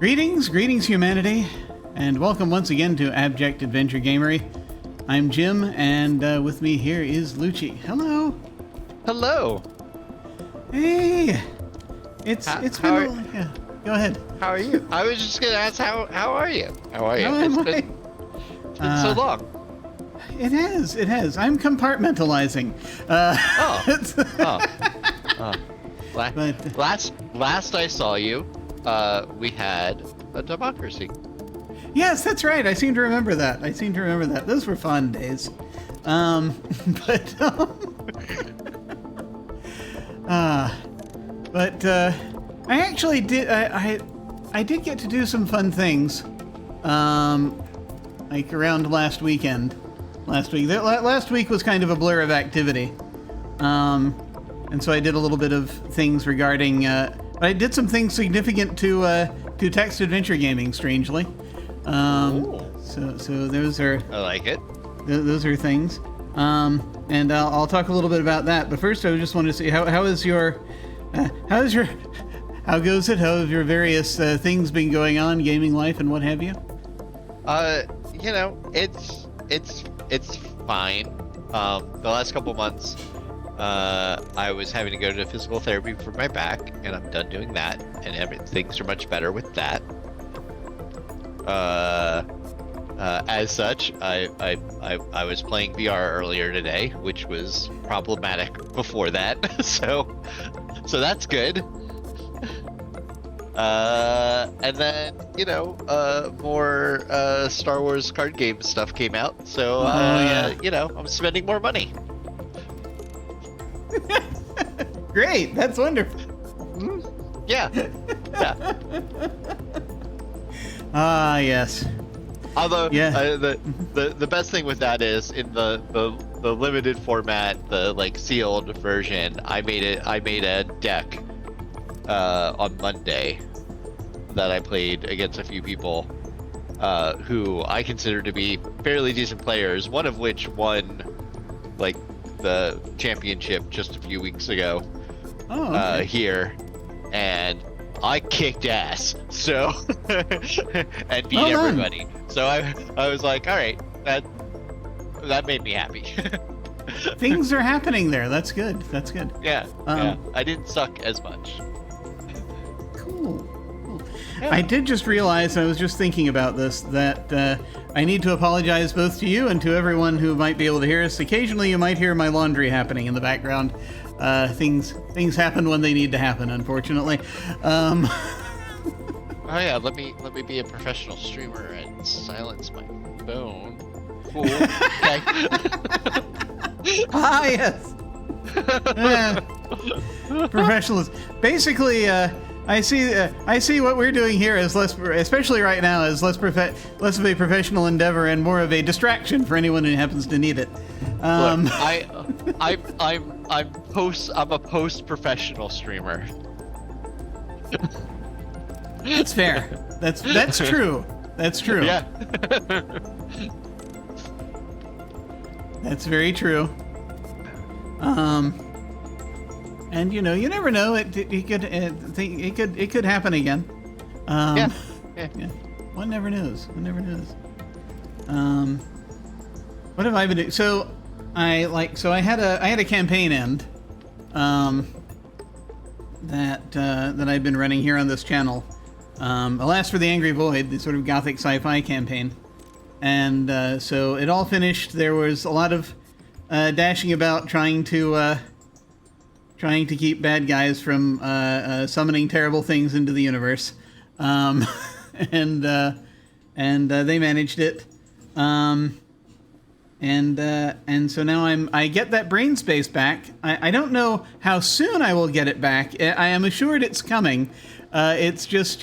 Greetings humanity, and welcome once again to Abject Adventure Gamery. I'm Jim, and with me here is Lucci. Hello. Hello. Hey. It's been yeah. Go ahead. How are you? I was just gonna ask how are you? How are you? It's been so long. It has. I'm compartmentalizing. Last I saw you, we had a democracy. Yes, that's right. I seem to remember that. Those were fun days. I actually did. I did get to do some fun things. Like around last weekend. Last week was kind of a blur of activity. And so I did a little bit of things regarding. I did some things significant to text adventure gaming. Strangely. So those are. I like it. Those are things. And I'll talk a little bit about that. But first, I just wanted to see how goes it? How have your various things been going on, gaming life and what have you? It's fine. The last couple months, I was having to go to physical therapy for my back, and I'm done doing that, and things are much better with that. As such, I was playing VR earlier today, which was problematic before that, so that's good. And then, more Star Wars card game stuff came out, so I'm spending more money. Great, that's wonderful. Yeah. Yes. Although, the best thing with that is in the limited format, the sealed version, I made a deck on Monday that I played against a few people who I consider to be fairly decent players, one of which won the championship just a few weeks ago. Here, and I kicked ass, so and beat everybody. So I was like, all right, that made me happy. Things are happening there. That's good. Yeah. I didn't suck as much. Cool. Yeah. I did just realize, I was just thinking about this, that I need to apologize both to you and to everyone who might be able to hear us. Occasionally you might hear my laundry happening in the background. Things happen when they need to happen, unfortunately. Oh yeah, let me be a professional streamer and silence my phone. Cool. Okay. Yes. Professionalism. Basically, I see what we're doing here as less, especially right now, as less of a professional endeavor and more of a distraction for anyone who happens to need it. Look, I'm a post-professional streamer. That's fair. That's true. That's true. Yeah. That's very true. And you never know. It could happen again. Yeah. One never knows. What have I been doing? So I had a campaign end. That I've been running here on this channel. Alas for the Angry Void, the sort of gothic sci-fi campaign. And so it all finished. There was a lot of dashing about trying to keep bad guys from summoning terrible things into the universe. And they managed it. And so now I get that brain space back. I don't know how soon I will get it back. I am assured it's coming. It's just,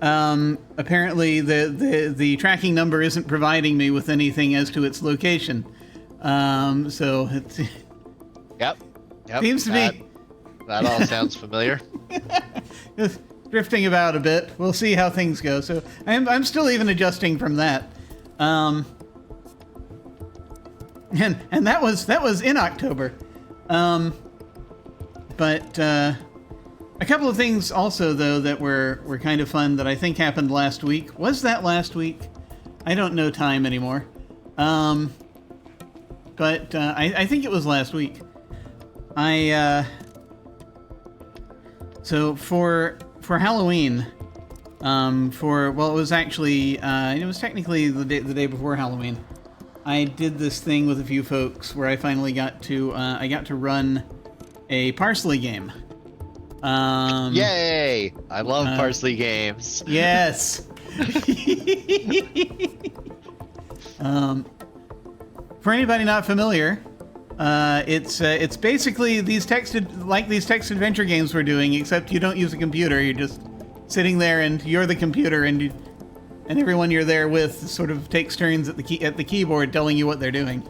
apparently the tracking number isn't providing me with anything as to its location. So it's... Yep. Seems to be... That all sounds familiar. Just drifting about a bit. We'll see how things go. So I'm still even adjusting from that. And that was in October. But A couple of things also, though, that were kind of fun that I think happened last week. Was that last week? I don't know time anymore. But I think it was last week. So for Halloween, it was actually, it was technically the day before Halloween. I did this thing with a few folks where I finally got to run a Parsley game. Yay! I love Parsley games. Yes. For anybody not familiar, it's basically these text adventure games we're doing, except you don't use a computer. You're just sitting there, and you're the computer, and everyone you're there with sort of takes turns at the keyboard, telling you what they're doing.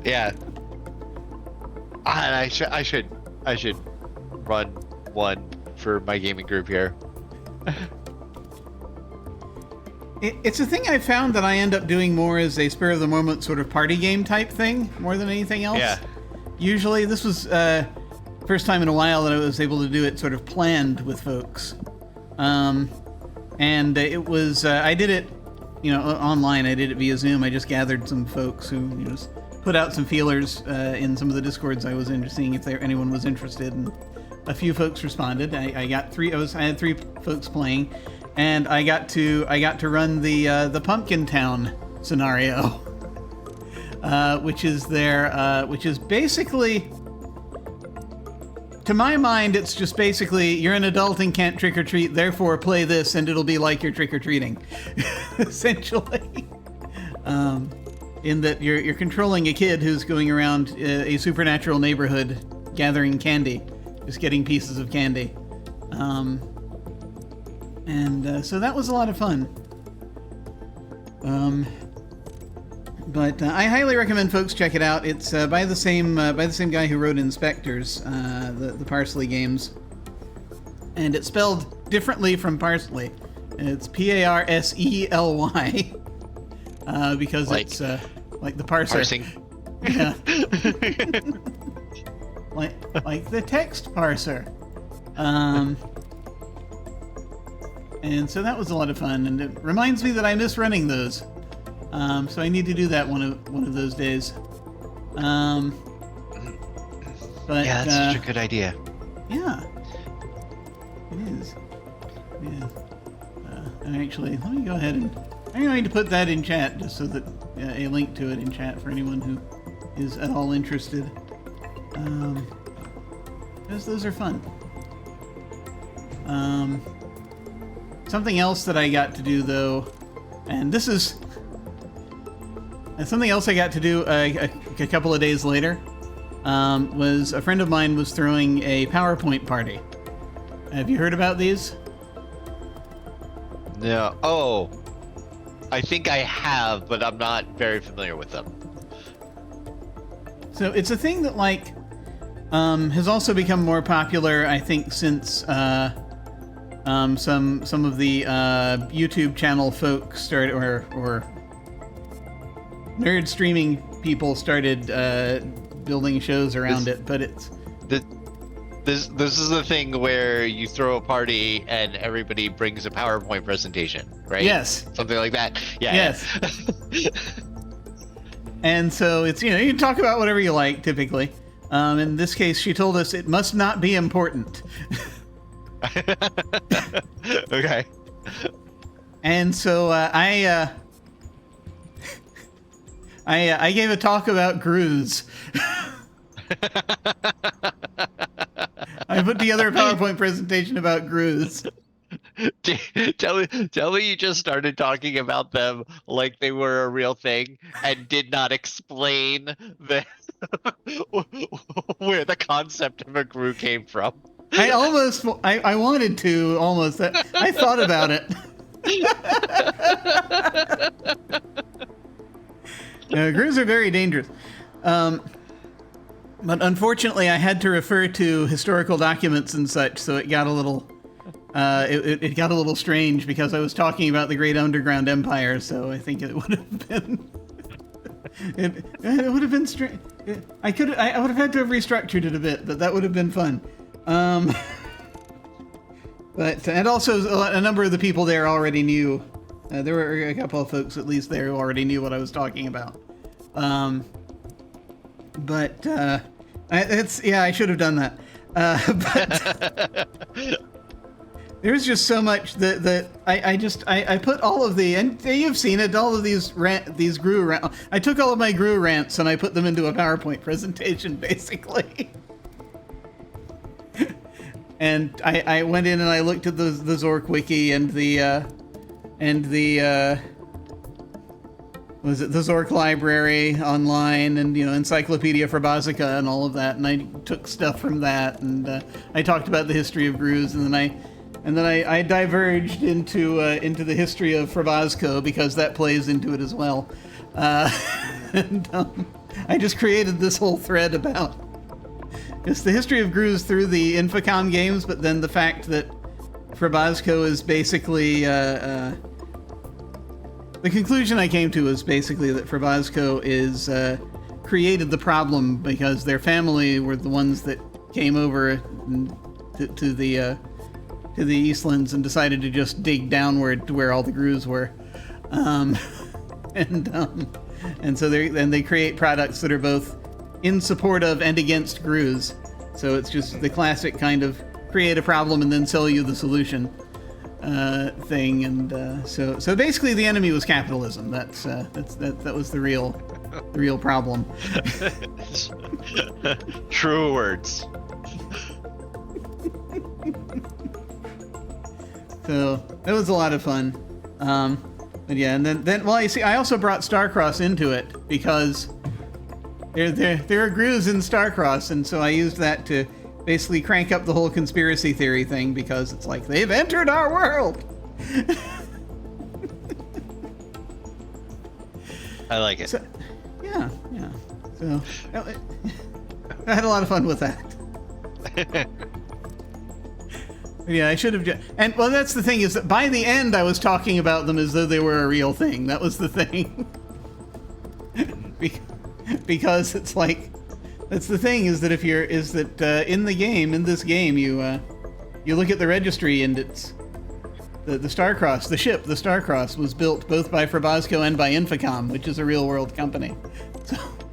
Yeah. I should run one for my gaming group here. It's a thing I found that I end up doing more as a spur of the moment sort of party game type thing, more than anything else. Yeah. Usually, this was first time in a while that I was able to do it sort of planned with folks. And it was I did it, online. I did it via Zoom. I just gathered some folks who just put out some feelers in some of the Discords I was in, just seeing if anyone was interested, and a few folks responded. I had three folks playing, and I got to run the Pumpkin Town scenario, which is basically, to my mind, it's just basically you're an adult and can't trick or treat, therefore play this and it'll be like you're trick or treating, essentially. In that you're controlling a kid who's going around a supernatural neighborhood gathering candy, just getting pieces of candy. So that was a lot of fun. But I highly recommend folks check it out. It's by the same guy who wrote Inspectors, the Parsley games, and it's spelled differently from parsley. It's Parsely, because it's like the parser. Parsing. Yeah. like the text parser. And so that was a lot of fun, and it reminds me that I miss running those. So I need to do that one of those days. But yeah, that's such a good idea. Yeah, it is. Yeah. And actually, let me go ahead and I'm going to put that in chat just so that a link to it in chat for anyone who is at all interested. Because those are fun. Something else that I got to do, though, and this is something else I got to do a couple of days later, was a friend of mine was throwing a PowerPoint party. Have you heard about these? No. Oh, I think I have, but I'm not very familiar with them. So it's a thing that has also become more popular, I think, since some of the YouTube channel folks started, or nerd streaming people started building shows around it. But it's this is the thing where you throw a party and everybody brings a PowerPoint presentation, right? Yes. Something like that. Yeah. Yes. Yeah. And so it's, you can talk about whatever you like, typically. In this case, she told us it must not be important. Okay. And so I gave a talk about grooves. I put together a PowerPoint presentation about grooves. Tell me you just started talking about them like they were a real thing and did not explain where the concept of a groove came from. I wanted to almost. I thought about it. Grooves are very dangerous. But unfortunately, I had to refer to historical documents and such, so it got a little, it got a little strange because I was talking about the Great Underground Empire. So I think it would have been, it would have been strange. I would have had to have restructured it a bit, but that would have been fun. But and also a number of the people there already knew. There were a couple of folks at least there who already knew what I was talking about. I should have done that. But there's just so much that I put all of the, and you've seen it, all of these GRU rants. I took all of my GRU rants and I put them into a PowerPoint presentation, basically. And I went in and I looked at the Zork wiki and the was it the Zork library online, and Encyclopedia Frobasica and all of that, and I took stuff from that, and I talked about the history of GRUs, and then I diverged into the history of Frobasco because that plays into it as well, and I just created this whole thread about just the history of GRUs through the Infocom games, but then the fact that Frobasco is basically the conclusion I came to was basically that Frobasco is created the problem because their family were the ones that came over to the Eastlands and decided to just dig downward to where all the GRUs were, and so they create products that are both in support of and against GRUs. So it's just the classic kind of create a problem and then sell you the solution thing, and so basically the enemy was capitalism. That was the real problem. True words. So that was a lot of fun. But yeah, and then well, you see, I also brought Starcross into it because there are GRUs in Starcross, and so I used that to basically crank up the whole conspiracy theory thing because it's like, they've entered our world. I like it. So, yeah. So I had a lot of fun with that. Yeah, I should have and well, that's the thing, is that by the end I was talking about them as though they were a real thing. That was the thing. Because it's like, that's the thing, is that in this game, you look at the registry, and it's the Starcross, the Starcross was built both by Frobasco and by Infocom, which is a real world company.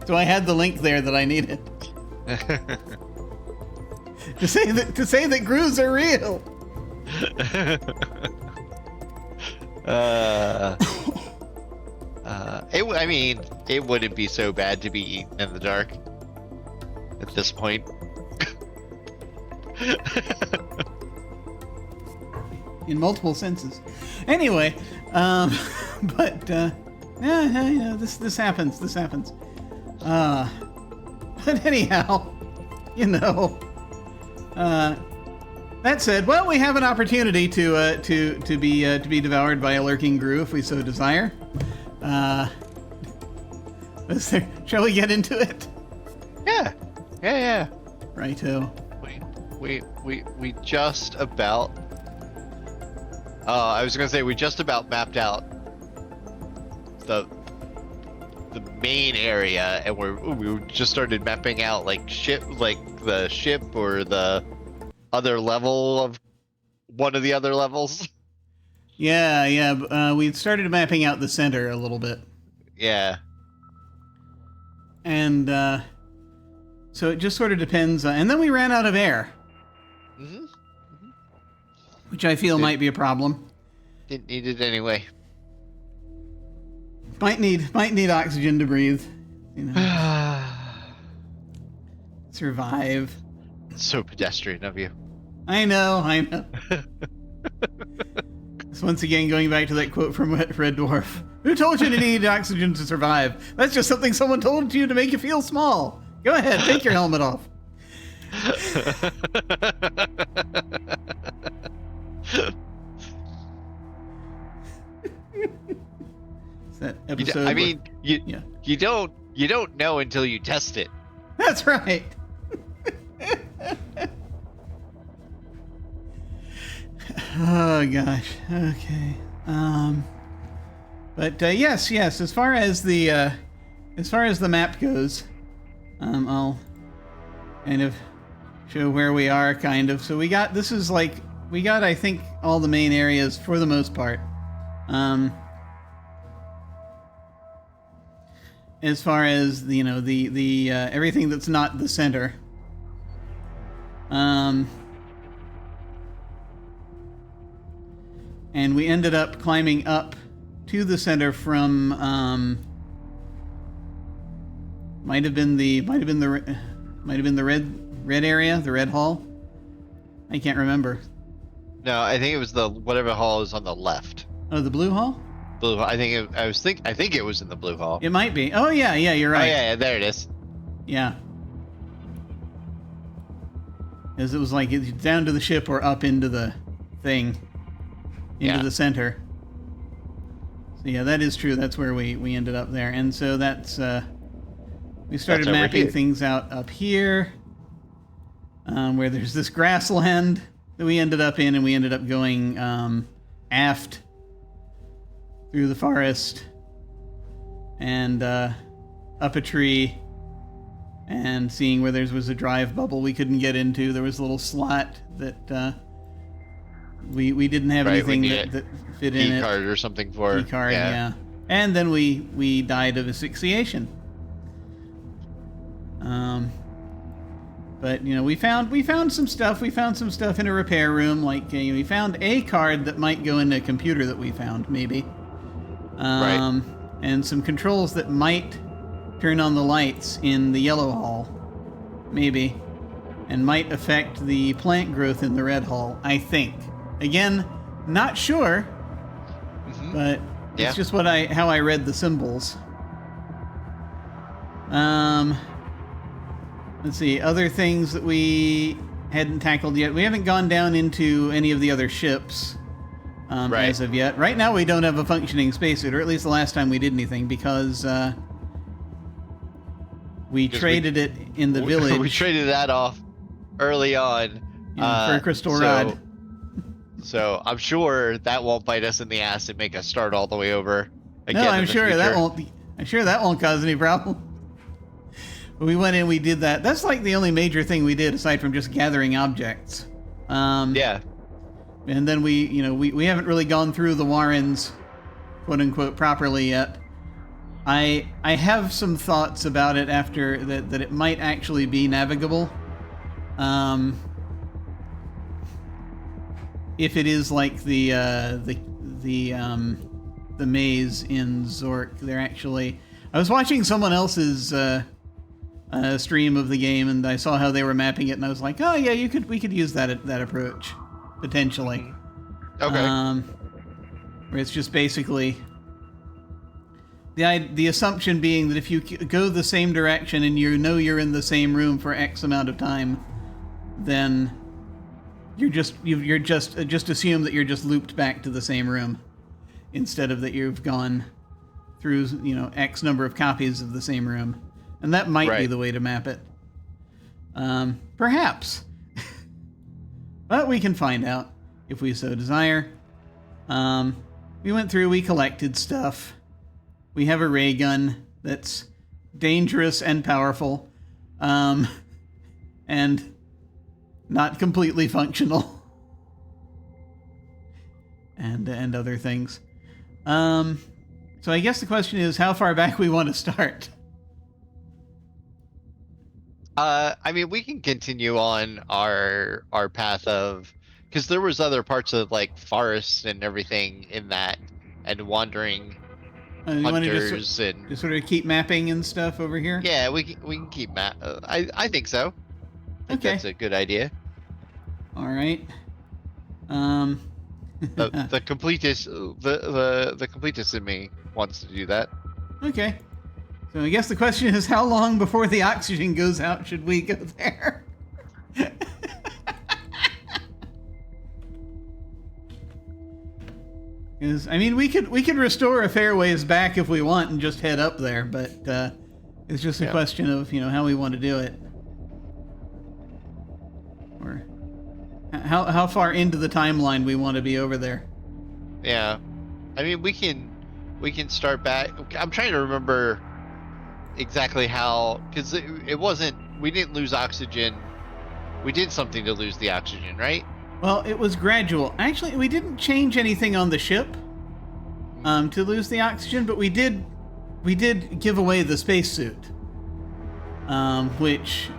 So I had the link there that I needed. to say that GRUs are real. It wouldn't be so bad to be eaten in the dark at this point. In multiple senses. Anyway, this happens. But anyhow, that said, well, we have an opportunity to be devoured by a lurking GRU if we so desire. Shall we get into it? Yeah. Righto. We just about. I was gonna say we just about mapped out the main area, and we just started mapping out the ship or the other level of one of the other levels. Yeah. We started mapping out the center a little bit. Yeah. And so it just sort of depends. And then we ran out of air. Mm-hmm. Which I feel might be a problem. Didn't need it anyway. Might need oxygen to breathe. Survive. So pedestrian of you. I know. So once again, going back to that quote from Red Dwarf. Who told you to need oxygen to survive? That's just something someone told you to make you feel small. Go ahead, take your helmet off. Is that episode? You don't know until you test it. That's right. Oh gosh. Okay. But yes. As far as the map goes, I'll kind of show where we are, kind of. So we got I think all the main areas for the most part. As far as the everything that's not the center. And we ended up climbing up to the center from might have been the red area, the red hall. I can't remember. No, I think it was the whatever hall is on the left. Oh, the blue hall? Blue. I think it was in the blue hall. It might be. Oh yeah, you're right. Oh yeah, there it is. Yeah. As it was like it's down to the ship or up into the thing, into the center. So yeah, that is true. That's where we ended up there, and so that's we started mapping things out up here, where there's this grassland that we ended up in, and we ended up going aft through the forest and up a tree and seeing where there was a drive bubble we couldn't get into. There was a little slot that we didn't have anything that fit in it. Key card or something for. Key card, yeah. And then we died of asphyxiation. But we found some stuff. We found some stuff in a repair room. Like we found a card that might go in a computer that we found, maybe. Right. And some controls that might turn on the lights in the yellow hall, maybe, and might affect the plant growth in the red hall, I think. Again, not sure, but it's just how I read the symbols. Let's see, other things that we hadn't tackled yet. We haven't gone down into any of the other ships as of yet. Right now we don't have a functioning spacesuit, or at least the last time we did anything, because we traded it in the village. We traded that off early on. For a crystal rod. So I'm sure that won't bite us in the ass and make us start all the way over again. No, I'm sure that won't cause any problem. We went in, we did that. That's like the only major thing we did aside from just gathering objects. Yeah. And then we haven't really gone through the Warrens, quote unquote, properly yet. I have some thoughts about it after that it might actually be navigable. If it is like the maze in Zork, they're actually. I was watching someone else's stream of the game, and I saw how they were mapping it, and I was like, oh yeah, we could use that approach potentially. Okay. Where it's just basically the assumption being that if you go the same direction and you're in the same room for X amount of time, then you're just assume that you're just looped back to the same room instead of that you've gone through X number of copies of the same room. And that might be the way to map it. Perhaps. But we can find out if we so desire. We went through, we collected stuff. We have a ray gun that's dangerous and powerful. And not completely functional. And other things. So I guess the question is how far back we want to start. I mean, we can continue on our path of, because there was other parts of like forests and everything in that, and wandering hunters and just sort of keep mapping and stuff over here. Yeah, we can keep I think so. I think that's a good idea. All right. The completist the completist in me wants to do that. Okay. So I guess the question is, how long before the oxygen goes out should we go there? Because I mean, we could restore a fair ways back if we want and just head up there, but it's just a question of how we want to do it, or how far into the timeline we want to be over there. Yeah, I mean, we can start back. I'm trying to remember exactly how, because it wasn't, we didn't lose oxygen We did something to lose the oxygen, right? Well, it was gradual. Actually, we didn't change anything on the ship to lose the oxygen, but we did give away the spacesuit, which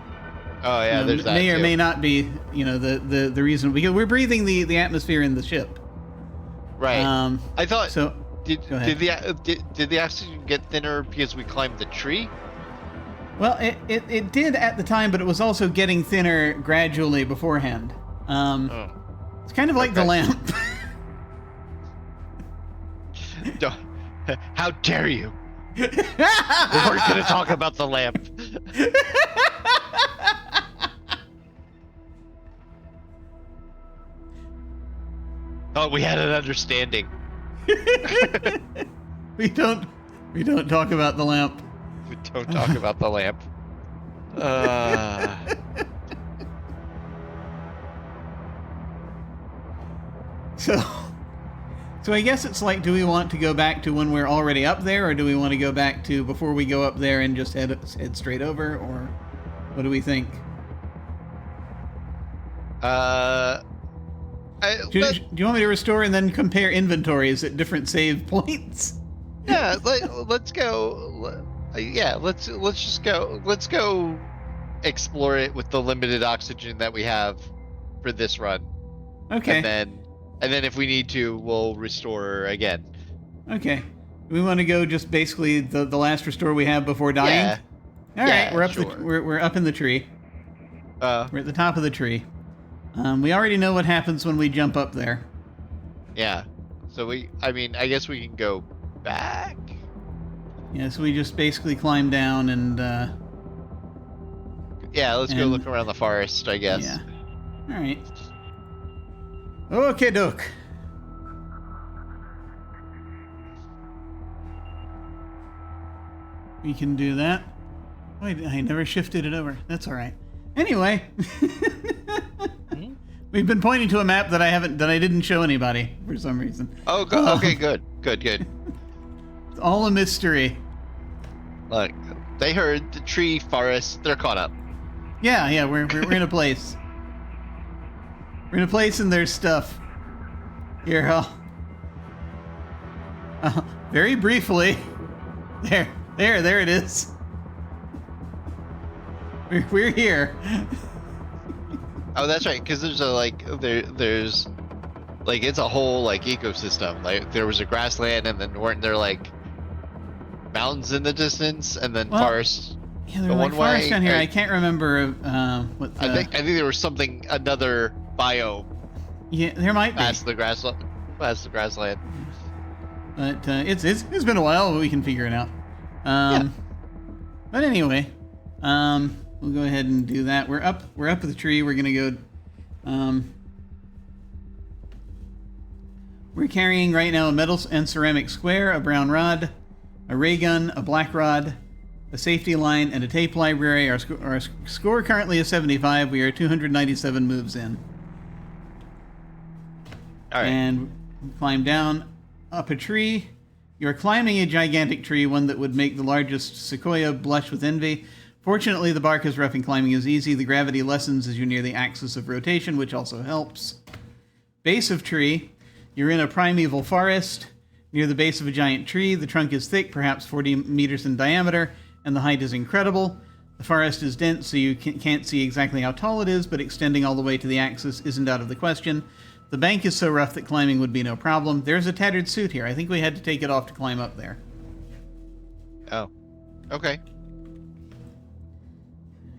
there's that may or too. may not be the reason, because we're breathing the atmosphere in the ship. Right. I thought. So Did the oxygen get thinner because we climbed the tree? Well, it did at the time, but it was also getting thinner gradually beforehand. It's kind of like the lamp. How dare you? We weren't going to talk about the lamp. Oh, we had an understanding. We don't talk about the lamp. We don't talk about the lamp. So I guess it's like, do we want to go back to when we're already up there, or do we want to go back to before we go up there and just head straight over, or what do we think? Do you want me to restore and then compare inventories at different save points? Yeah, let's go. Let's just go. Let's go explore it with the limited oxygen that we have for this run. Okay. And then if we need to, we'll restore again. Okay. We want to go just basically the last restore we have before dying? Yeah. All right, we're up sure. we're up in the tree. We're at the top of the tree. We already know what happens when we jump up there. Yeah. So I guess we can go back. Yeah, so we just basically climb down and yeah, let's go look around the forest, I guess. Yeah. All right. Okay, doke. We can do that. Wait, I never shifted it over. That's all right. Anyway, we've been pointing to a map that I didn't show anybody for some reason. Oh, okay, good. It's all a mystery. Look, they heard the tree forest. They're caught up. Yeah, we're in a place. We're in a place and there's stuff. Here, very briefly. There it is. We're here. Oh, that's right. Because there's there's it's a whole ecosystem. Like there was a grassland, and then weren't there mountains in the distance, and then forests. Yeah, there were forests down here. I can't remember what. I think there was another biome. Yeah, there might be. Past the grassland. But it's been a while, but we can figure it out. But anyway, we'll go ahead and do that. We're up the tree. We're gonna go. We're carrying right now a metal and ceramic square, a brown rod, a ray gun, a black rod, a safety line, and a tape library. Our score currently is 75. We are 297 moves in. All right. And climb down up a tree. You're climbing a gigantic tree, one that would make the largest sequoia blush with envy. Fortunately, the bark is rough and climbing is easy. The gravity lessens as you're near the axis of rotation, which also helps. Base of tree. You're in a primeval forest. Near the base of a giant tree, the trunk is thick, perhaps 40 meters in diameter, and the height is incredible. The forest is dense, so you can't see exactly how tall it is, but extending all the way to the axis isn't out of the question. The bank is so rough that climbing would be no problem. There's a tattered suit here. I think we had to take it off to climb up there. Oh. Okay.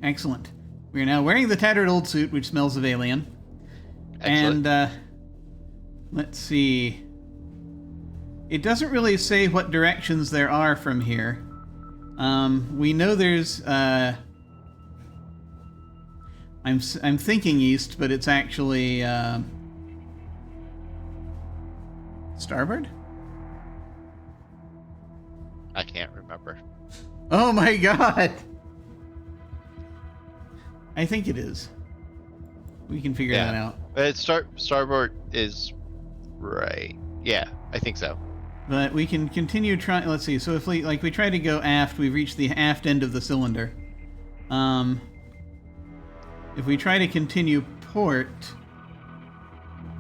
Excellent. We are now wearing the tattered old suit, which smells of alien. Excellent. And, let's see. It doesn't really say what directions there are from here. We know there's, I'm thinking east, but it's actually, starboard? I can't remember. Oh my god! I think it is. We can figure that out. It's starboard is right. Yeah, I think so. But we can continue trying. Let's see. So if we try to go aft, we've reached the aft end of the cylinder. if we try to continue port,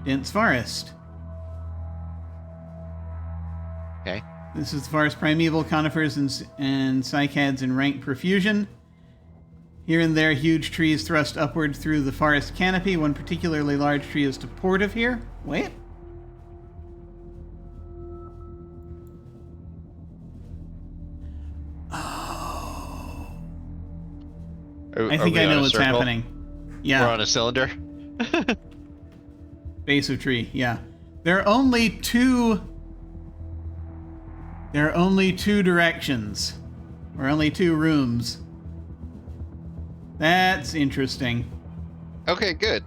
dense forest. Okay. This is the forest primeval, conifers and cycads in rank profusion. Here and there, huge trees thrust upward through the forest canopy. One particularly large tree is to port of here. Wait. I think I know what's happening. Yeah. We're on a cylinder. Base of tree, yeah. There are only two directions. Or only two rooms. That's interesting. Okay, good.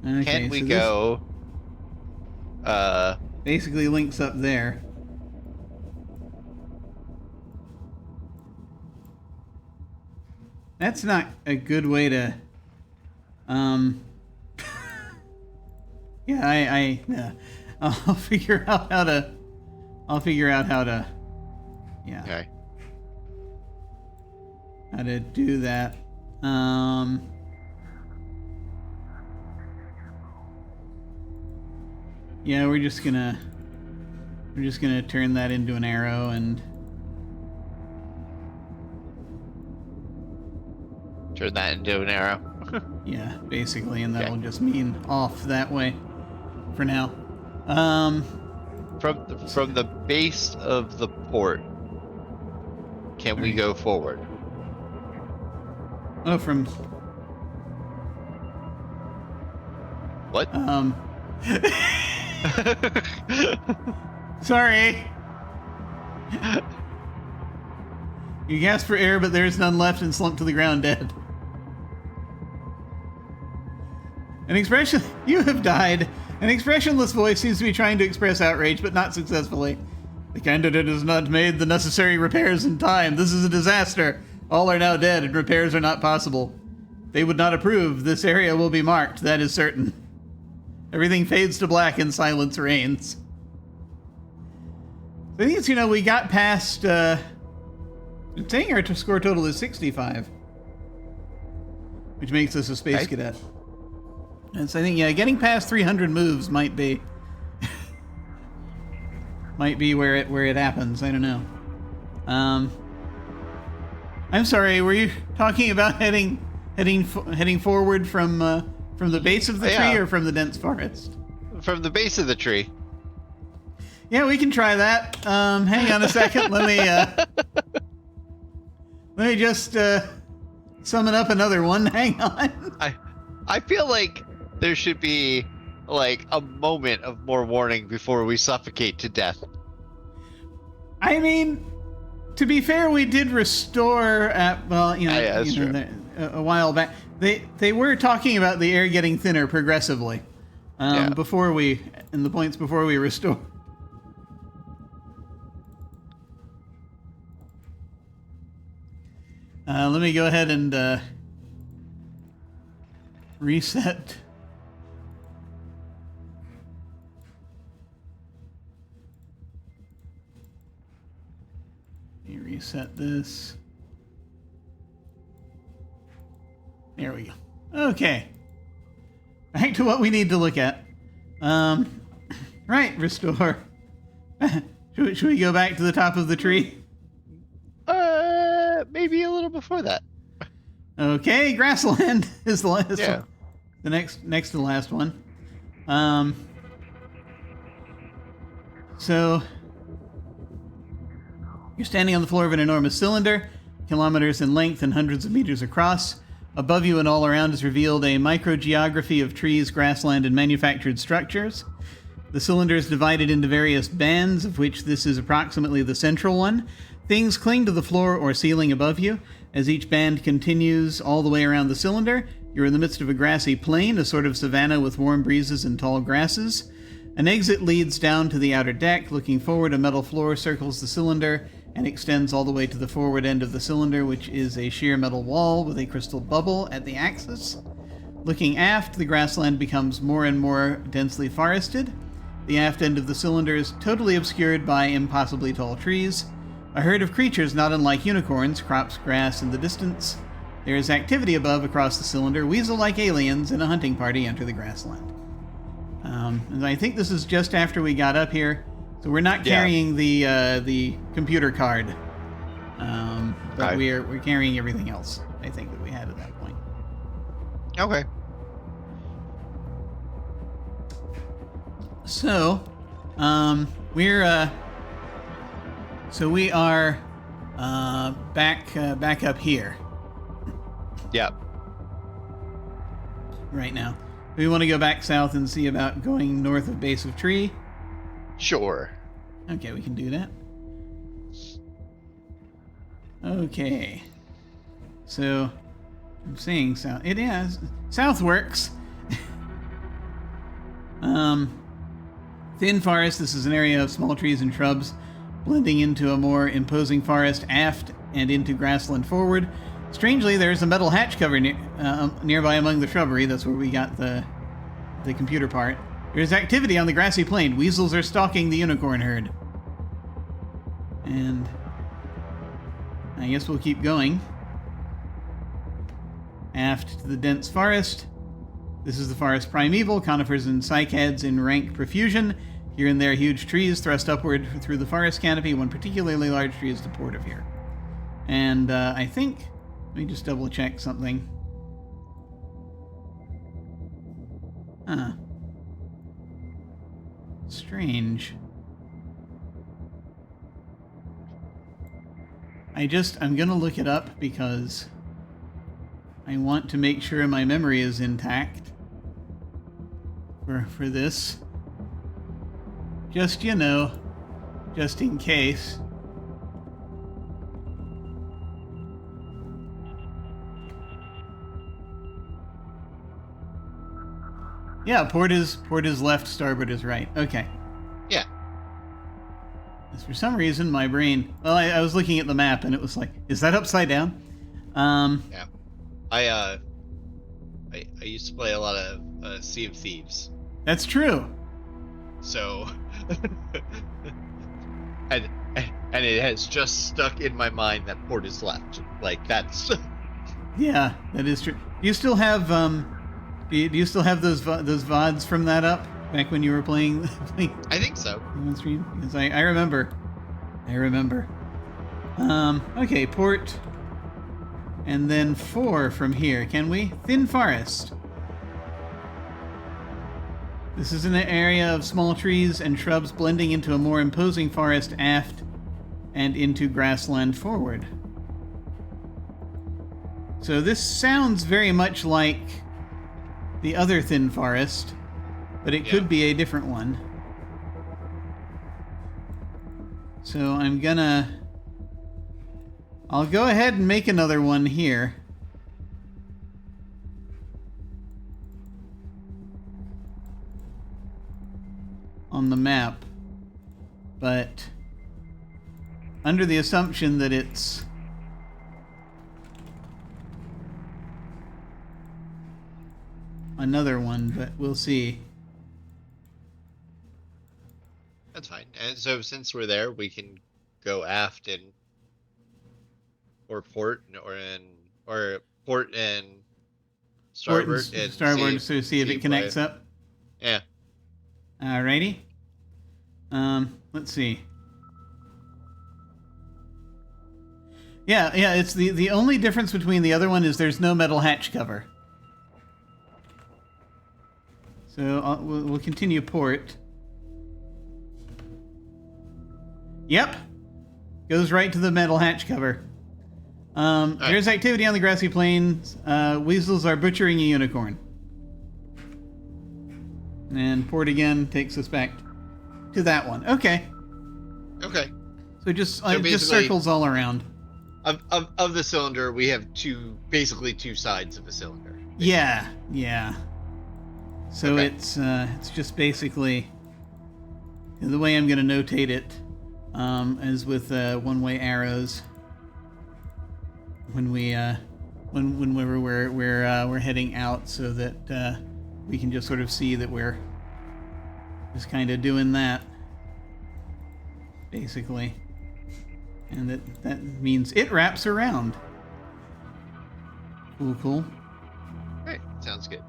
Okay, Can we so go basically links up there. That's not a good way to yeah, I'll figure out how to yeah. Okay. How to do that. Yeah, we're just gonna turn that into an arrow and Turn that into an arrow. yeah, basically, and that'll Okay. just mean off that way for now. From the base of the port, can we go forward? Oh, from What? Sorry. You gasped for air, but there is none left and slumped to the ground dead. An expression... You have died. An expressionless voice seems to be trying to express outrage, but not successfully. The candidate has not made the necessary repairs in time. This is a disaster. All are now dead, and repairs are not possible. They would not approve. This area will be marked, that is certain. Everything fades to black and silence reigns. I think it's, we got past... It's saying our score total is 65. Which makes us a space cadet. And so I think, yeah, getting past 300 moves might be... might be where it happens. I don't know. I'm sorry, were you talking about heading forward from the base of the tree or from the dense forest? From the base of the tree. Yeah, we can try that. Hang on a second. Let me just summon up another one. Hang on. I feel like there should be like a moment of more warning before we suffocate to death. I mean, to be fair, we did restore at a while back. They were talking about the air getting thinner progressively before we restore. Let me go ahead and reset. Let me reset this. There we go. Okay. Back to what we need to look at. Right, restore. Should we go back to the top of the tree? Maybe a little before that. Okay, grassland is the last one. The next to the last one. So you're standing on the floor of an enormous cylinder, kilometers in length and hundreds of meters across. Above you and all around is revealed a microgeography of trees, grassland, and manufactured structures. The cylinder is divided into various bands, of which this is approximately the central one. Things cling to the floor or ceiling above you. As each band continues all the way around the cylinder, you're in the midst of a grassy plain, a sort of savanna with warm breezes and tall grasses. An exit leads down to the outer deck. Looking forward, a metal floor circles the cylinder and extends all the way to the forward end of the cylinder, which is a sheer metal wall with a crystal bubble at the axis. Looking aft, the grassland becomes more and more densely forested. The aft end of the cylinder is totally obscured by impossibly tall trees. A herd of creatures not unlike unicorns crops grass in the distance. There is activity above across the cylinder. Weasel-like aliens in a hunting party enter the grassland. And I think this is just after we got up here, so we're not carrying the computer card, but we're carrying everything else. I think that we had at that point. Okay. So, we are back up here. Yep. Right now. We want to go back south and see about going north of base of tree. Sure. Okay, we can do that. Okay. So, I'm saying south. It is. South works. Thin forest. This is an area of small trees and shrubs blending into a more imposing forest aft and into grassland forward. Strangely, there's a metal hatch cover nearby among the shrubbery. That's where we got the computer part. There's activity on the grassy plain. Weasels are stalking the unicorn herd. And I guess we'll keep going. Aft to the dense forest. This is the forest primeval, conifers and cycads in rank profusion. Here and there, huge trees thrust upward through the forest canopy. One particularly large tree is the port of here. And I think... Let me just double check something. Huh. Strange. I'm gonna look it up because I want to make sure my memory is intact for this. Just, just in case. Yeah, port is left, starboard is right. Okay. Yeah. For some reason, my brain... Well, I was looking at the map, and it was like, is that upside down? Yeah. I used to play a lot of Sea of Thieves. That's true. So... and it has just stuck in my mind that port is left. Like, that's... Yeah, that is true. Do you still have... Do you still have those VODs from that up back when you were playing? I think so. On stream? Because I remember. Okay, port. And then 4 from here. Can we? Thin forest. This is an area of small trees and shrubs blending into a more imposing forest aft and into grassland forward. So this sounds very much like the other thin forest, but it could be a different one. So I'll go ahead and make another one here. On the map. But under the assumption that it's another one, but we'll see. That's fine. And so since we're there, we can go aft and or port or port and starboard and starboard to see if it connects up. Yeah. Alrighty. Let's see. Yeah. It's the only difference between the other one is there's no metal hatch cover. So we'll continue port. Yep. Goes right to the metal hatch cover. There's activity on the grassy plains. Weasels are butchering a unicorn. And port again takes us back to that one. Okay. Okay. So just circles all around. Of the cylinder, we have basically two sides of a cylinder. Yeah. So it's just basically the way I'm going to notate it, as with one-way arrows. When we're heading out, so that we can just sort of see that we're just kind of doing that, basically. And that means it wraps around. Cool, cool. Alright, sounds good.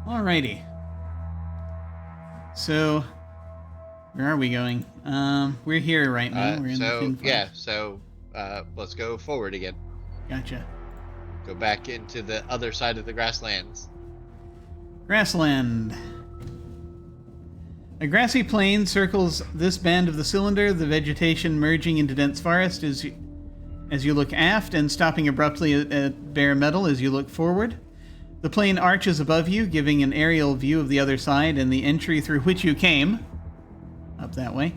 Alrighty. So, where are we going? We're here right now. We're in the Fin Farm. Yeah, so let's go forward again. Gotcha. Go back into the other side of the grasslands. Grassland. A grassy plain circles this band of the cylinder, the vegetation merging into dense forest as you look aft and stopping abruptly at bare metal as you look forward. The plain arches above you, giving an aerial view of the other side and the entry through which you came. Up that way.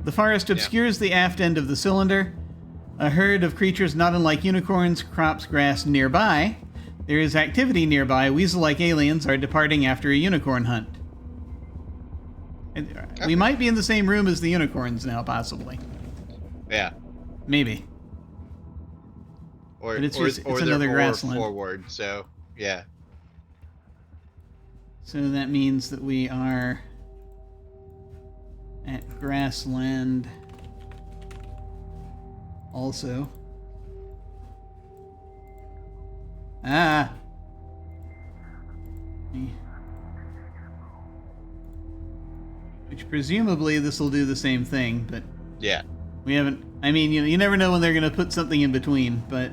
The forest obscures the aft end of the cylinder. A herd of creatures not unlike unicorns crops grass nearby. There is activity nearby. Weasel-like aliens are departing after a unicorn hunt. We might be in the same room as the unicorns now, possibly. Yeah. Maybe. Or but it's or another they're grassland. Forward, so yeah. So that means that we are at grassland also. Ah. Which presumably this will do the same thing, but yeah, we haven't. I mean, you never know when they're going to put something in between. But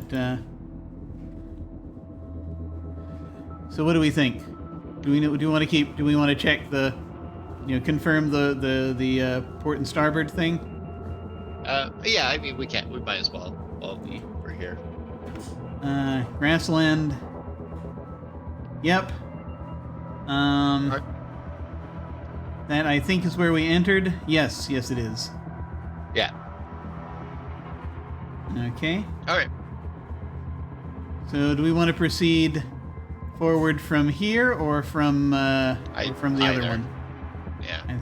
so what do we think? Do we want to keep? Do we want to check the, confirm the port and starboard thing? Yeah. I mean, we can't. We might as well. Well, we're here. Grassland. Yep. That I think is where we entered. Yes, it is. Yeah. Okay. All right. So, do we want to proceed forward from here or from or from the other one? Yeah. Okay.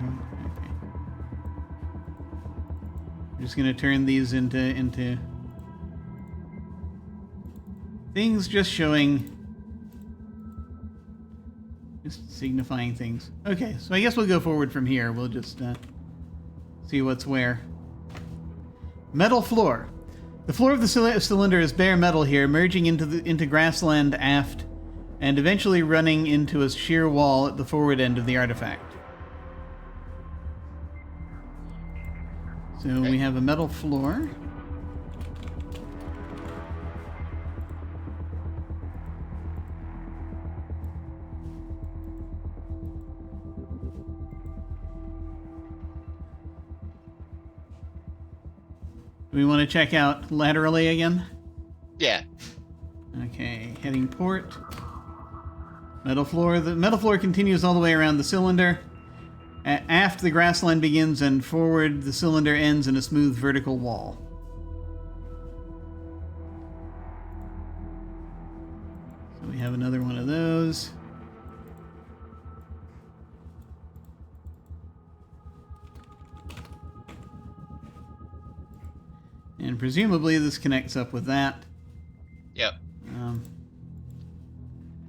I'm just going to turn these into things just showing. Just signifying things. Okay, so I guess we'll go forward from here. We'll just see what's where. Metal floor. The floor of the cylinder is bare metal here, merging into grassland aft, and eventually running into a sheer wall at the forward end of the artifact. So we have a metal floor. Do we want to check out laterally again? Yeah. Okay, heading port. Metal floor. The metal floor continues all the way around the cylinder. Aft, the grassland begins, and forward, the cylinder ends in a smooth vertical wall. So we have another one of those. And presumably this connects up with that. Yep.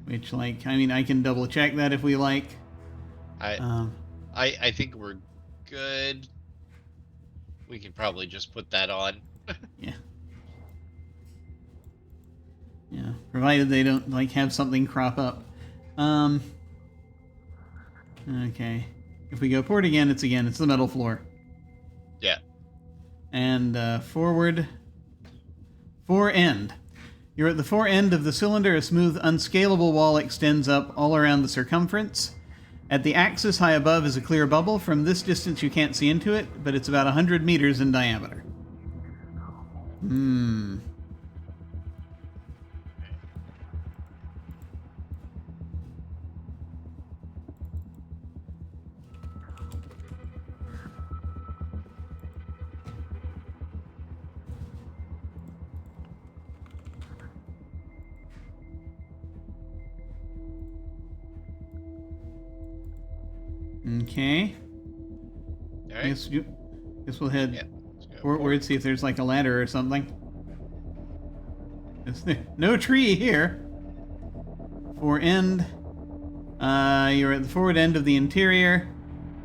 Which, I can double check that if we like. I think we're good. We can probably just put that on. Yeah. Yeah, provided they don't, have something crop up. Okay. If we go port again, it's the metal floor. Yeah. And forward. Fore end. You're at the fore end of the cylinder. A smooth, unscalable wall extends up all around the circumference. At the axis high above is a clear bubble. From this distance you can't see into it, but it's about 100 meters in diameter. Okay. All right. Guess we'll head forward, see if there's a ladder or something. No tree here. Fore end. You're at the forward end of the interior.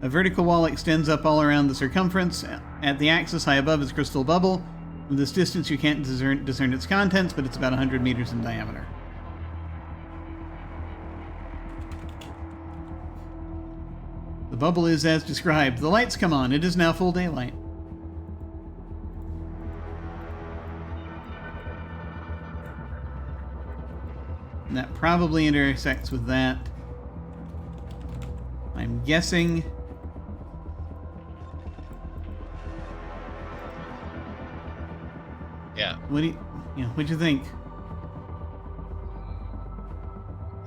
A vertical wall extends up all around the circumference. At the axis high above is crystal bubble. From this distance, you can't discern its contents, but it's about 100 meters in diameter. The bubble is as described. The lights come on. It is now full daylight. And that probably intersects with that. I'm guessing. Yeah. What'd you think?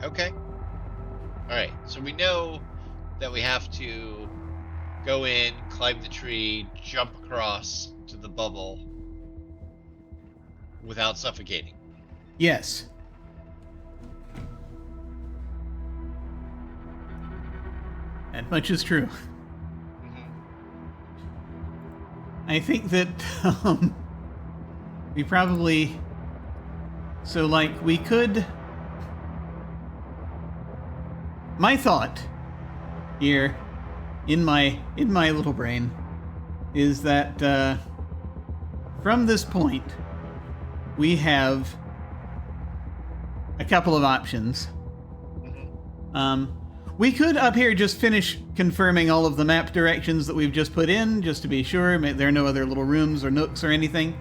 Okay. All right. So we know that we have to go in, climb the tree, jump across to the bubble without suffocating. Yes. That much is true. Mm-hmm. I think that we probably... So, like, we could... My thought here, in my little brain, is that from this point, we have a couple of options. Mm-hmm. We could up here just finish confirming all of the map directions that we've just put in, just to be sure there are no other little rooms or nooks or anything.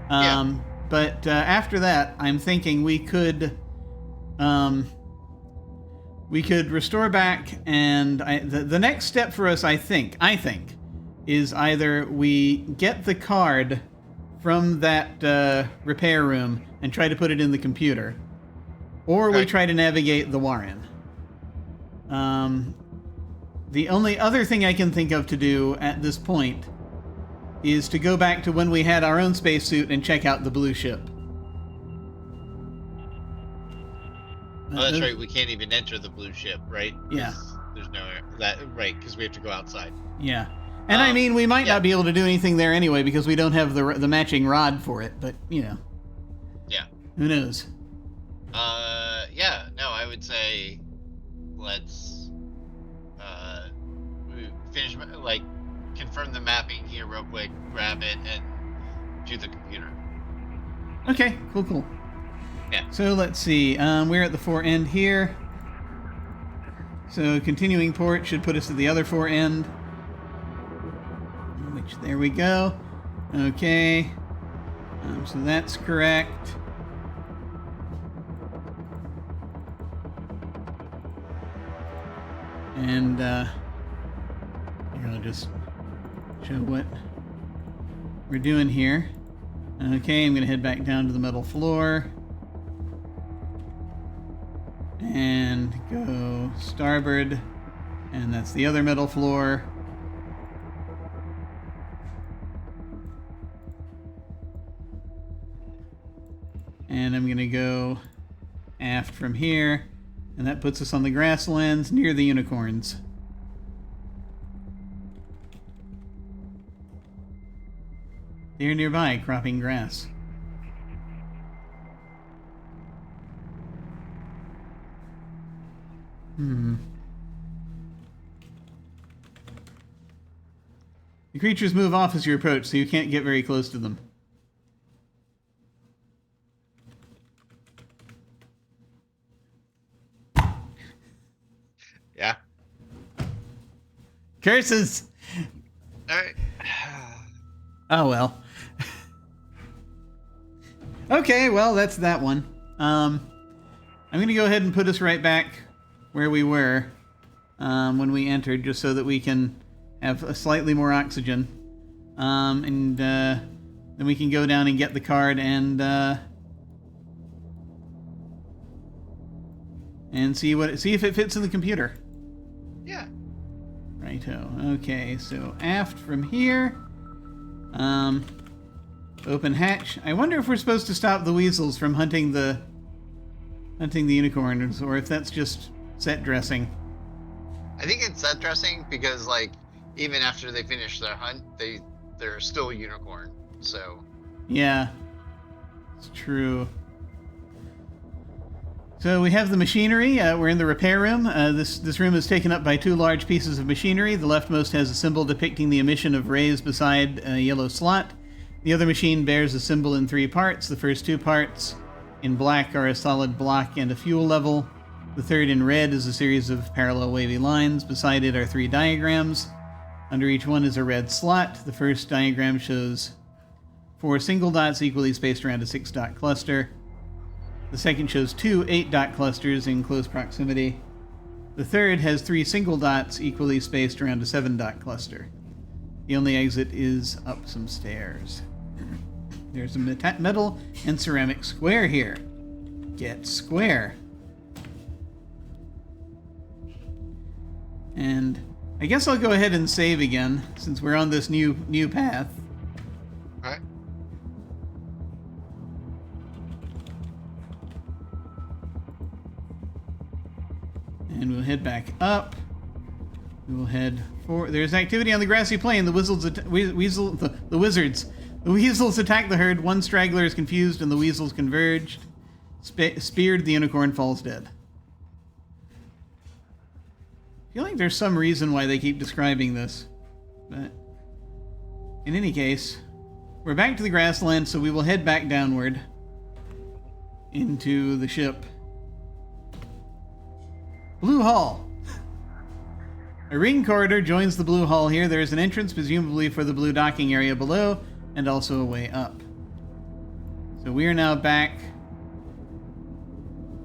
But after that, I'm thinking we could restore back, and the next step for us, I think, is either we get the card from that repair room and try to put it in the computer, or we try to navigate the Warren. The only other thing I can think of to do at this point is to go back to when we had our own spacesuit and check out the blue ship. Oh, that's right. We can't even enter the blue ship, right? Yeah. There's no right, because we have to go outside. Yeah. And I mean, we might not be able to do anything there anyway because we don't have the matching rod for it, but, you know. Yeah. Who knows? Yeah. No, I would say let's finish, like, confirm the mapping here real quick, grab it, and do the computer. Okay, cool. Yeah. So let's see. We're at the fore end here. So continuing port should put us at the other fore end. Which, there we go. Okay. So that's correct. And here, I'll just show what we're doing here. Okay, I'm going to head back down to the metal floor. And go starboard. And that's the other metal floor. And I'm going to go aft from here. And that puts us on the grasslands near the unicorns. They're nearby, cropping grass. The creatures move off as you approach, so you can't get very close to them. Yeah. Curses! Alright. Oh, well. Okay, well, that's that one. I'm going to go ahead and put us right back where we were when we entered, just so that we can have a slightly more oxygen. And then we can go down and get the card and see if it fits in the computer. Yeah. Righto. Okay, so aft from here. Open hatch. I wonder if we're supposed to stop the weasels from hunting the unicorns, or if that's just set dressing. I think it's set dressing because, like, even after they finish their hunt, they're still a unicorn. So. Yeah, it's true. So we have the machinery. We're in the repair room. This room is taken up by two large pieces of machinery. The leftmost has a symbol depicting the emission of rays beside a yellow slot. The other machine bears a symbol in 3 parts. The first 2 parts in black are a solid block and a fuel level. The third in red is a series of parallel wavy lines. Beside it are 3 diagrams. Under each one is a red slot. The first diagram shows 4 single dots equally spaced around a 6-dot cluster. The second shows 2 8-dot clusters in close proximity. The third has 3 single dots equally spaced around a 7-dot cluster. The only exit is up some stairs. There's a metal and ceramic square here. Get square. And I guess I'll go ahead and save again, since we're on this new path. Alright. And we'll head back up. We will head for. There's activity on the grassy plain. The wizards. The weasels attack the herd. One straggler is confused, and the weasels converged. Speared, the unicorn falls dead. I feel like there's some reason why they keep describing this, but in any case, we're back to the grassland, so we will head back downward into the ship. Blue Hall. A ring corridor joins the blue hall here. There is an entrance, presumably for the blue docking area below, and also a way up. So we are now back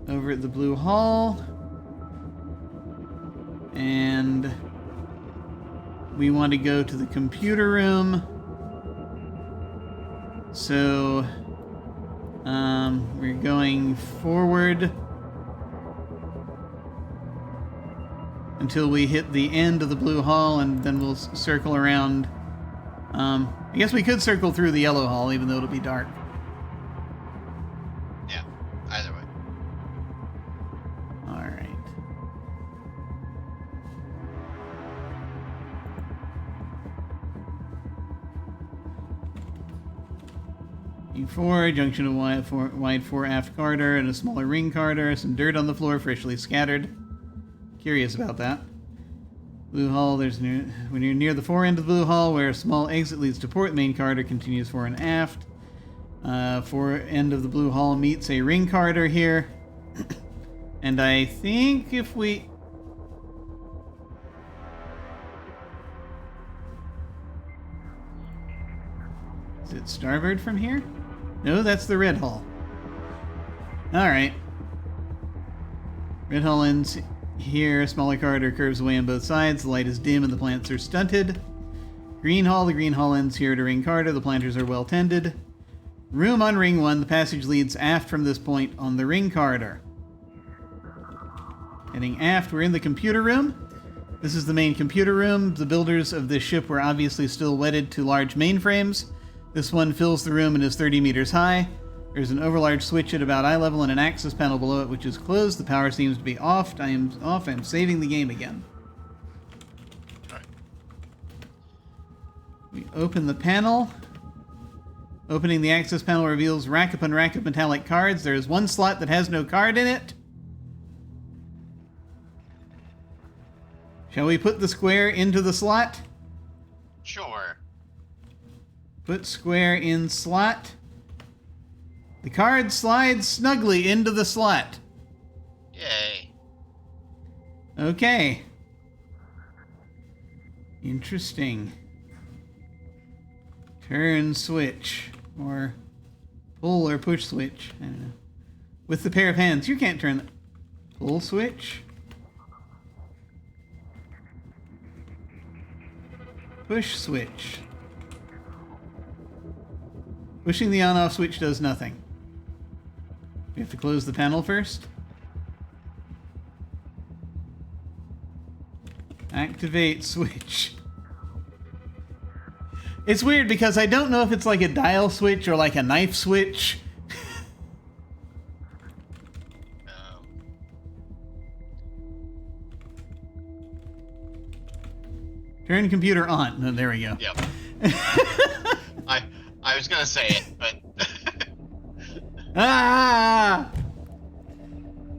over at the blue hall. And we want to go to the computer room. So we're going forward until we hit the end of the blue hall, and then we'll circle around. I guess we could circle through the yellow hall, even though it'll be dark. Yeah, either way. All right. E4, junction of wide 4 aft corridor and a smaller ring corridor. Some dirt on the floor, freshly scattered. Curious about that. Blue hall, when you're near the fore end of the blue hall, where a small exit leads to port, the main corridor continues fore and aft. Fore end of the blue hall meets a ring corridor here. And I think if we... Is it starboard from here? No, that's the red hall. Alright. Red hall ends here. Smaller corridor curves away on both sides. The light is dim and the plants are stunted. Green hall. The green hall ends here at a ring corridor. The planters are well tended. Room on ring 1. The passage leads aft from this point on the ring corridor. Heading aft, we're in the computer room. This is the main computer room. The builders of this ship were obviously still wedded to large mainframes. This one fills the room and is 30 meters high. There's an overlarge switch at about eye level and an access panel below it, which is closed. The power seems to be off. I am saving the game again. Alright. We open the panel. Opening the access panel reveals rack upon rack of metallic cards. There is one slot that has no card in it. Shall we put the square into the slot? Sure. Put square in slot. The card slides snugly into the slot. Yay. Okay. Interesting. Turn switch. Or pull or push switch. I don't know. With the pair of hands. You can't turn the pull switch. Push switch. Pushing the on-off switch does nothing. We have to close the panel first. Activate switch. It's weird because I don't know if it's like a dial switch or like a knife switch. Turn computer on. No, there we go. Yep. I was gonna say it, but Ah!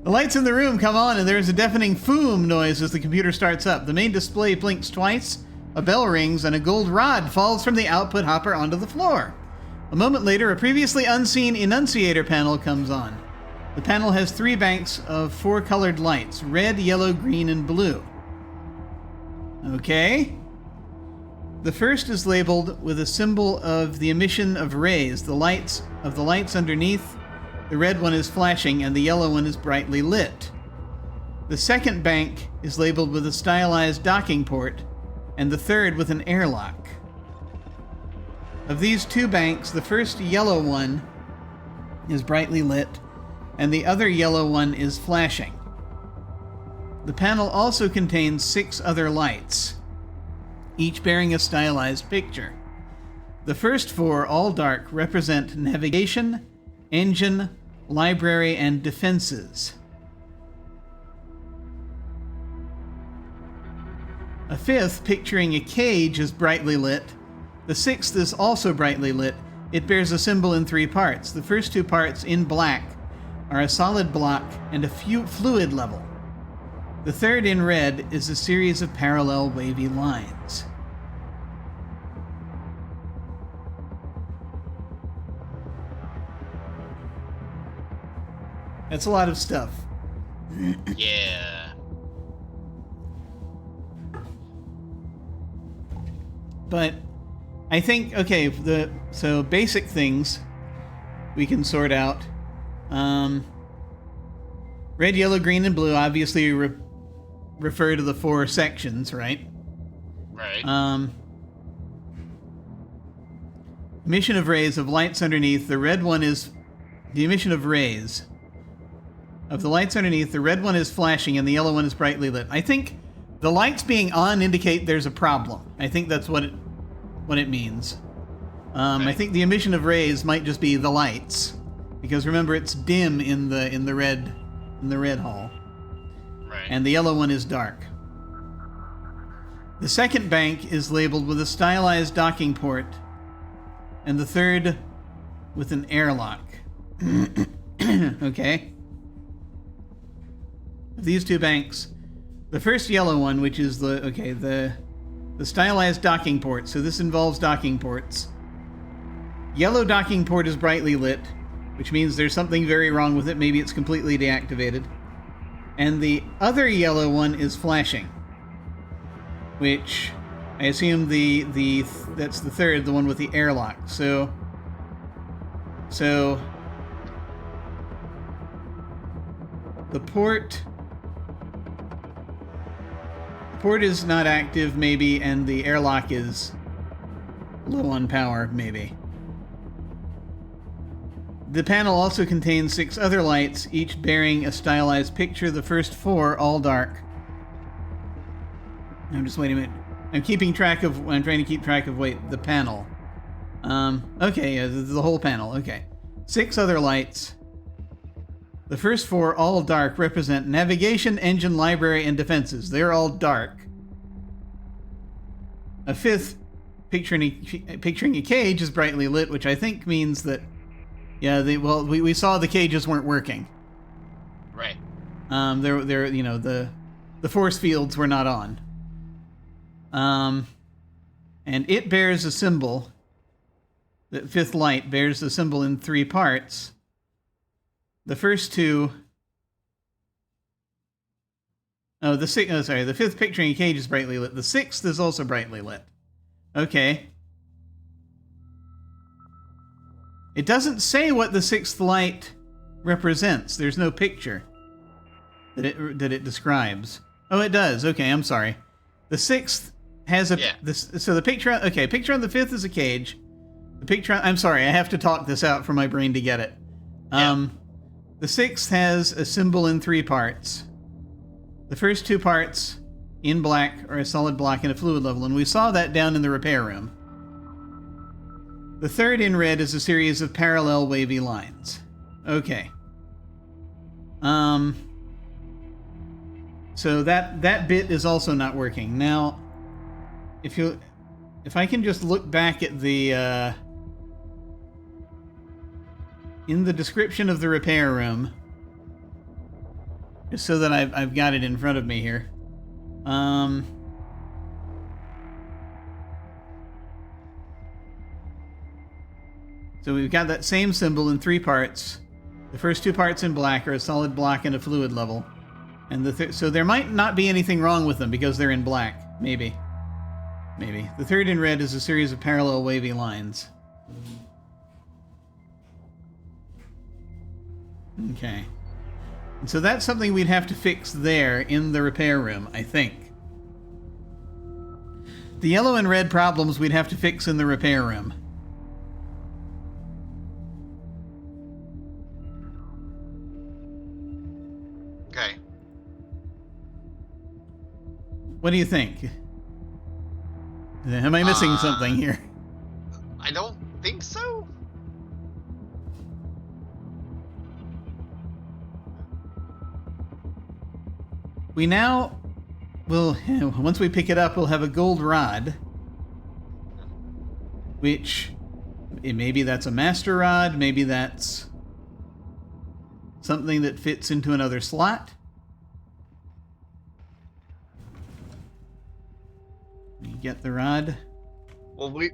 The lights in the room come on and there is a deafening foom noise as the computer starts up. The main display blinks twice, a bell rings, and a gold rod falls from the output hopper onto the floor. A moment later, a previously unseen enunciator panel comes on. The panel has 3 banks of 4 colored lights: red, yellow, green, and blue. Okay. The first is labeled with a symbol of the emission of rays. The lights underneath, the red one is flashing and the yellow one is brightly lit. The second bank is labeled with a stylized docking port, and the third with an airlock. Of these 2 banks, the first yellow one is brightly lit, and the other yellow one is flashing. The panel also contains 6 other lights, each bearing a stylized picture. The first 4, all dark, represent navigation, engine, library, and defenses. A 5th, picturing a cage, is brightly lit. The 6th is also brightly lit. It bears a symbol in 3 parts. The first 2 parts, in black, are a solid block and a fluid level. The third, in red, is a series of parallel wavy lines. That's a lot of stuff. Yeah. But I think, okay, so basic things we can sort out. Red, yellow, green, and blue obviously refer to the 4 sections, right? Right. Emission of rays of lights underneath. The red one is the emission of rays of the lights underneath. The red one is flashing and the yellow one is brightly lit. I think the lights being on indicate there's a problem. I think that's what it means. Okay. I think the emission of rays might just be the lights, because remember it's dim in the red hall. Right. And the yellow one is dark. The second bank is labeled with a stylized docking port, and the third with an airlock. Okay. These 2 banks, the first yellow one, which is the stylized docking port, so this involves docking ports. Yellow docking port is brightly lit, which means there's something very wrong with it. Maybe it's completely deactivated. And the other yellow one is flashing, which I assume that's the third, the one with the airlock. So the port is not active, maybe, and the airlock is low on power, maybe. The panel also contains 6 other lights, each bearing a stylized picture. The first 4, all dark. I'm just waiting a minute. I'm trying to keep track of, the panel. Okay, yeah, the whole panel, okay. 6 other lights. The first 4, all dark, represent navigation, engine, library, and defenses. They're all dark. A 5th, picturing a cage, is brightly lit, which I think means that, yeah, we saw the cages weren't working. Right. The force fields were not on. And it bears a symbol. The 5th light bears a symbol in 3 parts. The first 2. Oh, the 5th picturing a cage is brightly lit. The 6th is also brightly lit. Okay. It doesn't say what the 6th light represents. There's no picture that it describes. Oh, it does. Okay, I'm sorry. The 6th has a... Yeah. So the picture... Okay, picture on the 5th is a cage. The picture... I'm sorry, I have to talk this out for my brain to get it. Yeah. The 6th has a symbol in 3 parts. The first 2 parts, in black, are a solid block and a fluid level, and we saw that down in the repair room. The third, in red, is a series of parallel wavy lines. Okay. So that bit is also not working. Now, if I can just look back at the in the description of the repair room, just so that I've got it in front of me here. So we've got that same symbol in 3 parts. The first 2 parts in black are a solid block and a fluid level. And so there might not be anything wrong with them because they're in black. Maybe. Maybe. The third in red is a series of parallel wavy lines. Okay. And so that's something we'd have to fix there in the repair room, I think. The yellow and red problems we'd have to fix in the repair room. Okay. What do you think? Am I missing something here? I don't think so. We now will, once we pick it up, we'll have a gold rod, which maybe that's a master rod, maybe that's something that fits into another slot. You get the rod. Well, we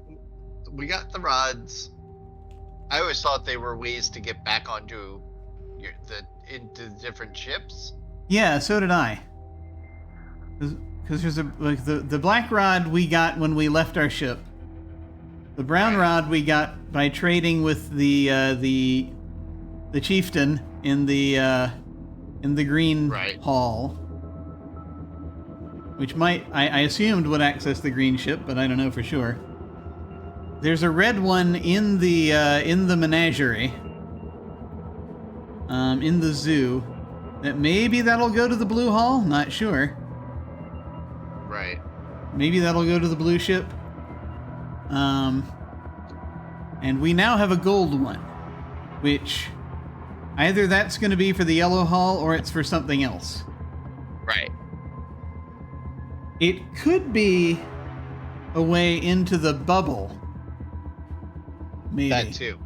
got the rods. I always thought they were ways to get back onto into different ships. Yeah, so did I. Because there's the black rod we got when we left our ship. The brown rod we got by trading with the chieftain in the green hall, which I assumed would access the green ship, but I don't know for sure. There's a red one in the menagerie, in the zoo. That maybe that'll go to the blue hall. Not sure. Right. Maybe that'll go to the blue ship. And we now have a gold one, which either that's going to be for the yellow hall or it's for something else. Right. It could be a way into the bubble. Maybe. That too.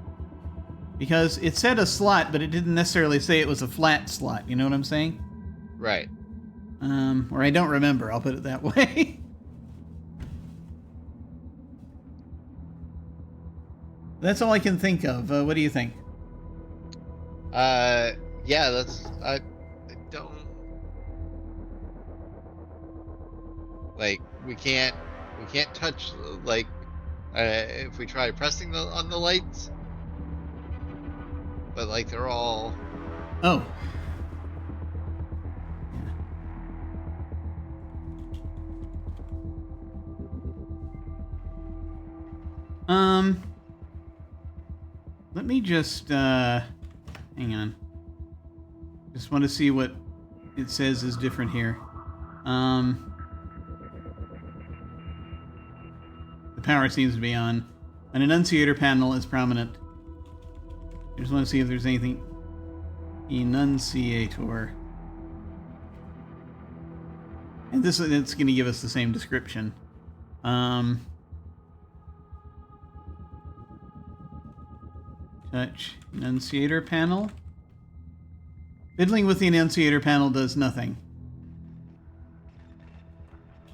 Because it said a slot, but it didn't necessarily say it was a flat slot. You know what I'm saying? Right. Or I don't remember. I'll put it that way. That's all I can think of. What do you think? Yeah, that's... I don't... Like, we can't touch, like, if we try pressing on the lights. But, like, they're all... Oh. Let me just, hang on. Just want to see what it says is different here. The power seems to be on. An enunciator panel is prominent. I just want to see if there's anything. Enunciator. And it's going to give us the same description. Touch enunciator panel. Fiddling with the enunciator panel does nothing.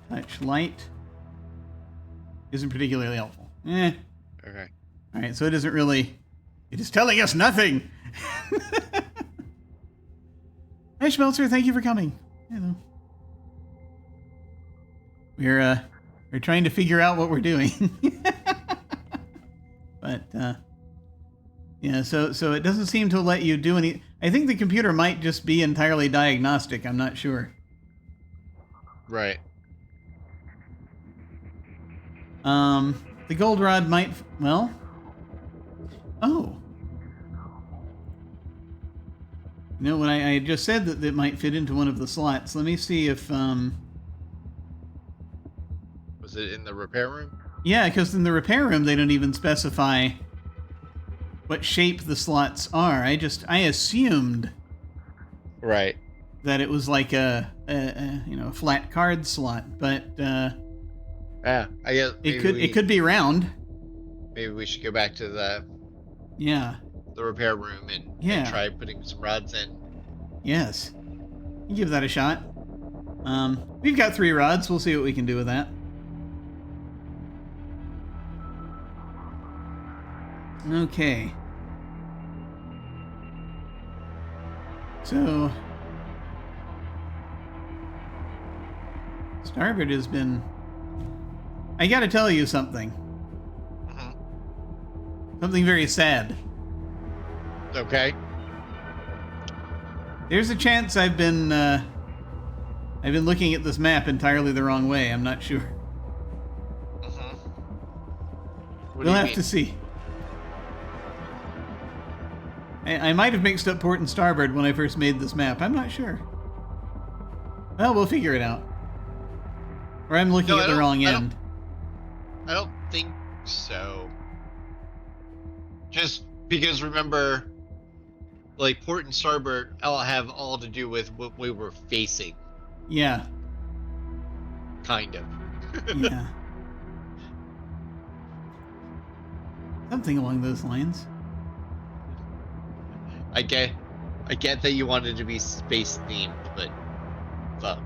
Touch light. Isn't particularly helpful. Okay. Alright, so it isn't really... It is telling us nothing! Hi, Schmelzer, thank you for coming. Hello. We're trying to figure out what we're doing. But, yeah, so it doesn't seem to let you do any... I think the computer might just be entirely diagnostic, I'm not sure. Right. The gold rod might... Well... Oh. You know, when I just said that it might fit into one of the slots, let me see if... Was it in the repair room? Yeah, because in the repair room they don't even specify what shape the slots are. I assumed... Right. That it was like a flat card slot, but... Yeah, I guess it could be round. Maybe we should go back to the repair room and try putting some rods in. Yes, you give that a shot. We've got 3 rods. We'll see what we can do with that. Okay. So starboard has been... I gotta tell you something. Something very sad. Okay. There's a chance I've been looking at this map entirely the wrong way. I'm not sure. We'll have to see. I might have mixed up port and starboard when I first made this map. I'm not sure. Well, we'll figure it out. Or I'm looking at the wrong end. I don't think so. Just because remember, like port and starboard have all to do with what we were facing. Yeah. Kind of. Yeah. Something along those lines. I get that you wanted to be space themed, but fuck.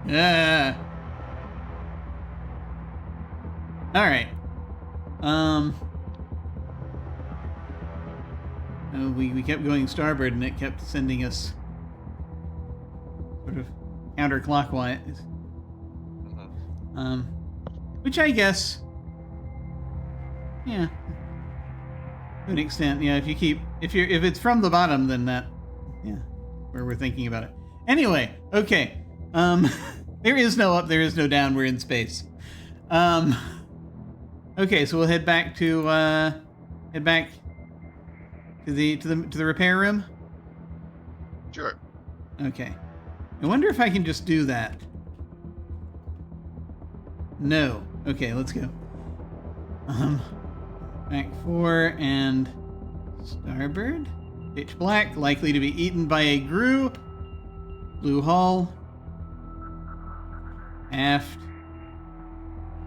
Yeah. All right. We kept going starboard, and it kept sending us sort of counterclockwise. Which I guess, yeah, to an extent, yeah. If it's from the bottom, then that, yeah, where we're thinking about it. Anyway, okay. There is no up, there is no down. We're in space. Okay, so we'll head back to the repair room. Sure. Okay. I wonder if I can just do that. No. Okay, let's go. Back 4 and starboard. Pitch black, likely to be eaten by a grue. Blue hull. Aft.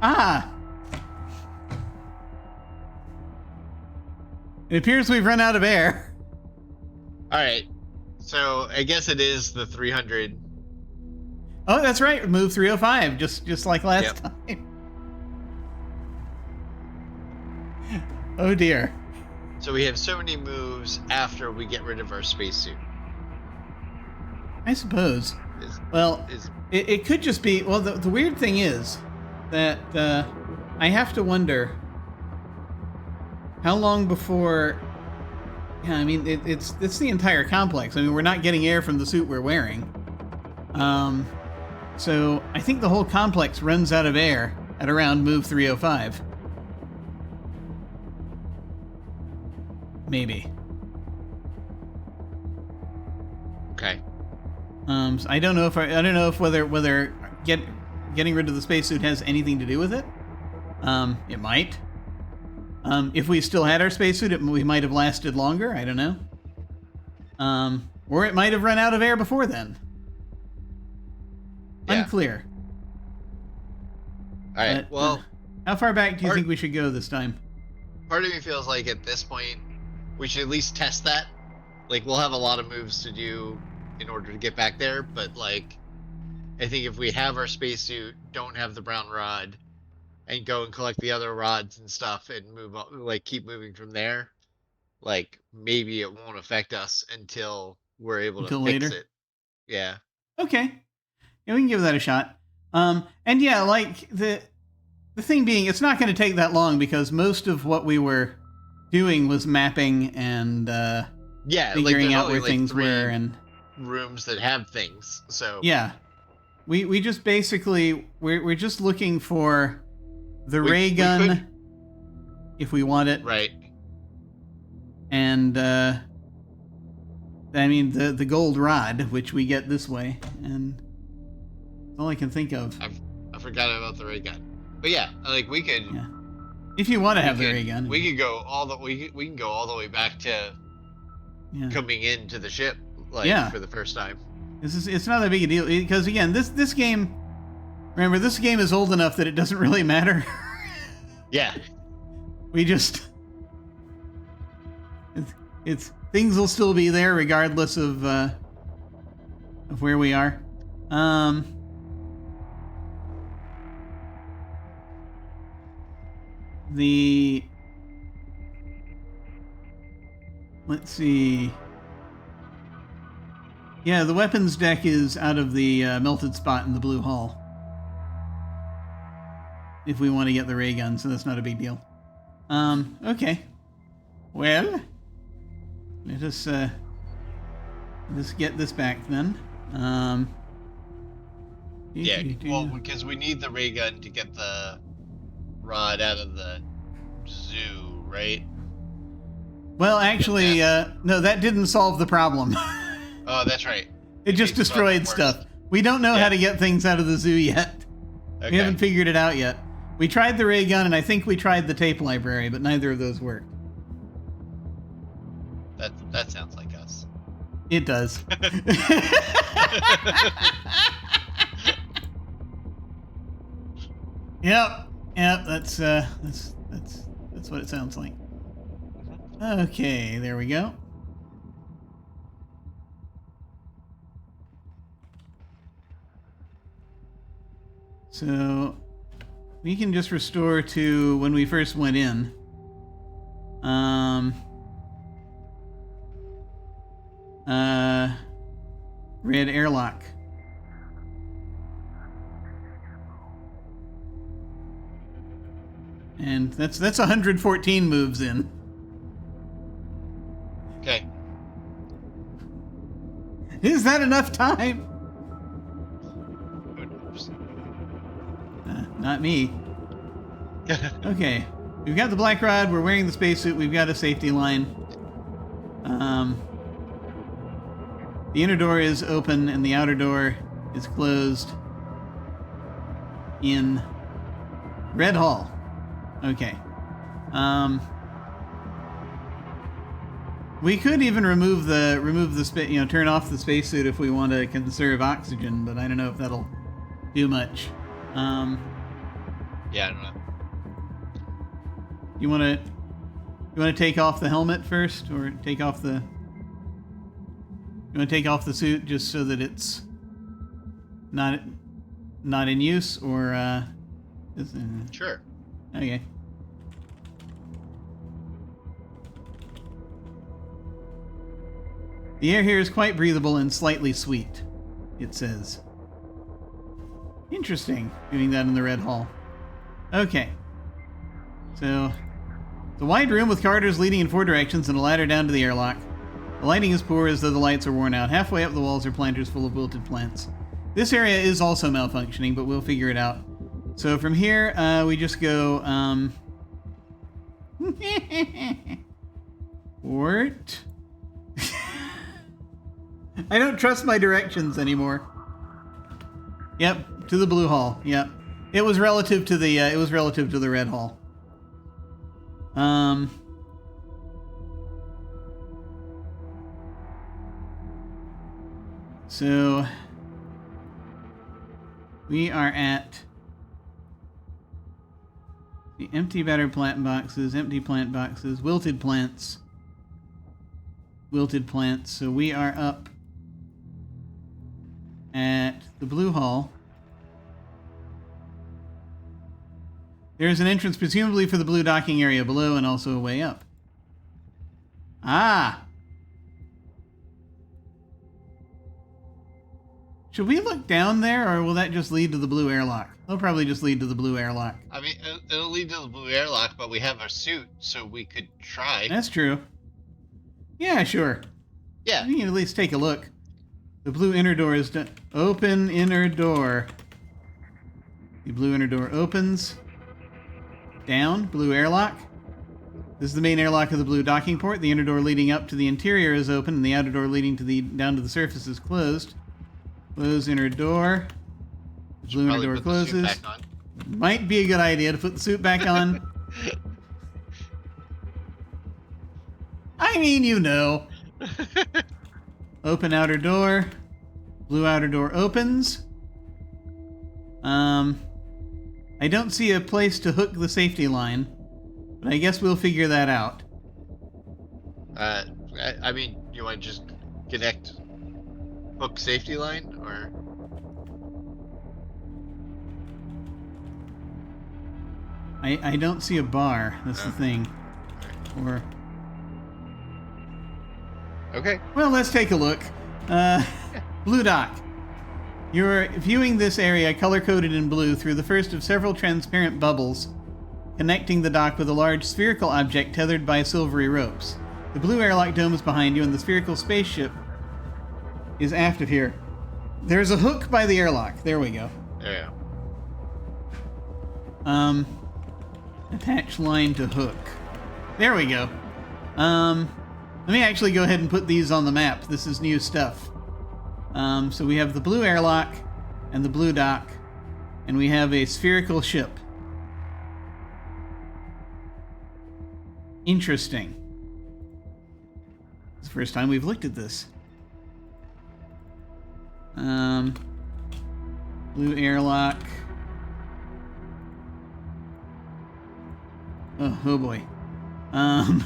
Ah! It appears we've run out of air. Alright. So I guess it is the 300. Oh, that's right. Move 305, just like last time. Oh dear. So we have so many moves after we get rid of our spacesuit. I suppose. It could just be... Well, the weird thing is that I have to wonder how long before... Yeah, I mean, it's the entire complex. I mean, we're not getting air from the suit we're wearing. So I think the whole complex runs out of air at around move 305. Maybe. Okay. So I don't know if whether getting rid of the spacesuit has anything to do with it. It might. If we still had our spacesuit, we might have lasted longer. I don't know. Or it might have run out of air before then. Yeah. Unclear. All right. Well, how far back do you think we should go this time? Part of me feels like at this point we should at least test that. Like, we'll have a lot of moves to do in order to get back there, but like, I think if we have our spacesuit, don't have the brown rod, and go and collect the other rods and stuff and move on, like keep moving from there, like maybe it won't affect us until we're able to fix it. Yeah. Okay. Yeah, we can give that a shot. And yeah, like the thing being, it's not going to take that long because most of what we were doing was mapping and figuring out where things were and rooms that have things. So yeah, we just basically we're just looking for the ray gun if we want it, right? And I mean the gold rod, which we get this way, and that's all I can think of. I forgot about the ray gun, but yeah, like we could. Yeah. If you want to have the ray gun, we could go we can go all the way back to coming into the ship, like for the first time. It's not that big a deal because again, this game. Remember, this game is old enough that it doesn't really matter. Yeah. We just it's things will still be there regardless of where we are. Let's see. Yeah, the weapons deck is out of the melted spot in the blue hall. If we want to get the ray gun, so that's not a big deal. Okay. Well, let us get this back then. Yeah, well, because we need the ray gun to get the rod out of the zoo, right? Well, actually, no, that didn't solve the problem. Oh, that's right. It just destroyed stuff. We don't know how to get things out of the zoo yet. Okay. We haven't figured it out yet. We tried the ray gun, and I think we tried the tape library, but neither of those worked. That sounds like us. It does. Yep. That's what it sounds like. Okay, there we go. So we can just restore to when we first went in. Red airlock. And that's 114 moves in. Okay. Is that enough time? Who knows? Not me. Okay. We've got the black rod. We're wearing the spacesuit. We've got a safety line. The inner door is open and the outer door is closed in Red Hall. Okay. We could even turn off the spacesuit if we want to conserve oxygen, but I don't know if that'll do much. Yeah, I don't know. You want to take off the helmet first, or take off the? You want to take off the suit just so that it's not in use, or Sure. Okay. The air here is quite breathable and slightly sweet, it says. Interesting, doing that in the Red Hall. Okay. So, it's a wide room with corridors leading in 4 directions and a ladder down to the airlock. The lighting is poor as though the lights are worn out. Halfway up the walls are planters full of wilted plants. This area is also malfunctioning, but we'll figure it out. So from here, we just go, Port. I don't trust my directions anymore. Yep, to the blue hall. Yep. It was relative to the red hall. So we are at the empty battered plant boxes, empty plant boxes, wilted plants. Wilted plants. So we are up at the blue hall. There is an entrance presumably for the blue docking area below and also a way up. Ah! Should we look down there, or will that just lead to the blue airlock? They'll probably just lead to the blue airlock. I mean, it'll lead to the blue airlock, but we have our suit, so we could try. That's true. Yeah, sure. Yeah. We can at least take a look. The blue inner door is done. Open inner door. The blue inner door opens. Down, blue airlock. This is the main airlock of the blue docking port. The inner door leading up to the interior is open, and the outer door leading to down to the surface is closed. Close inner door. The blue inner door closes. Might be a good idea to put the suit back on. I mean, you know. Open outer door. Blue outer door opens. I don't see a place to hook the safety line, but I guess we'll figure that out. I mean, you want to just connect hook safety line, or? I don't see a bar. That's the thing. Or Okay. well, let's take a look. Blue dock. You're viewing this area color-coded in blue through the first of several transparent bubbles connecting the dock with a large spherical object tethered by silvery ropes. The blue airlock dome is behind you, and the spherical spaceship is aft of here. There's a hook by the airlock. There we go. Yeah. Attach line to hook. There we go. Let me actually go ahead and put these on the map. This is new stuff. So we have the blue airlock and the blue dock, and we have a spherical ship. Interesting. It's the first time we've looked at this. Blue airlock. Oh boy. I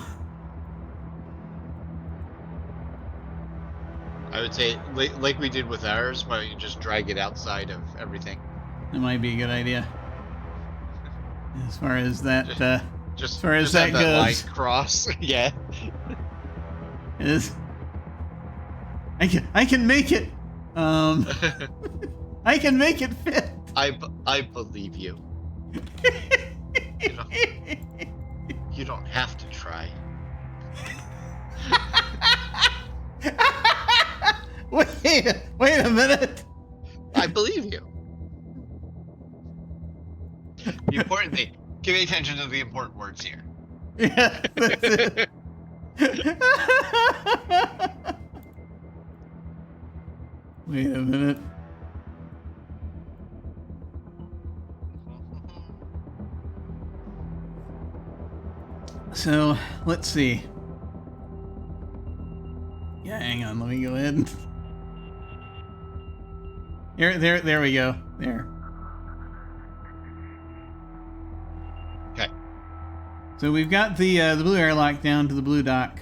would say, like we did with ours, why don't you just drag it outside of everything? That might be a good idea. As far as that, Just as far as have that goes. line cross. Yeah. Is I can make it. I can make it fit. I believe you. You don't have to try. Wait a minute. I believe you. The important thing. Give attention to the important words here. Yeah, that's it. Wait a minute. So, let's see. Yeah, hang on. Let me go ahead and... There we go. There. Okay. So we've got the blue airlock down to the blue dock.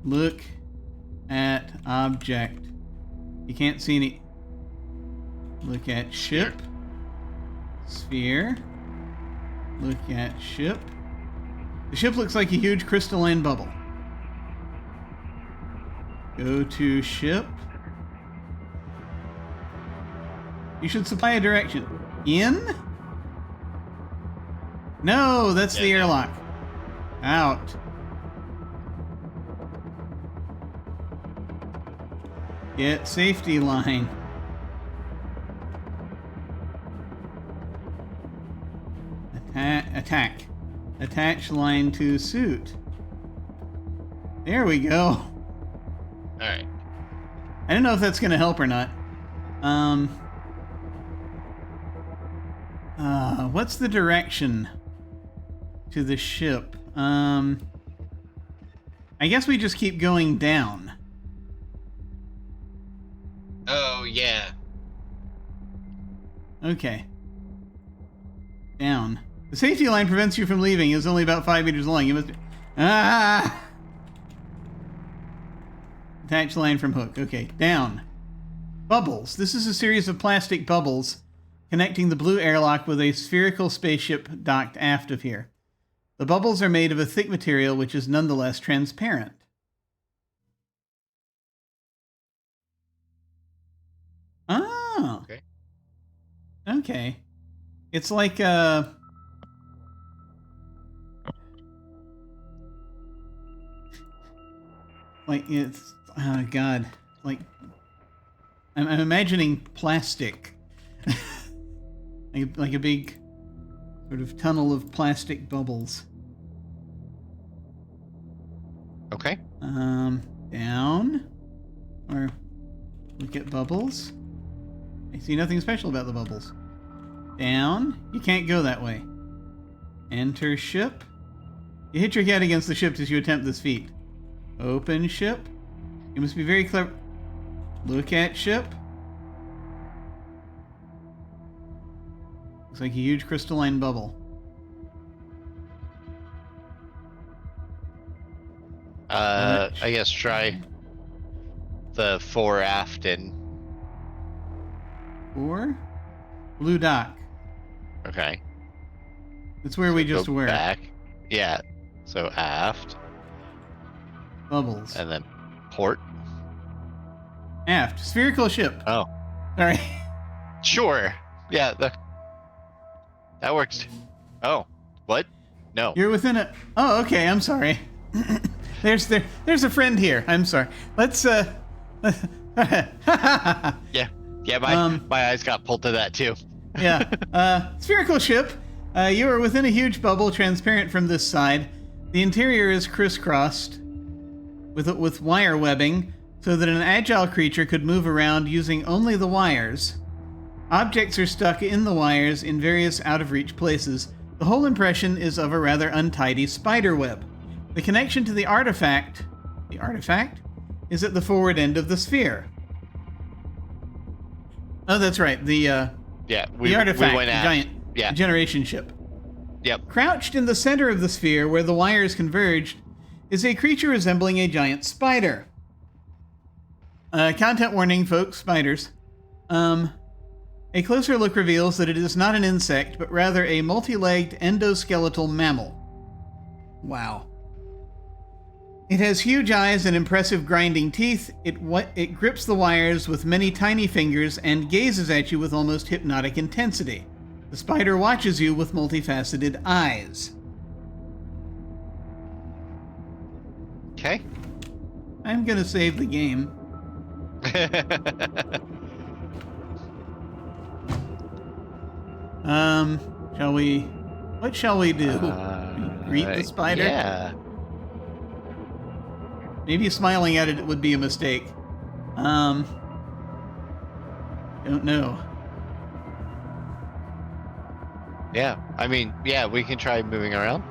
Look at object. You can't see any. Look at ship. Sphere. Look at ship. The ship looks like a huge crystalline bubble. Go to ship. You should supply a direction. In? No, that's the airlock. Out. Get safety line. Attack. Attach line to suit. There we go. Alright. I don't know if that's going to help or not. What's the direction to the ship? I guess we just keep going down. Oh, yeah. Okay. Down. The safety line prevents you from leaving. It's only about 5 meters long. You must... Ah! Attach line from hook. Okay, down. Bubbles. This is a series of plastic bubbles connecting the blue airlock with a spherical spaceship docked aft of here. The bubbles are made of a thick material which is nonetheless transparent. Oh. Okay. Okay. It's like it's oh god, like I'm imagining plastic, like a big sort of tunnel of plastic bubbles. Okay. Down, or look at bubbles. I see nothing special about the bubbles. Down, you can't go that way. Enter ship. You hit your head against the ship as you attempt this feat. Open ship. You must be very clever. Look at ship. Looks like a huge crystalline bubble. I guess try the fore aft and... Or? Blue dock. Okay. It's where we just Go were. back. Yeah. So aft. Bubbles. And then port. Aft. Spherical ship. Oh. Sorry. Sure. Yeah, that works. Oh. What? No. You're within a... Oh, okay. I'm sorry. There's a friend here. I'm sorry. Let's, Yeah. Yeah, my eyes got pulled to that too. Yeah. Spherical ship. You are within a huge bubble, transparent from this side. The interior is crisscrossed with wire webbing, so that an agile creature could move around using only the wires. Objects are stuck in the wires in various out-of-reach places. The whole impression is of a rather untidy spider web. The connection to the artifact is at the forward end of the sphere. Oh, that's right. The artifact, we went the aft. giant generation ship. Yep. Crouched in the center of the sphere where the wires converged is a creature resembling a giant spider. Content warning, folks, spiders. A closer look reveals that it is not an insect, but rather a multi-legged endoskeletal mammal. Wow. It has huge eyes and impressive grinding teeth. It grips the wires with many tiny fingers and gazes at you with almost hypnotic intensity. The spider watches you with multifaceted eyes. Okay. I'm gonna save the game. Shall we... What shall we do? Greet the spider? Yeah. Maybe smiling at it would be a mistake. Don't know. Yeah. I mean, yeah, we can try moving around.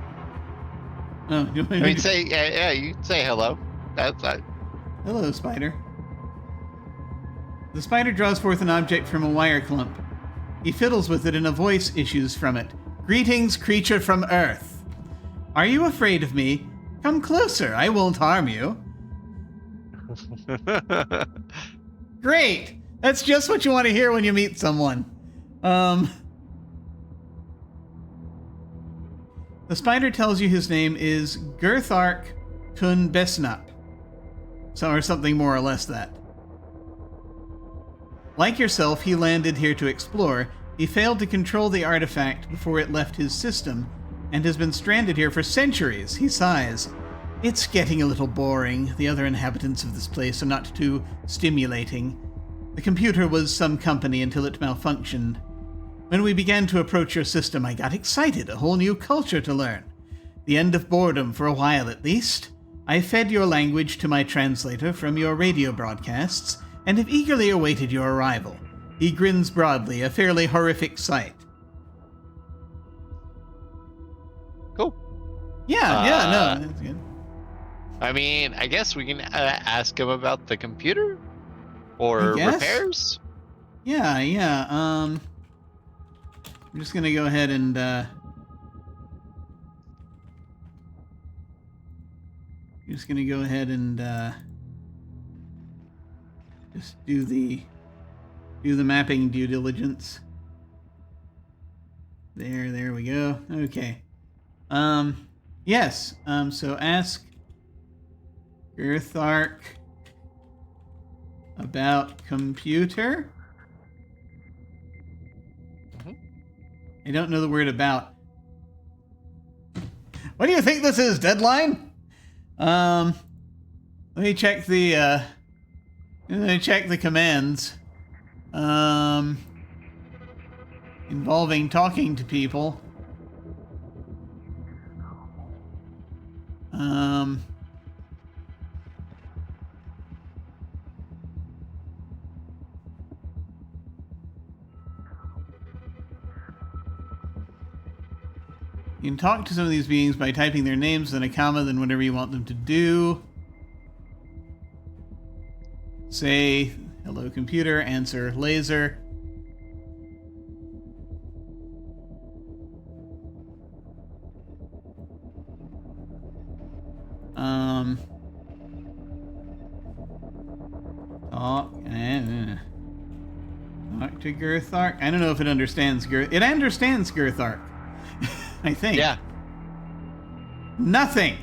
Oh, I mean, say, yeah, you can say hello. That's Hello, spider. The spider draws forth an object from a wire clump. He fiddles with it and a voice issues from it. Greetings, creature from Earth. Are you afraid of me? Come closer, I won't harm you. Great! That's just what you want to hear when you meet someone. The spider tells you his name is Girthark Kun Besnap. Or something more or less that. Like yourself, he landed here to explore. He failed to control the artifact before it left his system, and has been stranded here for centuries. He sighs. It's getting a little boring. The other inhabitants of this place are not too stimulating. The computer was some company until it malfunctioned. When we began to approach your system, I got excited, a whole new culture to learn. The end of boredom, for a while at least. I fed your language to my translator from your radio broadcasts, and have eagerly awaited your arrival. He grins broadly, a fairly horrific sight. cool. Yeah, no, that's good. I mean, I guess we can ask him about the computer or repairs. Yeah. I'm just gonna go ahead and just do the mapping due diligence. There we go. Okay. Yes. So ask Girthark about computer. I don't know the word about. What do you think this is, Deadline? Let me check the commands. Involving talking to people. You can talk to some of these beings by typing their names, then a comma, then whatever you want them to do. Say, hello computer, answer laser. Talk to Girthark. I don't know if it understands It understands Girthark. I think. Yeah. Nothing.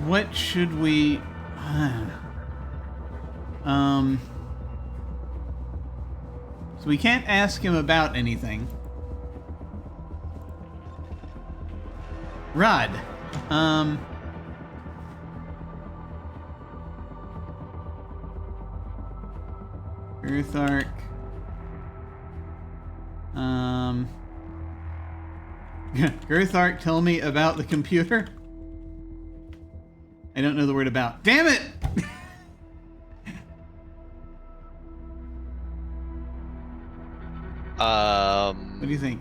What should we... So we can't ask him about anything. Rod. Girthark. Girthark, tell me about the computer. I don't know the word about. Damn it! What do you think?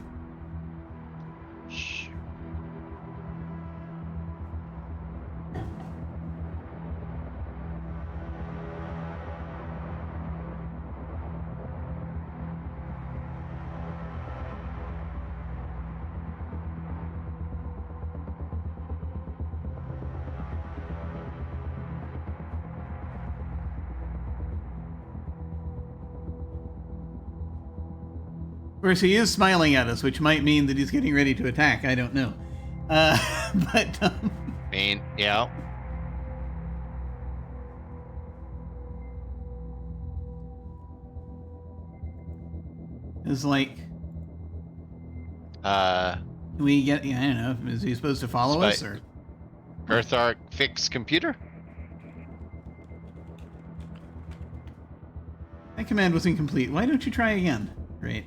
Of course, he is smiling at us, which might mean that he's getting ready to attack. I don't know. But... yeah. It's like... we get... Yeah, I don't know. Is he supposed to follow us, or... Girthark fix computer? That command was incomplete. Why don't you try again? Great.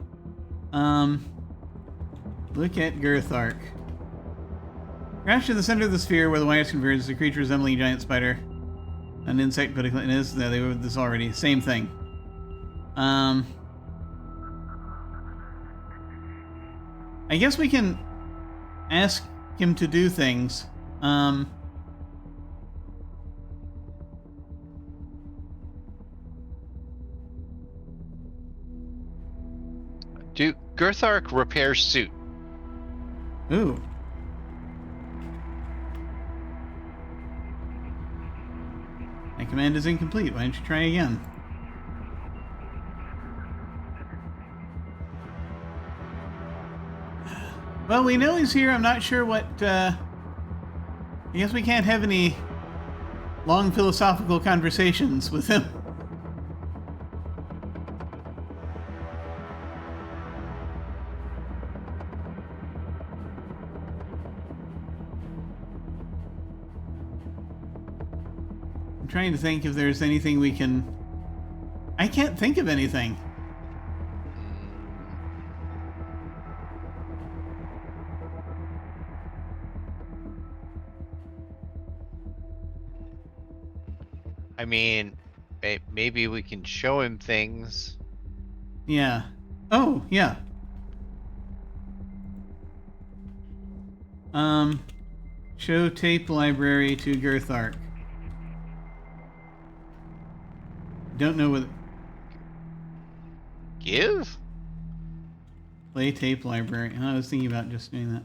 Look at Girthark. Crash to the center of the sphere where the wires converge is a creature resembling a giant spider. An insect, but it is. No, they were this already. Same thing. I guess we can ask him to do things. Do Girthark repair suit? Ooh. My command is incomplete. Why don't you try again? Well, we know he's here. I'm not sure what, I guess we can't have any long philosophical conversations with him. I'm trying to think if there's anything we can... I can't think of anything. I mean, maybe we can show him things. Yeah. Oh, yeah. Show tape library to Girthark. Don't know what... Give? Play tape library. Oh, I was thinking about just doing that.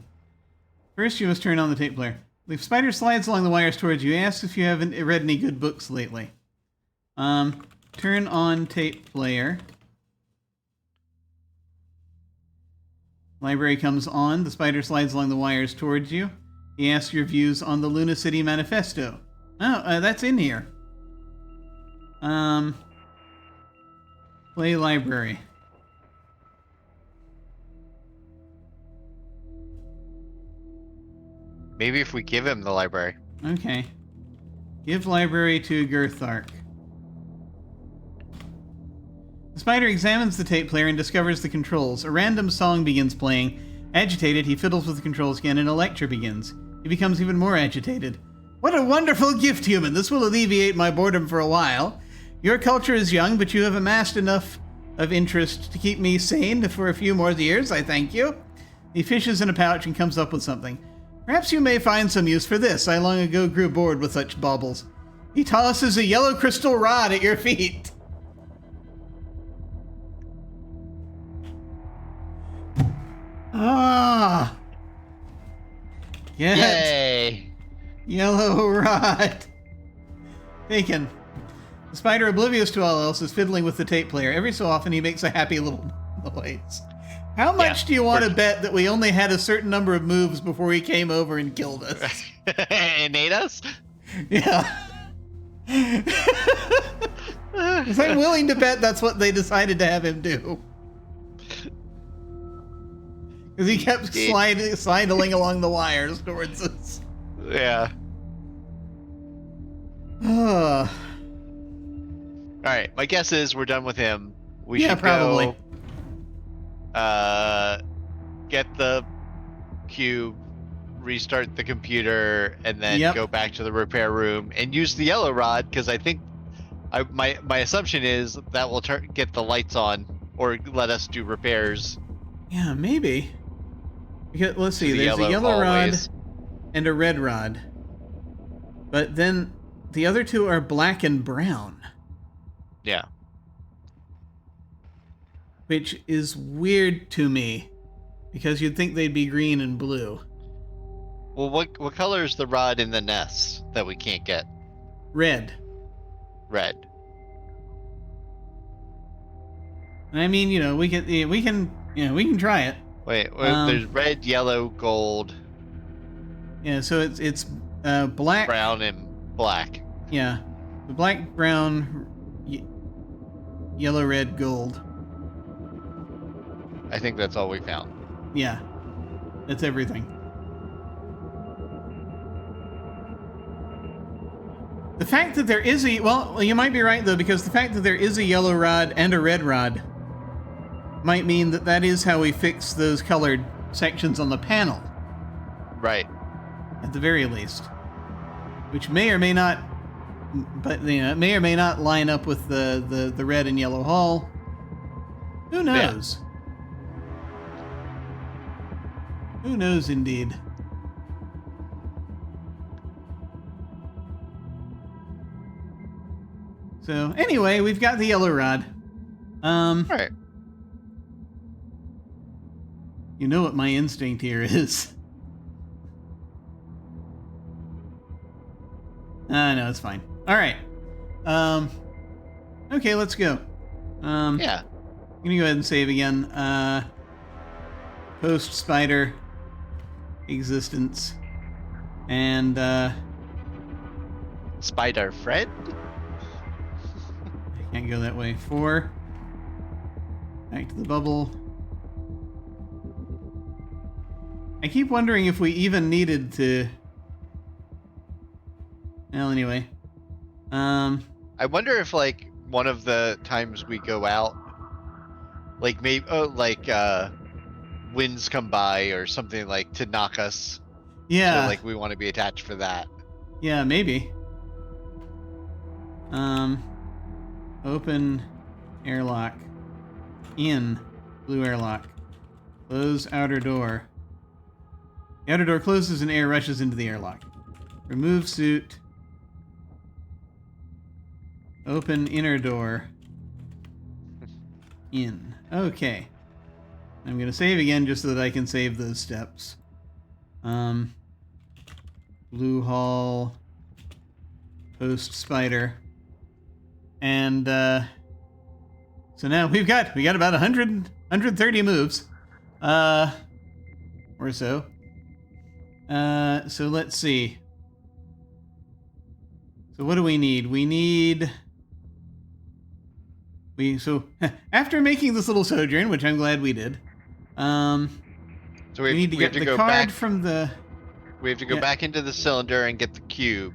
First, you must turn on the tape player. The spider slides along the wires towards you. He asks if you haven't read any good books lately. Turn on tape player. Library comes on. The spider slides along the wires towards you. He asks your views on the Luna City Manifesto. Oh, that's in here. Play library. Maybe if we give him the library. Okay. Give library to Girthark. The spider examines the tape player and discovers the controls. A random song begins playing. Agitated, he fiddles with the controls again and a lecture begins. He becomes even more agitated. What a wonderful gift, human! This will alleviate my boredom for a while. Your culture is young, but you have amassed enough of interest to keep me sane for a few more years. I thank you. He fishes in a pouch and comes up with something. Perhaps you may find some use for this. I long ago grew bored with such baubles. He tosses a yellow crystal rod at your feet. Get Yay! yellow rod. Taken. The spider, oblivious to all else, is fiddling with the tape player. Every so often, he makes a happy little noise. How much do you want to bet that we only had a certain number of moves before he came over and killed us? And ate us? Yeah. Because I'm willing to bet that's what they decided to have him do. Because he kept sidling along the wires towards us. Yeah. All right, my guess is we're done with him. We should probably go, get the cube, restart the computer, and then go back to the repair room and use the yellow rod, because I think my assumption is that will get the lights on or let us do repairs. Yeah, maybe. Because, let's see, there's a yellow rod and a red rod. But then the other two are black and brown. Yeah. Which is weird to me, because you'd think they'd be green and blue. Well, what color is the rod in the nest that we can't get? Red. Red. I mean, we can try it. Wait, there's red, yellow, gold. Yeah, so it's black, brown, and black. Yeah, the black, brown, yellow, red, gold. I think that's all we found. Yeah, that's everything. The fact that there is you might be right though, because the fact that there is a yellow rod and a red rod might mean that is how we fix those colored sections on the panel. Right. At the very least. Which may or may not, may or may not line up with the red and yellow hull. Who knows? Yeah. Who knows, indeed. So, anyway, we've got the yellow rod. All right. You know what my instinct here is. No, it's fine. All right. Okay, let's go. Yeah. I'm gonna go ahead and save again. Post spider existence. And, Spider friend? I can't go that way. 4. Back to the bubble. I keep wondering if we even needed to... Well, anyway. I wonder if, like, one of the times we go out, like, maybe, winds come by or something, like, to knock us. Yeah. So, like, we want to be attached for that. Yeah, maybe. Open airlock. In. Blue airlock. Close outer door. The outer door closes and air rushes into the airlock. Remove suit. Open inner door. In. Okay. I'm going to save again just so that I can save those steps. Blue hull. Post spider. And, so now we got about 130 moves. Or so. So let's see. So what do we need? So after making this little sojourn, which I'm glad we did, so we need to get the card back from the... We have to go back into the cylinder and get the cube.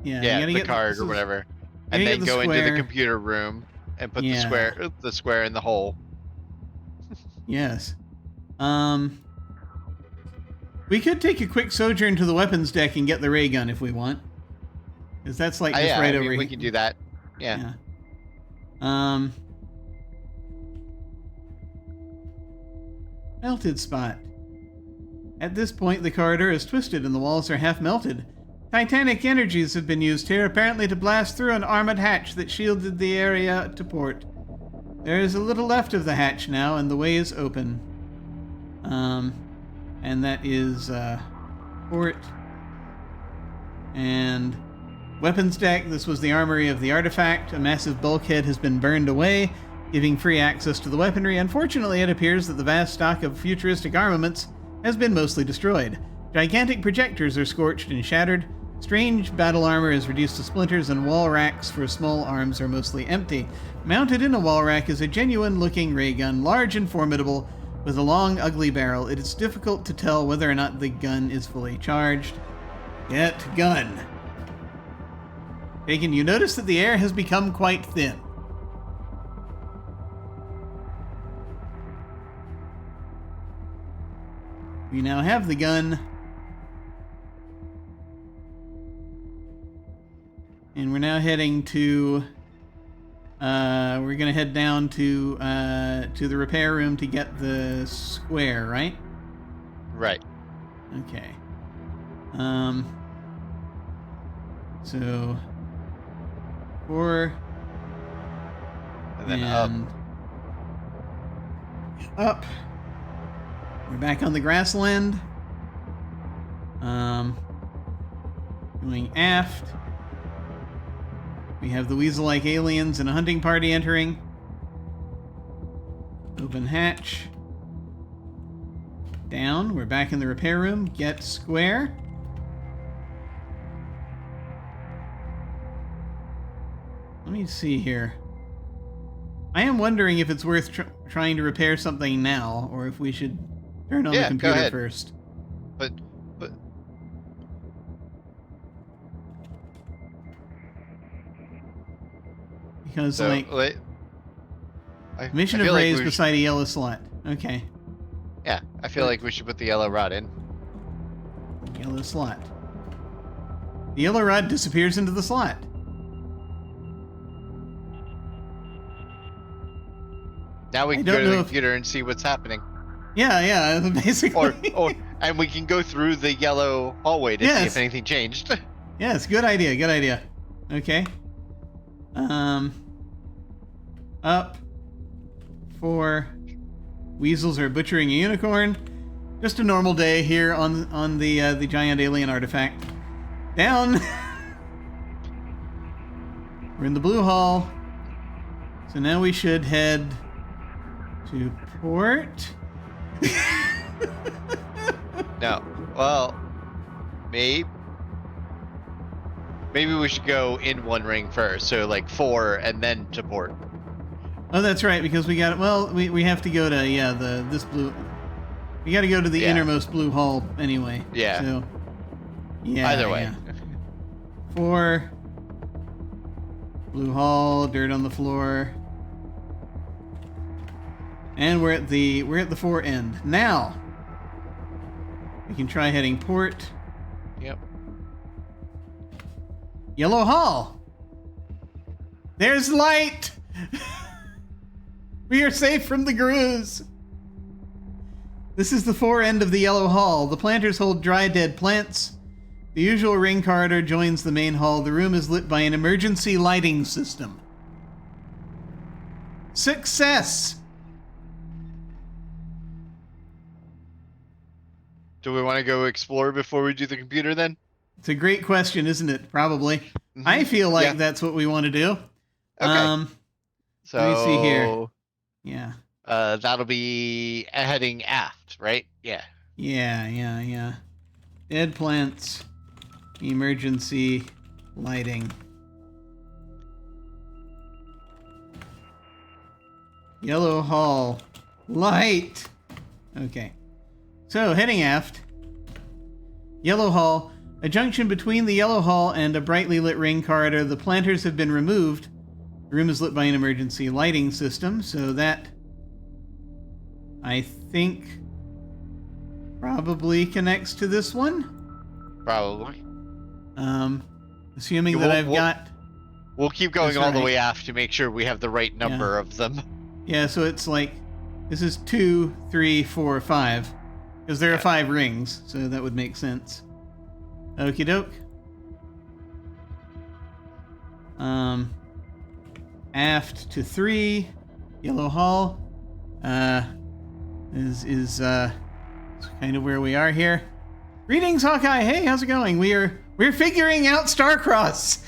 Yeah, the card or whatever. And then go into the computer room and put the square in the hole. Yes. We could take a quick sojourn to the weapons deck and get the ray gun if we want. Because that's like just right over here. We can do that. Yeah. Melted spot. At this point, the corridor is twisted and the walls are half melted. Titanic energies have been used here, apparently to blast through an armored hatch that shielded the area to port. There is a little left of the hatch now, and the way is open. And that is, port. And weapons deck. This was the armory of the artifact. A massive bulkhead has been burned away, giving free access to the weaponry. Unfortunately, it appears that the vast stock of futuristic armaments has been mostly destroyed. Gigantic projectors are scorched and shattered. Strange battle armor is reduced to splinters, and wall racks for small arms are mostly empty. Mounted in a wall rack is a genuine-looking ray gun, large and formidable, with a long, ugly barrel. It is difficult to tell whether or not the gun is fully charged. Get gun. Bacon, you notice that the air has become quite thin. We now have the gun. And we're now heading to... we're going to head down to the repair room to get the square, right? Right. Okay. So... 4... And then up. Up. We're back on the grassland. Going aft. We have the weasel-like aliens and a hunting party entering. Open hatch. Down. We're back in the repair room. Get square. Let me see here. I am wondering if it's worth trying to repair something now, or if we should turn on the computer first. But because so, mission of rays beside a yellow slot. Okay. Yeah, I feel like we should put the yellow rod in. Yellow slot. The yellow rod disappears into the slot. Now we can go to the computer and see what's happening. Yeah, basically. And we can go through the yellow hallway to see if anything changed. Yes, good idea. Okay. Up. 4. Weasels are butchering a unicorn. Just a normal day here on the giant alien artifact. Down. We're in the blue hall. So now we should head to port. No. Well, maybe we should go in one ring first. So like 4 and then to port. Oh, that's right, because we got we have to go to this blue. We got to go to the innermost blue hall anyway. Yeah. So either way. Yeah. 4 blue hall, dirt on the floor. And we're at the 4 end. Now we can try heading port. Yep. Yellow hall. There's light. We are safe from the grooves. This is the 4 end of the yellow hall. The planters hold dry dead plants. The usual ring corridor joins the main hall. The room is lit by an emergency lighting system. Success. Do we want to go explore before we do the computer then? It's a great question, isn't it? Probably. Mm-hmm. I feel like that's what we want to do. Okay. So let me see here. Yeah. That'll be heading aft, right? Yeah. Yeah. Dead plants. Emergency lighting. Yellow hall. Light. Okay. So, heading aft. Yellow hall. A junction between the yellow hall and a brightly lit ring corridor. The planters have been removed. The room is lit by an emergency lighting system, so that, I think, probably connects to this one. Probably. Assuming that I've got... We'll keep going all the way aft to make sure we have the right number of them. Yeah, so it's like, this is 2, 3, 4, 5. Because there are 5 rings, so that would make sense. Okie doke. Aft to 3. Yellow hall. Is kind of where we are here. Greetings, Hawkeye. Hey, how's it going? We're figuring out Starcross.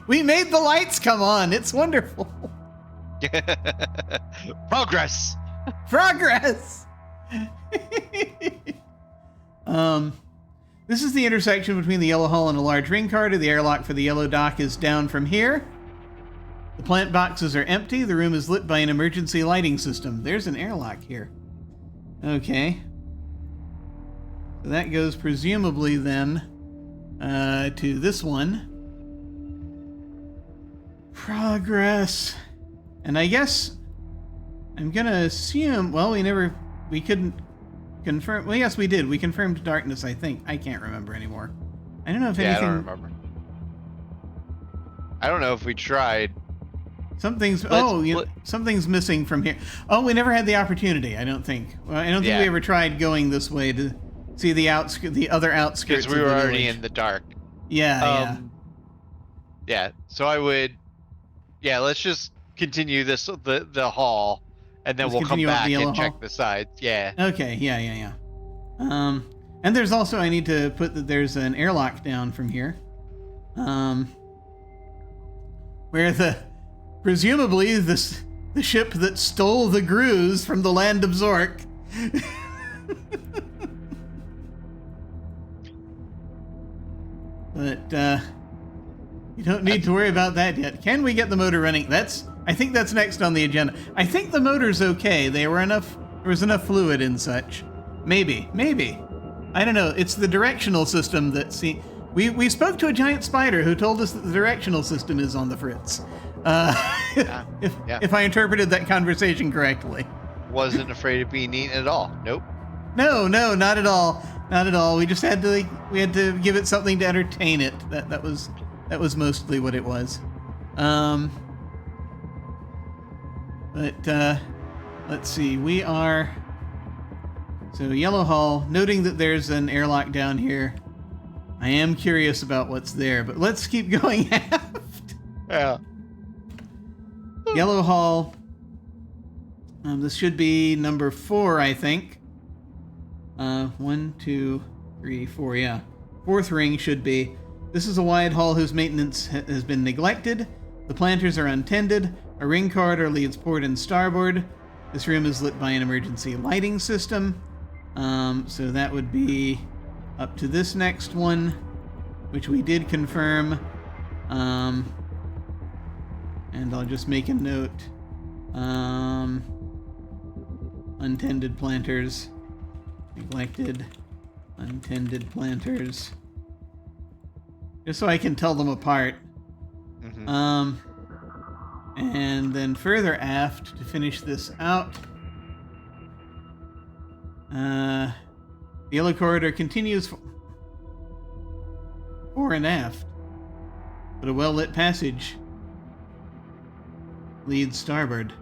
we made the lights come on. It's wonderful. Progress. Progress. This is the intersection between the yellow hull and a large ring carter. The airlock for the yellow dock is down from here. The plant boxes are empty. The room is lit by an emergency lighting system. There's an airlock here. Okay. So that goes presumably then to this one. Progress. And I guess I'm gonna assume, well, we couldn't confirm. Well, yes, we did. We confirmed darkness, I think. I can't remember anymore. I don't know if anything. I don't remember. I don't know if we tried. Something's missing from here. Oh, we never had the opportunity. I don't think. Well, I don't think we ever tried going this way to see the other outskirts. Because we were already in the dark. Yeah. Yeah. So I would. Yeah. Let's just continue the hall, and then we'll come back and check the sides. Yeah. Okay. Yeah. And there's also, I need to put that there's an airlock down from here. Where presumably the ship that stole the Grooves from the land of Zork. But you don't need to worry about that yet. Can we get the motor running? I think that's next on the agenda. I think the motor's okay. There was enough fluid and such. Maybe. I don't know. It's the directional system that we spoke to a giant spider who told us that the directional system is on the fritz. If I interpreted that conversation correctly. Wasn't afraid of being eaten at all. Nope. No, not at all. Not at all. We just had to give it something to entertain it. That was mostly what it was. But let's see. We are Yellow Hull. Noting that there's an airlock down here. I am curious about what's there, but let's keep going aft. Yeah. Yellow Hull. This should be number 4, I think. 1, 2, 3, 4. Yeah, 4th ring should be. This is a wide hull whose maintenance has been neglected. The planters are untended. A ring corridor leads port and starboard. This room is lit by an emergency lighting system. So that would be up to this next one, which we did confirm. And I'll just make a note. Untended planters. Neglected. Untended planters. Just so I can tell them apart. Mm-hmm. And then further aft to finish this out. The yellow corridor continues fore and aft, but a well-lit passage leads starboard.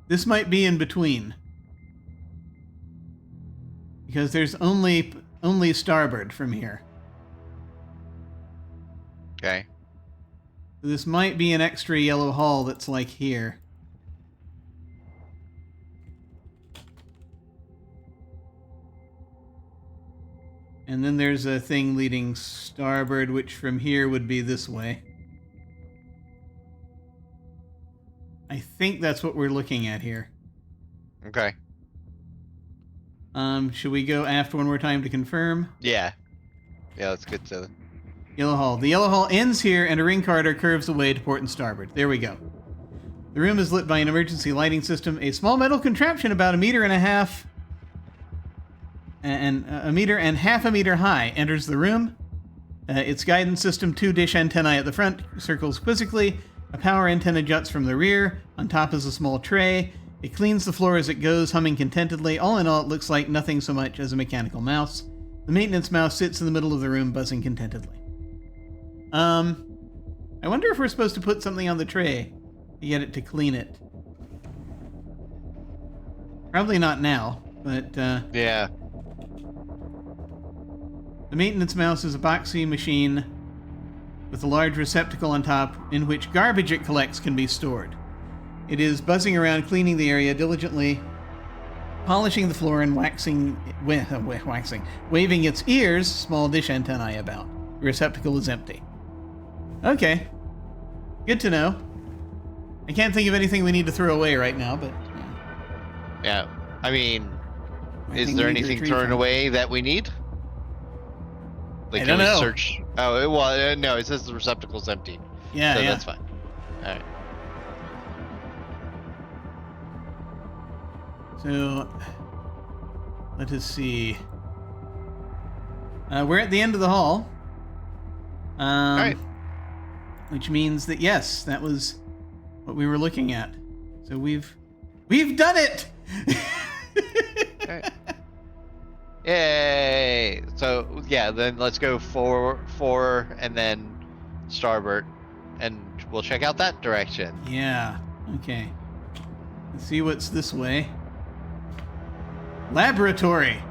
This might be in between, because there's only starboard from here. Okay. This might be an extra yellow hull that's like here. And then there's a thing leading starboard, which from here would be this way. I think that's what we're looking at here. Okay. Should we go aft one more time to confirm? Yeah. Yeah, let's get to Yellow hull. The yellow hull ends here, and a ring corridor curves away to port and starboard. There we go. The room is lit by an emergency lighting system. A small metal contraption about 1.5 meters and 1.5 meters high enters the room. Its guidance system, 2 dish antennae at the front, circles quizzically. A power antenna juts from the rear. On top is a small tray. It cleans the floor as it goes, humming contentedly. All in all, it looks like nothing so much as a mechanical mouse. The maintenance mouse sits in the middle of the room, buzzing contentedly. I wonder if we're supposed to put something on the tray to get it to clean it. Probably not now, but yeah. The maintenance mouse is a boxy machine with a large receptacle on top in which garbage it collects can be stored. It is buzzing around, cleaning the area diligently, polishing the floor and waving its ears, small dish antennae about. The receptacle is empty. Okay. Good to know. I can't think of anything we need to throw away right now, but... Yeah. I mean, is there anything thrown away that we need? Like, I don't know. Search? Oh, no, it says the receptacle's empty. Yeah, so yeah. That's fine. All right. So, let us see. We're at the end of the hall. All right. Which means that, yes, that was what we were looking at. So we've done it! All right. Yay! So, yeah, then let's go four, and then starboard, and we'll check out that direction. Yeah, okay. Let's see what's this way. Laboratory!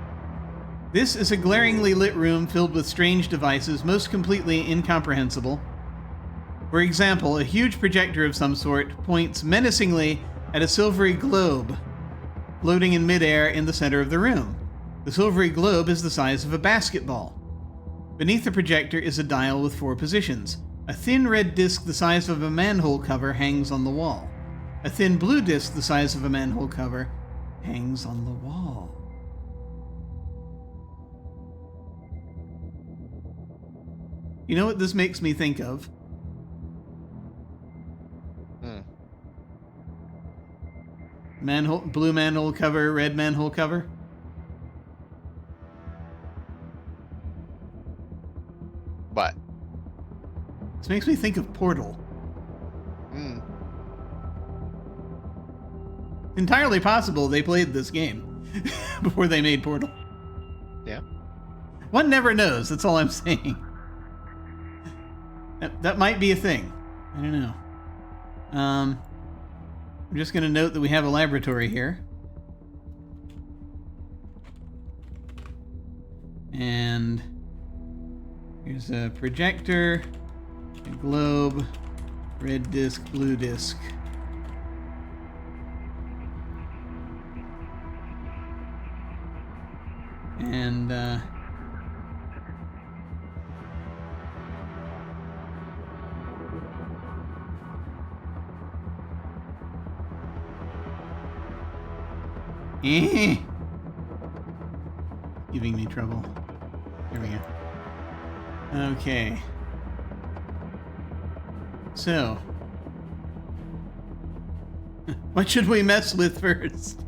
This is a glaringly lit room filled with strange devices, most completely incomprehensible. For example, a huge projector of some sort points menacingly at a silvery globe floating in midair in the center of the room. The silvery globe is the size of a basketball. Beneath the projector is a dial with 4 positions. A thin red disc the size of a manhole cover hangs on the wall. A thin blue disc the size of a manhole cover hangs on the wall. You know what this makes me think of? Blue manhole cover, red manhole cover. What? This makes me think of Portal. Entirely possible they played this game before they made Portal. Yeah. One never knows, that's all I'm saying. That might be a thing. I don't know. I'm just going to note that we have a laboratory here. And here's a projector, a globe, red disc, blue disc. And giving me trouble. Here we go. Okay. So, what should we mess with first?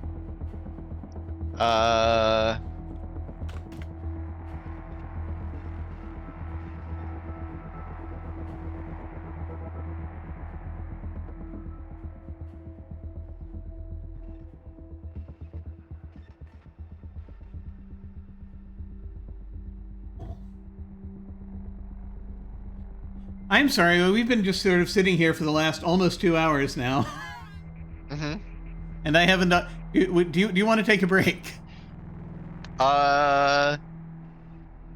I'm sorry, we've been just sort of sitting here for the last almost 2 hours now. Mm-hmm. And I haven't done... Do you want to take a break? No,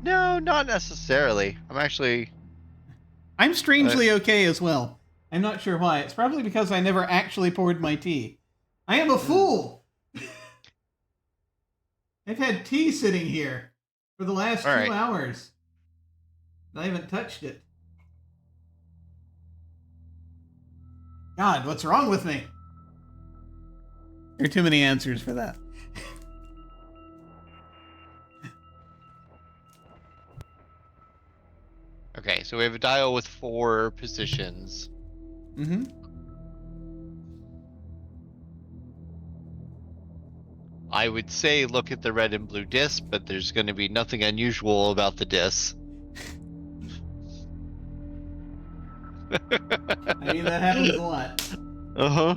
not necessarily. I'm strangely okay as well. I'm not sure why. It's probably because I never actually poured my tea. I am a fool! I've had tea sitting here for the last 2 hours. I haven't touched it. God, what's wrong with me? There are too many answers for that. Okay, so we have a dial with 4 positions. Mm-hmm. I would say look at the red and blue disc, but there's going to be nothing unusual about the disc. I mean, that happens a lot. Uh-huh.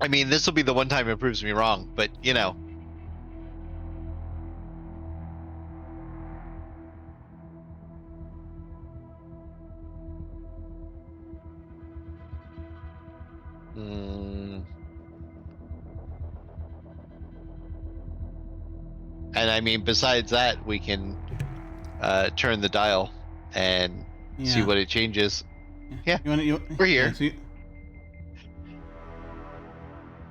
I mean, this will be the one time it proves me wrong, but, you know. And I mean, besides that, we can turn the dial and see what it changes. Yeah, we're here. Yeah, so you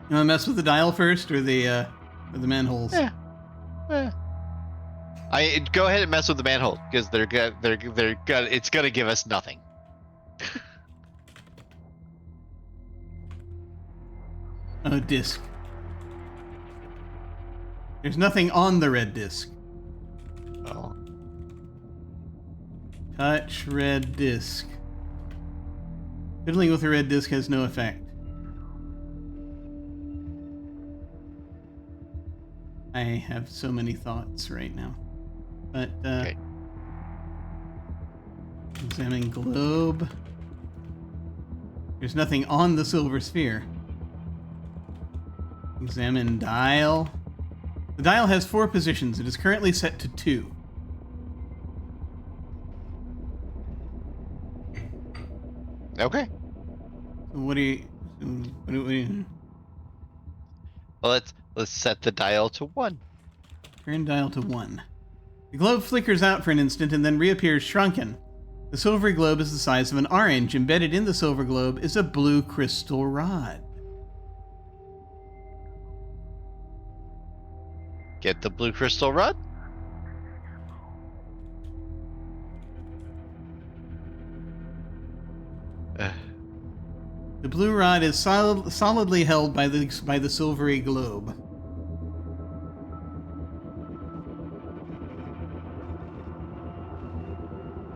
want to mess with the dial first, or the manholes? Yeah. I go ahead and mess with the manhole because it's gonna give us nothing. Oh, disc. There's nothing on the red disc. Oh. Touch red disc. Fiddling with the red disc has no effect. I have so many thoughts right now. But, Okay. Examine globe. There's nothing on the silver sphere. Examine dial. The dial has 4 positions. It is currently set to 2. Okay. So what do you... Well, let's set the dial to 1. Turn dial to 1. The globe flickers out for an instant and then reappears shrunken. The silvery globe is the size of an orange. Embedded in the silver globe is a blue crystal rod. Get the blue crystal rod. The blue rod is solidly held by the silvery globe.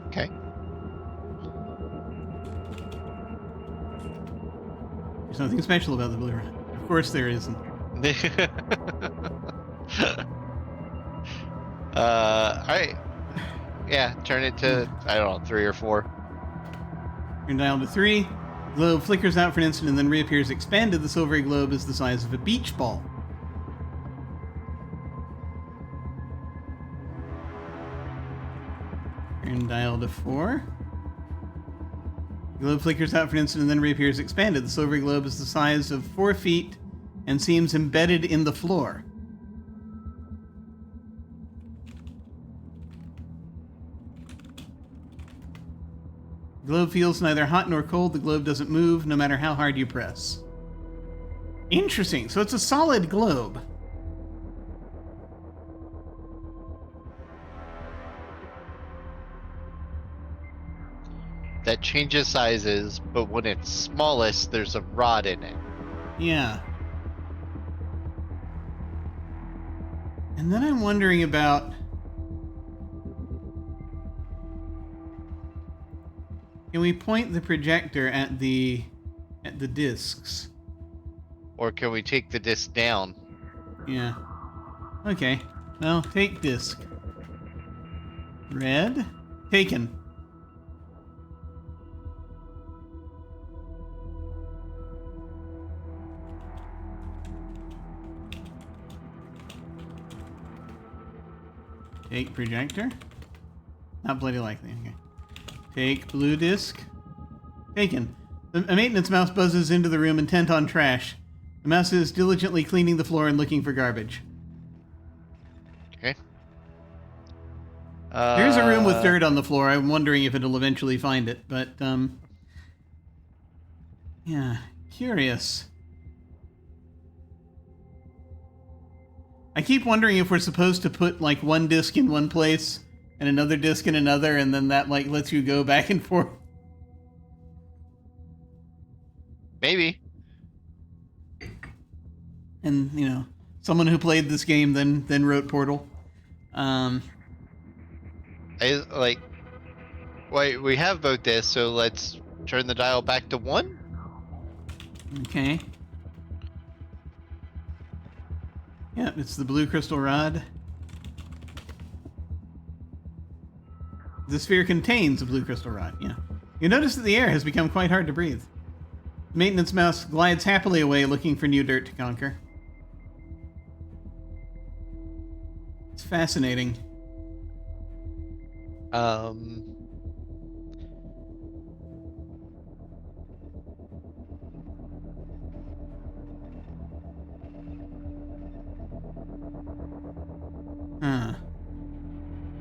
Okay. There's nothing special about the blue rod. Of course there isn't. Alright. Yeah, turn it to, I don't know, 3 or 4. Turn dial to 3. The globe flickers out for an instant and then reappears expanded. The silvery globe is the size of a beach ball. Turn dial to 4. The globe flickers out for an instant and then reappears expanded. The silvery globe is the size of 4 feet and seems embedded in the floor. The globe feels neither hot nor cold. The globe doesn't move no matter how hard you press. Interesting. So it's a solid globe. That changes sizes, but when it's smallest, there's a rod in it. Yeah. And then I'm wondering about... Can we point the projector at the discs? Or can we take the disc down? Yeah. Okay. Well, take disc. Red. Taken. Take projector. Not bloody likely. Okay. Take blue disc. Taken. A maintenance mouse buzzes into the room intent on trash. The mouse is diligently cleaning the floor and looking for garbage. Okay. There's a room with dirt on the floor. I'm wondering if it'll eventually find it, but, yeah, curious. I keep wondering if we're supposed to put, like, one disc in one place and another disc in another, and then that, like, lets you go back and forth. Maybe. And, you know, someone who played this game then wrote Portal. Wait, we have both discs, so let's turn the dial back to 1. Okay. Yeah, it's the blue crystal rod. The sphere contains a blue crystal rod, yeah. You notice that the air has become quite hard to breathe. The maintenance mouse glides happily away looking for new dirt to conquer. It's fascinating.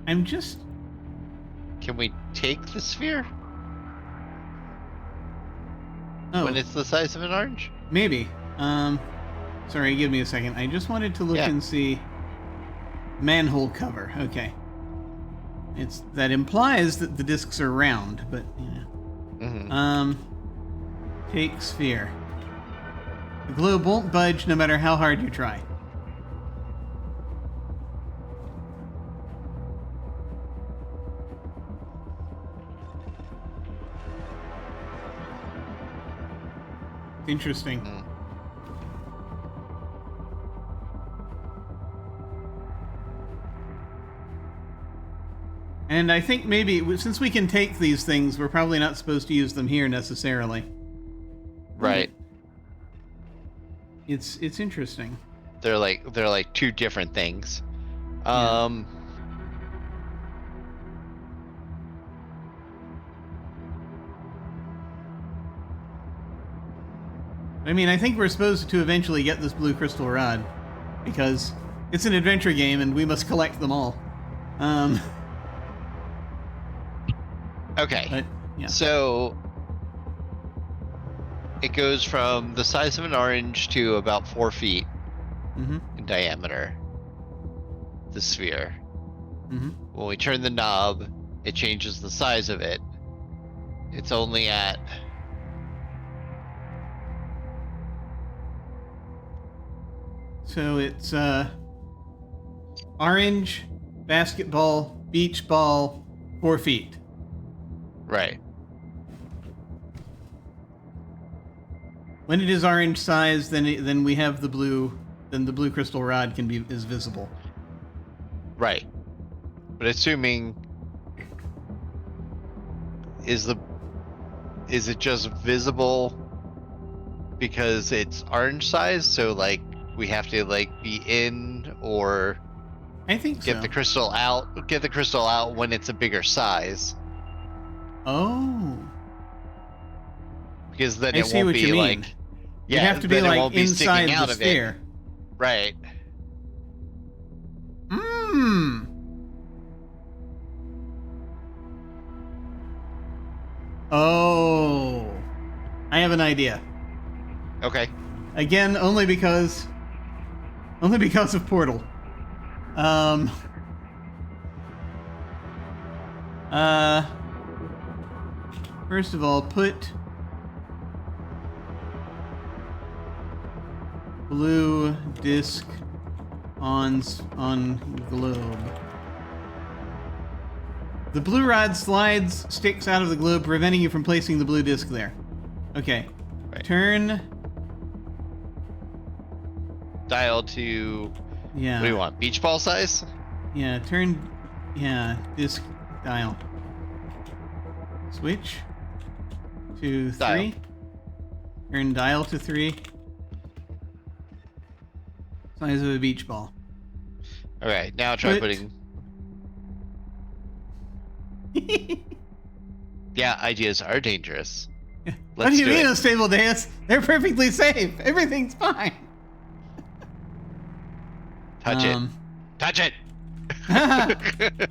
I'm just Can we take the sphere Oh, when it's the size of an orange? maybe. Sorry, give me a second. I just wanted to look Yeah. and see manhole cover. Okay. That implies that the discs are round, but yeah. Mm-hmm. Take sphere. The globe won't budge no matter how hard you try. Interesting. Mm. And I think maybe, since we can take these things, we're probably not supposed to use them here necessarily. Right. It's interesting. They're like two different things. Yeah. I mean, I think we're supposed to eventually get this blue crystal rod, because it's an adventure game and we must collect them all. Okay. But, yeah. So it goes from the size of an orange to about 4 feet in diameter. The sphere. When we turn the knob, it changes the size of it. It's only at... So it's orange, basketball, beach ball, 4 feet. Right. When it is orange size, then we have the blue. Then the blue crystal rod is visible. Right. But assuming is it just visible because it's orange size? So like we have to like be in, or I think get the crystal out. Get the crystal out when it's a bigger size. Oh. Because then I it see won't what be you mean. like. Yeah, You'd have to be then it like won't be inside sticking out the of sphere. it. Right. Oh. I have an idea. Okay. Again, only because of Portal. First of all, put blue disc on globe. The blue rod sticks out of the globe, preventing you from placing the blue disc there. Okay. Right. Turn. Dial to. Yeah. What do you want? Beach ball size? Yeah. Turn. Yeah. Disc dial. Switch to 3. Dial. Turn dial to 3. Size of a beach ball. All right. Now try putting. Yeah, ideas are dangerous. What do you mean, unstable dance? They're perfectly safe. Everything's fine. Touch it. Touch it.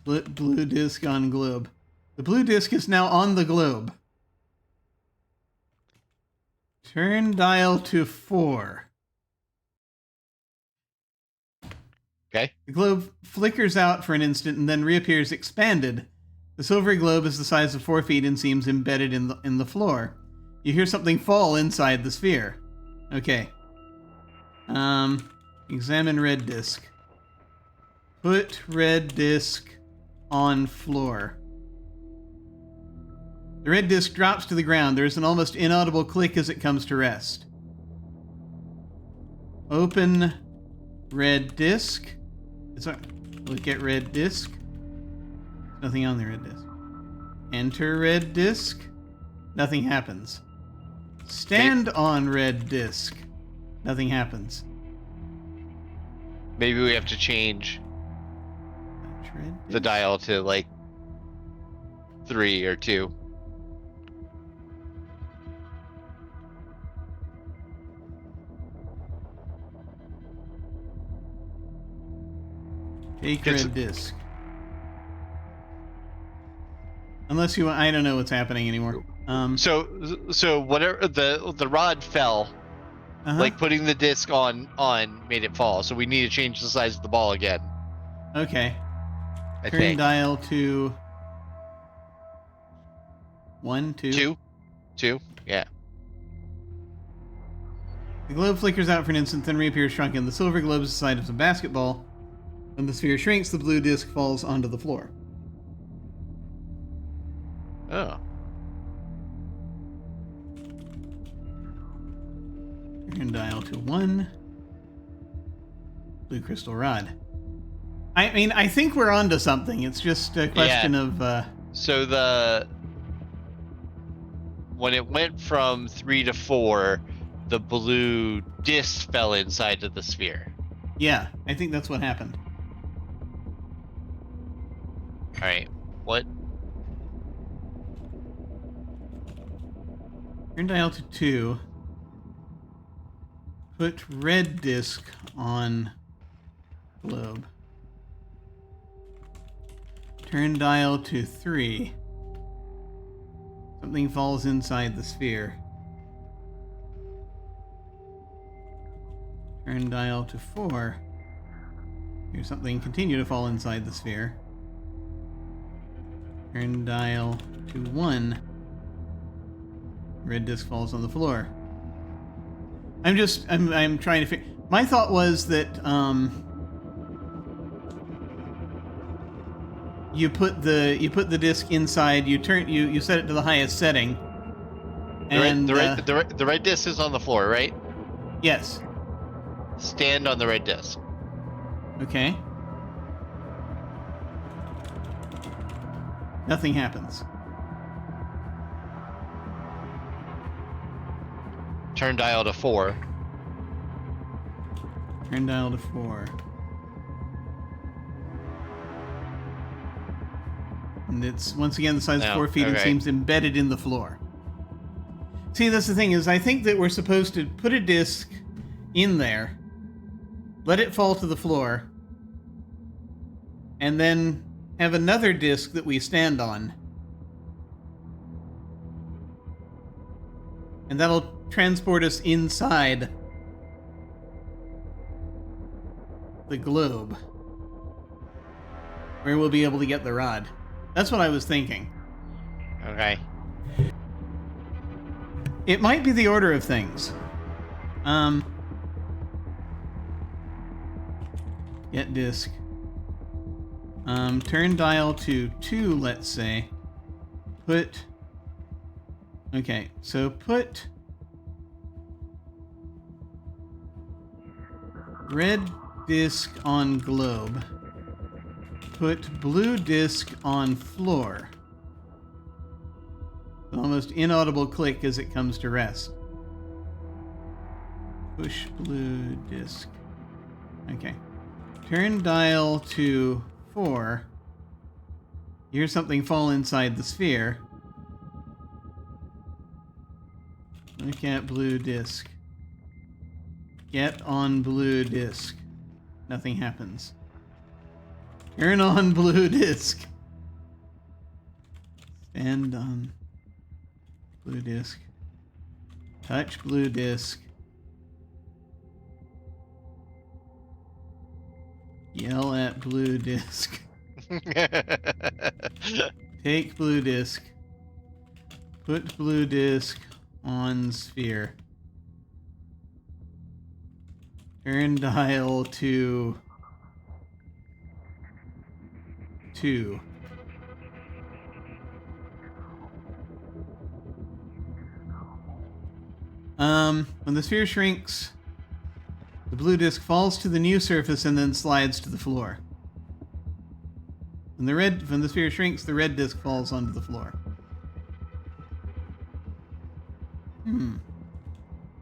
Blue disc on globe. The blue disc is now on the globe. Turn dial to 4. Okay. The globe flickers out for an instant and then reappears expanded. The silvery globe is the size of 4 feet and seems embedded in the floor. You hear something fall inside the sphere. Okay. Examine red disc. Put red disc on floor. The red disc drops to the ground. There is an almost inaudible click as it comes to rest. Open red disc. Look at red disc. Nothing on the red disc. Enter red disc. Nothing happens. Stand on red disc. Nothing happens. Maybe we have to change the dial to like 3 or 2. Take red disc. Unless you want, I don't know what's happening anymore. So whatever the rod fell, like putting the disc on made it fall. So we need to change the size of the ball again. Okay. I Turn think. dial to 1, 2. 2. Yeah. The globe flickers out for an instant, then reappears shrunken. The silver globe is the size of a basketball. When the sphere shrinks, the blue disc falls onto the floor. Oh. Turn dial to 1. Blue crystal rod. I mean, I think we're onto something. It's just a question of... So when it went from 3 to 4, the blue disc fell inside of the sphere. Yeah, I think that's what happened. All right. What? Turn dial to 2. Put red disc on globe. Turn dial to 3. Something falls inside the sphere. Turn dial to 4. Here's something continue to fall inside the sphere. Turn dial to 1. Red disc falls on the floor. I'm trying to figure. My thought was that you put the disc inside. You set it to the highest setting. And the red disc is on the floor, right? Yes. Stand on the red disc. Okay. Nothing happens. Turn dial to 4. Turn dial to 4. And it's once again the size of 4 feet. Okay. It seems embedded in the floor. See, that's the thing is, I think that we're supposed to put a disc in there, let it fall to the floor, and then have another disc that we stand on. And that'll transport us inside the globe, where we'll be able to get the rod. That's what I was thinking. Okay. It might be the order of things. Get disc. Turn dial to 2, let's say. Okay, so put red disc on globe. Put blue disc on floor. An almost inaudible click as it comes to rest. Push blue disc. Okay. Turn dial to 4. Hear something fall inside the sphere. Look at blue disc. Get on blue disc. Nothing happens. Turn on blue disc. Stand on blue disc. Touch blue disc. Yell at blue disc. Take blue disc. Put blue disc on sphere. Turn dial to 2. When the sphere shrinks, the blue disc falls to the new surface and then slides to the floor. When the sphere shrinks, the red disc falls onto the floor.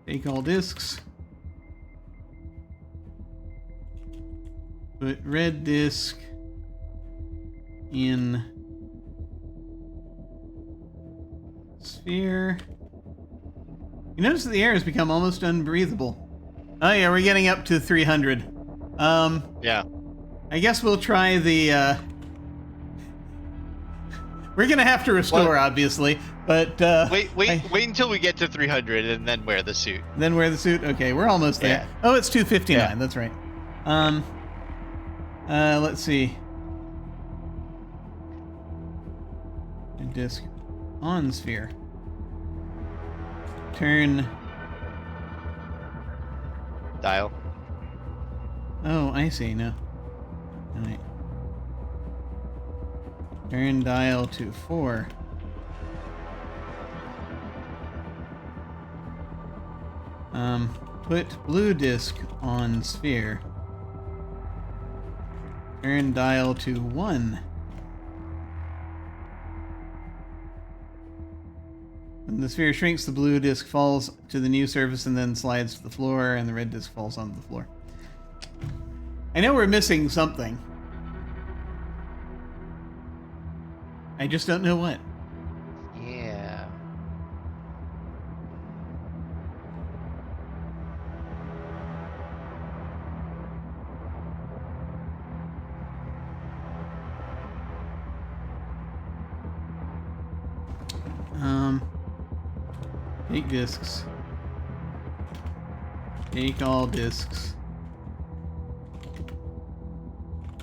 Take all discs. Put red disc in sphere. You notice that the air has become almost unbreathable. Oh yeah, we're getting up to 300. Yeah. I guess we'll try the We're gonna have to restore, obviously, but wait until we get to 300 and then wear the suit. Then wear the suit. Okay, we're almost there. Yeah. Oh, it's 259. Yeah. That's right. Let's see. A disc on sphere. Turn. Dial. Oh, I see. No. All right. Turn dial to 4. Put blue disc on sphere. Turn dial to 1. When the sphere shrinks, the blue disc falls to the new surface and then slides to the floor, and the red disc falls onto the floor. I know we're missing something. I just don't know what. Yeah. Take discs. Take all discs.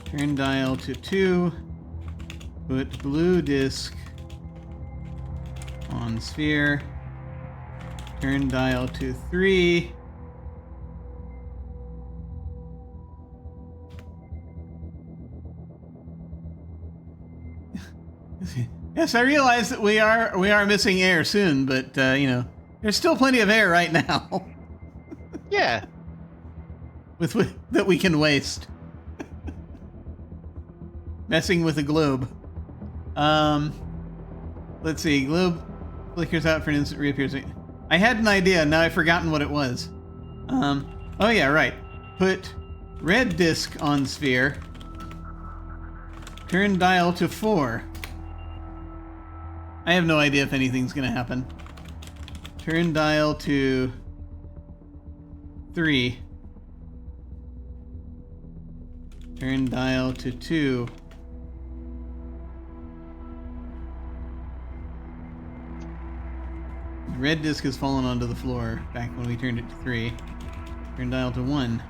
Turn dial to 2. Put blue disc on sphere. Turn dial to 3. Yes, I realize that we are missing air soon, but you know, there's still plenty of air right now. Yeah. that we can waste. Messing with a globe. Let's see. Globe flickers out for an instant, reappears. I had an idea. Now I've forgotten what it was. Oh yeah, right. Put red disc on sphere. Turn dial to 4. I have no idea if anything's gonna happen. Turn dial to 3. Turn dial to 2. The red disc has fallen onto the floor back when we turned it to 3. Turn dial to 1.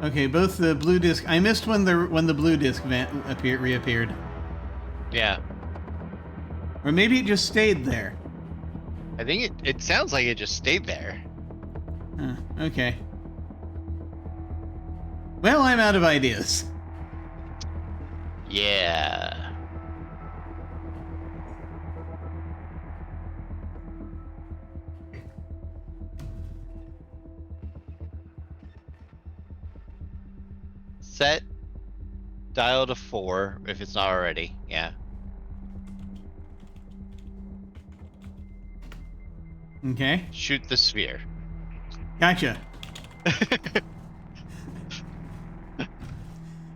Okay, both the blue disc. I missed when the blue disc reappeared. Yeah. Or maybe it just stayed there. I think it sounds like it just stayed there. Huh, okay. Well, I'm out of ideas. Yeah. Set dial to 4 if it's not already. Yeah. Okay. Shoot the sphere. Gotcha.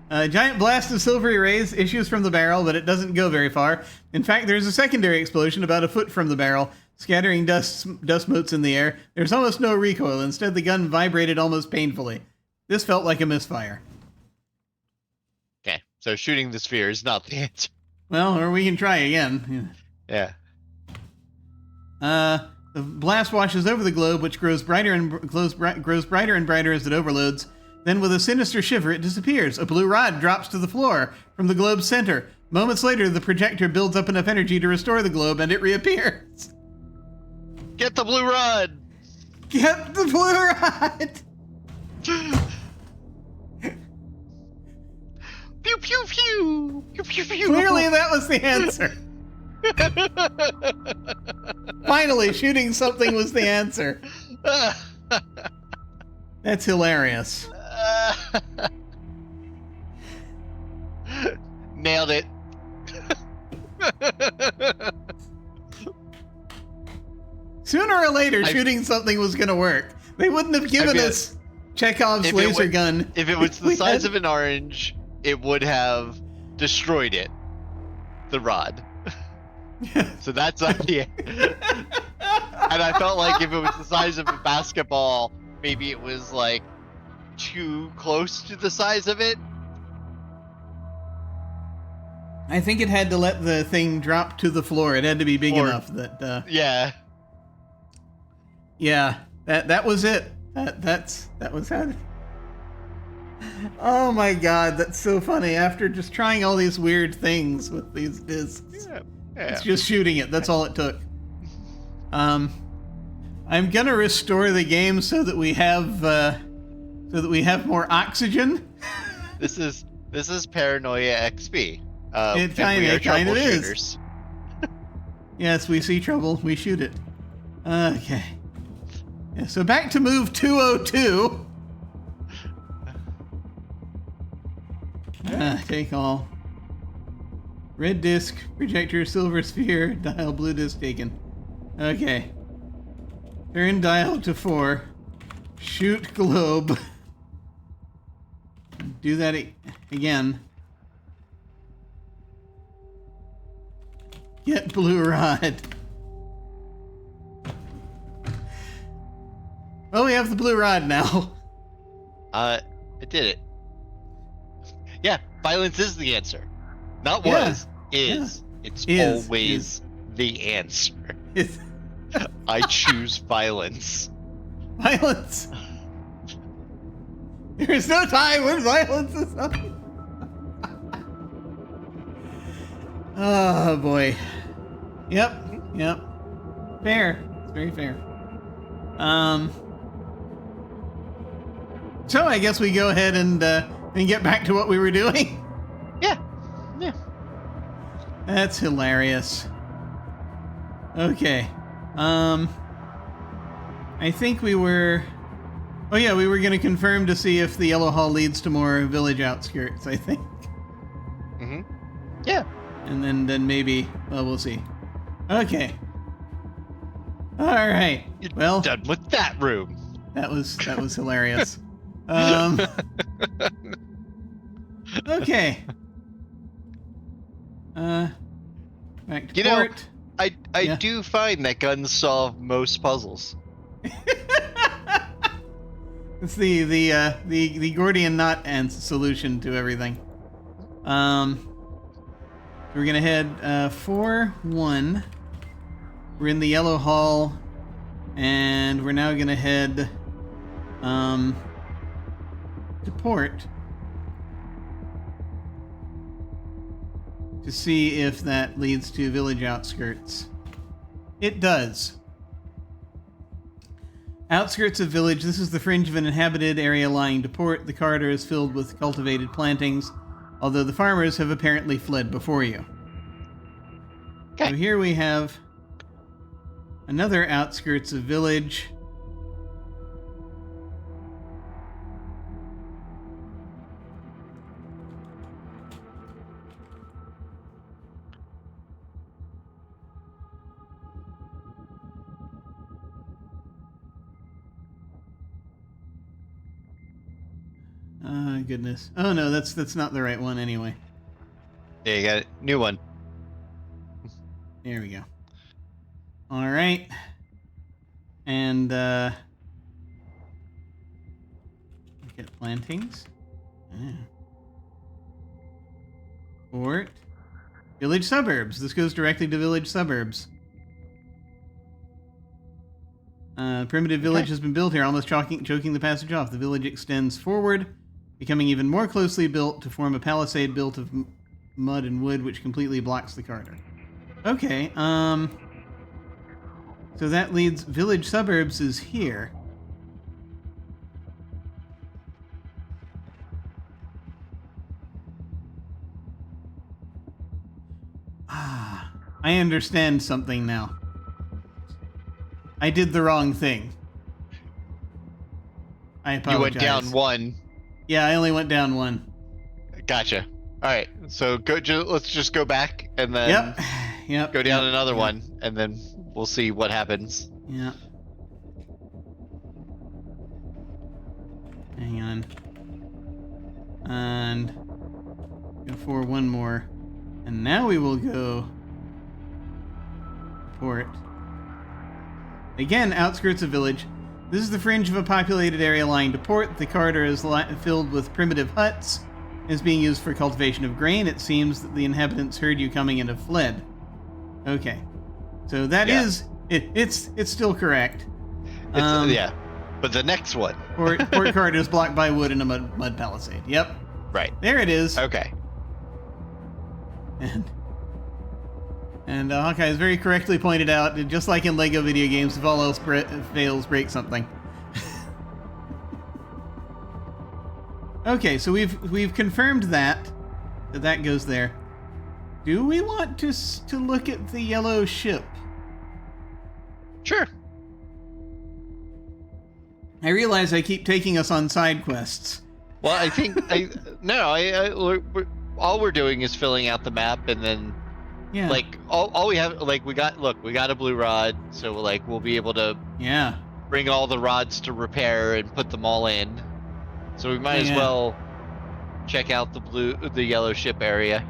A giant blast of silvery rays issues from the barrel, but it doesn't go very far. In fact, there's a secondary explosion about a foot from the barrel, scattering dust motes in the air. There's almost no recoil. Instead, the gun vibrated almost painfully. This felt like a misfire. Okay, so shooting the sphere is not the answer. Well, or we can try again. Yeah. The blast washes over the globe, which grows brighter and brighter as it overloads. Then, with a sinister shiver, it disappears. A blue rod drops to the floor from the globe's center. Moments later, the projector builds up enough energy to restore the globe, and it reappears. Get the blue rod! Get the blue rod! Pew pew pew! Pew pew pew! Clearly, that was the answer. Finally, shooting something was the answer. That's hilarious. Nailed it. Sooner or later, shooting something was going to work. They wouldn't have given us Chekhov's laser gun. If it was the size of an orange, it would have destroyed it. The rod. So that's like the. And I felt like if it was the size of a basketball, maybe it was like too close to the size of it. I think it had to let the thing drop to the floor. It had to be big enough that. Yeah. Yeah. That was it. That was how. Oh my god, that's so funny. After just trying all these weird things with these discs, it's just shooting it. That's all it took. I'm gonna restore the game so that we have more oxygen. This is Paranoia XP. It kind of is. Yes, we see trouble, we shoot it. Okay. Yeah, so back to move 202. Take all. Red disc, projector, silver sphere, dial, blue disc taken. Okay. Turn dial to 4. Shoot globe. Do that again. Get blue rod. Well, we have the blue rod now. I did it. Yeah, violence is the answer. Not was, is. Yeah. It's always the answer. I choose violence. Violence. There's no time when violence is up. Oh boy. Yep. Fair. It's very fair. So I guess we go ahead and get back to what we were doing. Yeah. That's hilarious. Okay. I think we were. Oh yeah, we were going to confirm to see if the yellow hall leads to more village outskirts. I think. Yeah. And then maybe. Well, we'll see. Okay. All right. Well, done with that room. That was hilarious. Okay. Back to port. I do find that guns solve most puzzles. It's the Gordian knot solution to everything. We're gonna head 4-1. We're in the yellow hall, and we're now gonna head to port to see if that leads to village outskirts. It does. Outskirts of village. This is the fringe of an inhabited area lying to port. The corridor is filled with cultivated plantings, although the farmers have apparently fled before you. Okay. So here we have another outskirts of village. Goodness. Oh no, that's not the right one anyway. Yeah, you got it. New one. There we go. All right. And look at plantings. Port. Village suburbs. This goes directly to village suburbs. Primitive village has been built here, almost choking the passage off. The village extends forward, becoming even more closely built to form a palisade built of mud and wood, which completely blocks the corridor. Okay, so that leads village suburbs is here. I understand something now. I did the wrong thing. I apologize. You went down one. Yeah, I only went down one. Gotcha. All right, so let's just go back and then go down another one, and then we'll see what happens. Yeah. Hang on. And go for one more. And now we will go port. Again, outskirts of village. This is the fringe of a populated area lying to port. The corridor is filled with primitive huts. Is being used for cultivation of grain. It seems that the inhabitants heard you coming and have fled. Okay. So that is... It's still correct. Yeah. But the next one. Port corridor is blocked by wood and a mud palisade. Yep. Right. There it is. Okay. And Hawkeye has very correctly pointed out, just like in Lego video games, if all else fails, break something. Okay, so we've confirmed that goes there. Do we want to look at the yellow ship? Sure. I realize I keep taking us on side quests. Well, I think all we're doing is filling out the map, and then like all we have, like we got a blue rod, so like we'll be able to bring all the rods to repair and put them all in. So we might as well check out the yellow ship area.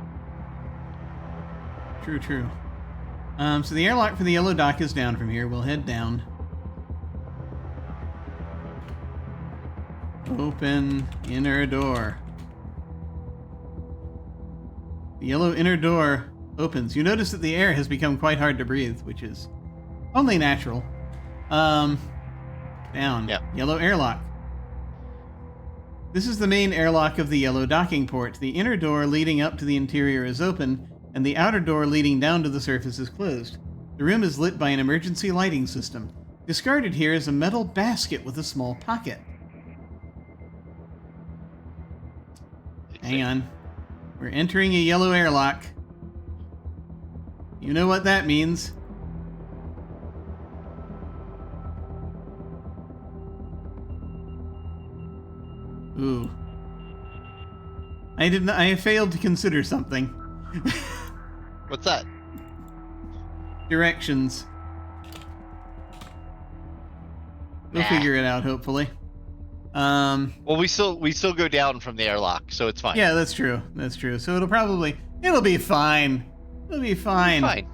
True. So the airlock for the yellow dock is down from here. We'll head down. Open inner door. The yellow inner door opens. You notice that the air has become quite hard to breathe, which is only natural. Down. Yep. Yellow airlock. This is the main airlock of the yellow docking port. The inner door leading up to the interior is open, and the outer door leading down to the surface is closed. The room is lit by an emergency lighting system. Discarded here is a metal basket with a small pocket. Hang on. We're entering a yellow airlock. You know what that means. Ooh. I failed to consider something. What's that? Directions. We'll figure it out, hopefully. Well, we still go down from the airlock, so it's fine. Yeah, that's true. So it'll be fine. It'll be fine. Fine.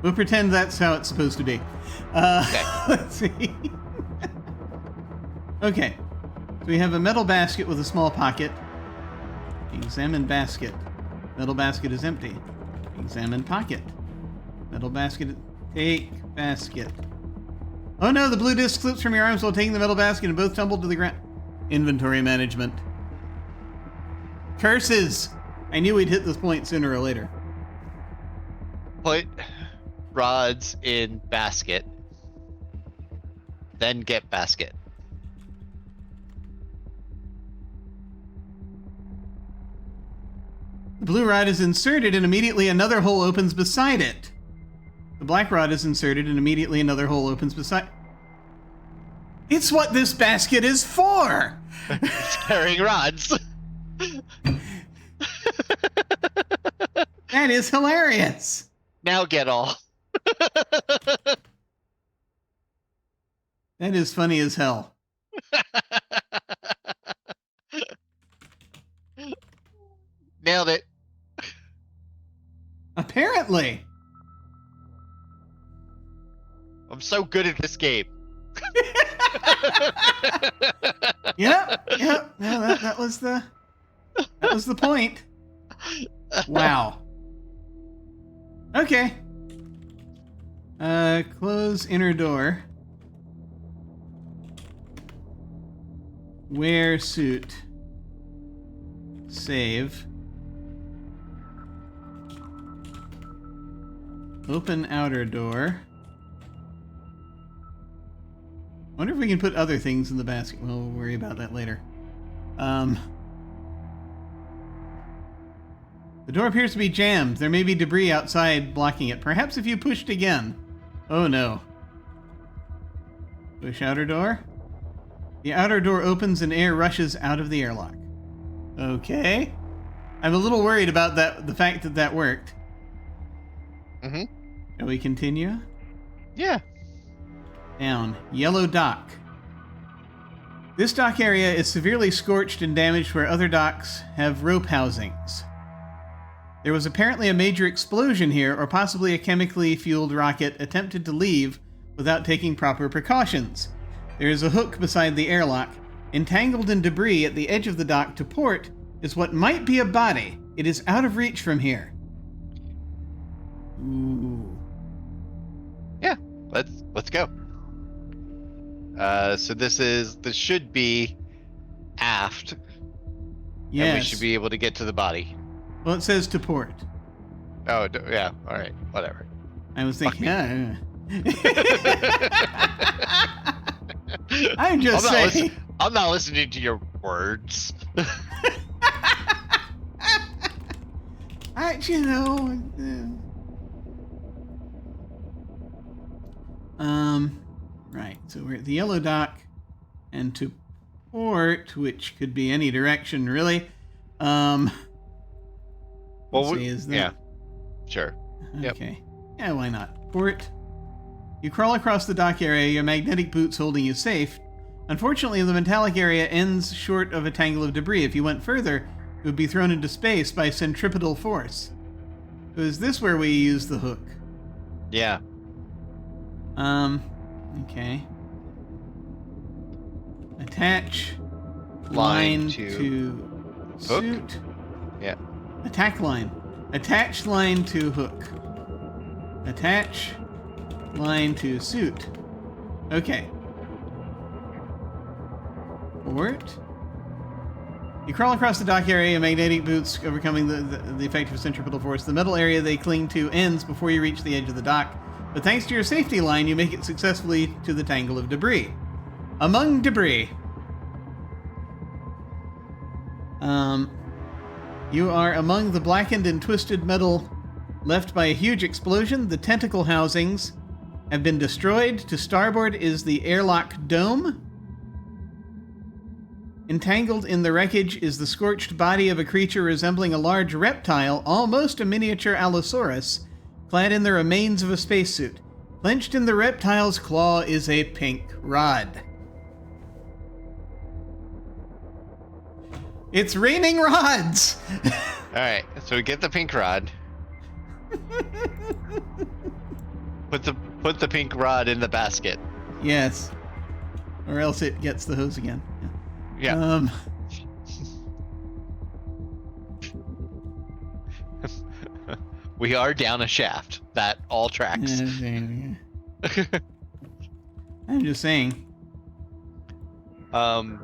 We'll pretend that's how it's supposed to be. Okay. Let's see. Okay. So we have a metal basket with a small pocket. Examine basket. Metal basket is empty. Examine pocket. Metal basket. Take basket. Oh no, the blue disc slips from your arms while taking the metal basket and both tumble to the ground. Inventory management. Curses! I knew we'd hit this point sooner or later. Put rods in basket, then get basket. The blue rod is inserted and immediately another hole opens beside it. The black rod is inserted and immediately another hole opens beside... It's what this basket is for! It's carrying rods. That is hilarious! Now get all. That is funny as hell. Nailed it. Apparently. I'm so good at this game. Yep. No, that was the point. Wow. Okay. Close inner door. Wear suit. Save. Open outer door. Wonder if we can put other things in the basket. We'll worry about that later. The door appears to be jammed. There may be debris outside blocking it. Perhaps if you pushed again. Oh no. Push outer door. The outer door opens and air rushes out of the airlock. Okay. I'm a little worried about that. The fact that that worked. Mm-hmm. Shall we continue? Yeah. Down. Yellow dock. This dock area is severely scorched and damaged where other docks have rope housings. There was apparently a major explosion here, or possibly a chemically fueled rocket attempted to leave without taking proper precautions. There is a hook beside the airlock. Entangled in debris at the edge of the dock to port is what might be a body. It is out of reach from here. Ooh. Yeah, let's go. So this should be aft. Yes. And we should be able to get to the body. Well, it says to port. Oh, yeah. All right. Whatever. I was thinking, I'm just saying. I'm not listening to your words. Right. So we're at the yellow dock and to port, which could be any direction, really. Well, is that... yeah. Sure. Okay. Yep. Yeah, why not? Port. You crawl across the dock area, your magnetic boots holding you safe. Unfortunately, the metallic area ends short of a tangle of debris. If you went further, you would be thrown into space by centripetal force. So is this where we use the hook? Yeah. Okay. Attach line to suit. Yeah. Attack line. Attach line to hook. Attach line to suit. Okay. Port. You crawl across the dock area, magnetic boots overcoming the effect of centripetal force. The metal area they cling to ends before you reach the edge of the dock. But thanks to your safety line, you make it successfully to the tangle of debris. Among debris. You are among the blackened and twisted metal left by a huge explosion. The tentacle housings have been destroyed. To starboard is the airlock dome. Entangled in the wreckage is the scorched body of a creature resembling a large reptile, almost a miniature Allosaurus, clad in the remains of a spacesuit. Clenched in the reptile's claw is a pink rod. It's raining rods! Alright, so we get the pink rod. Put the pink rod in the basket. Yes. Or else it gets the hose again. Yeah. We are down a shaft. That all tracks. I'm just saying. And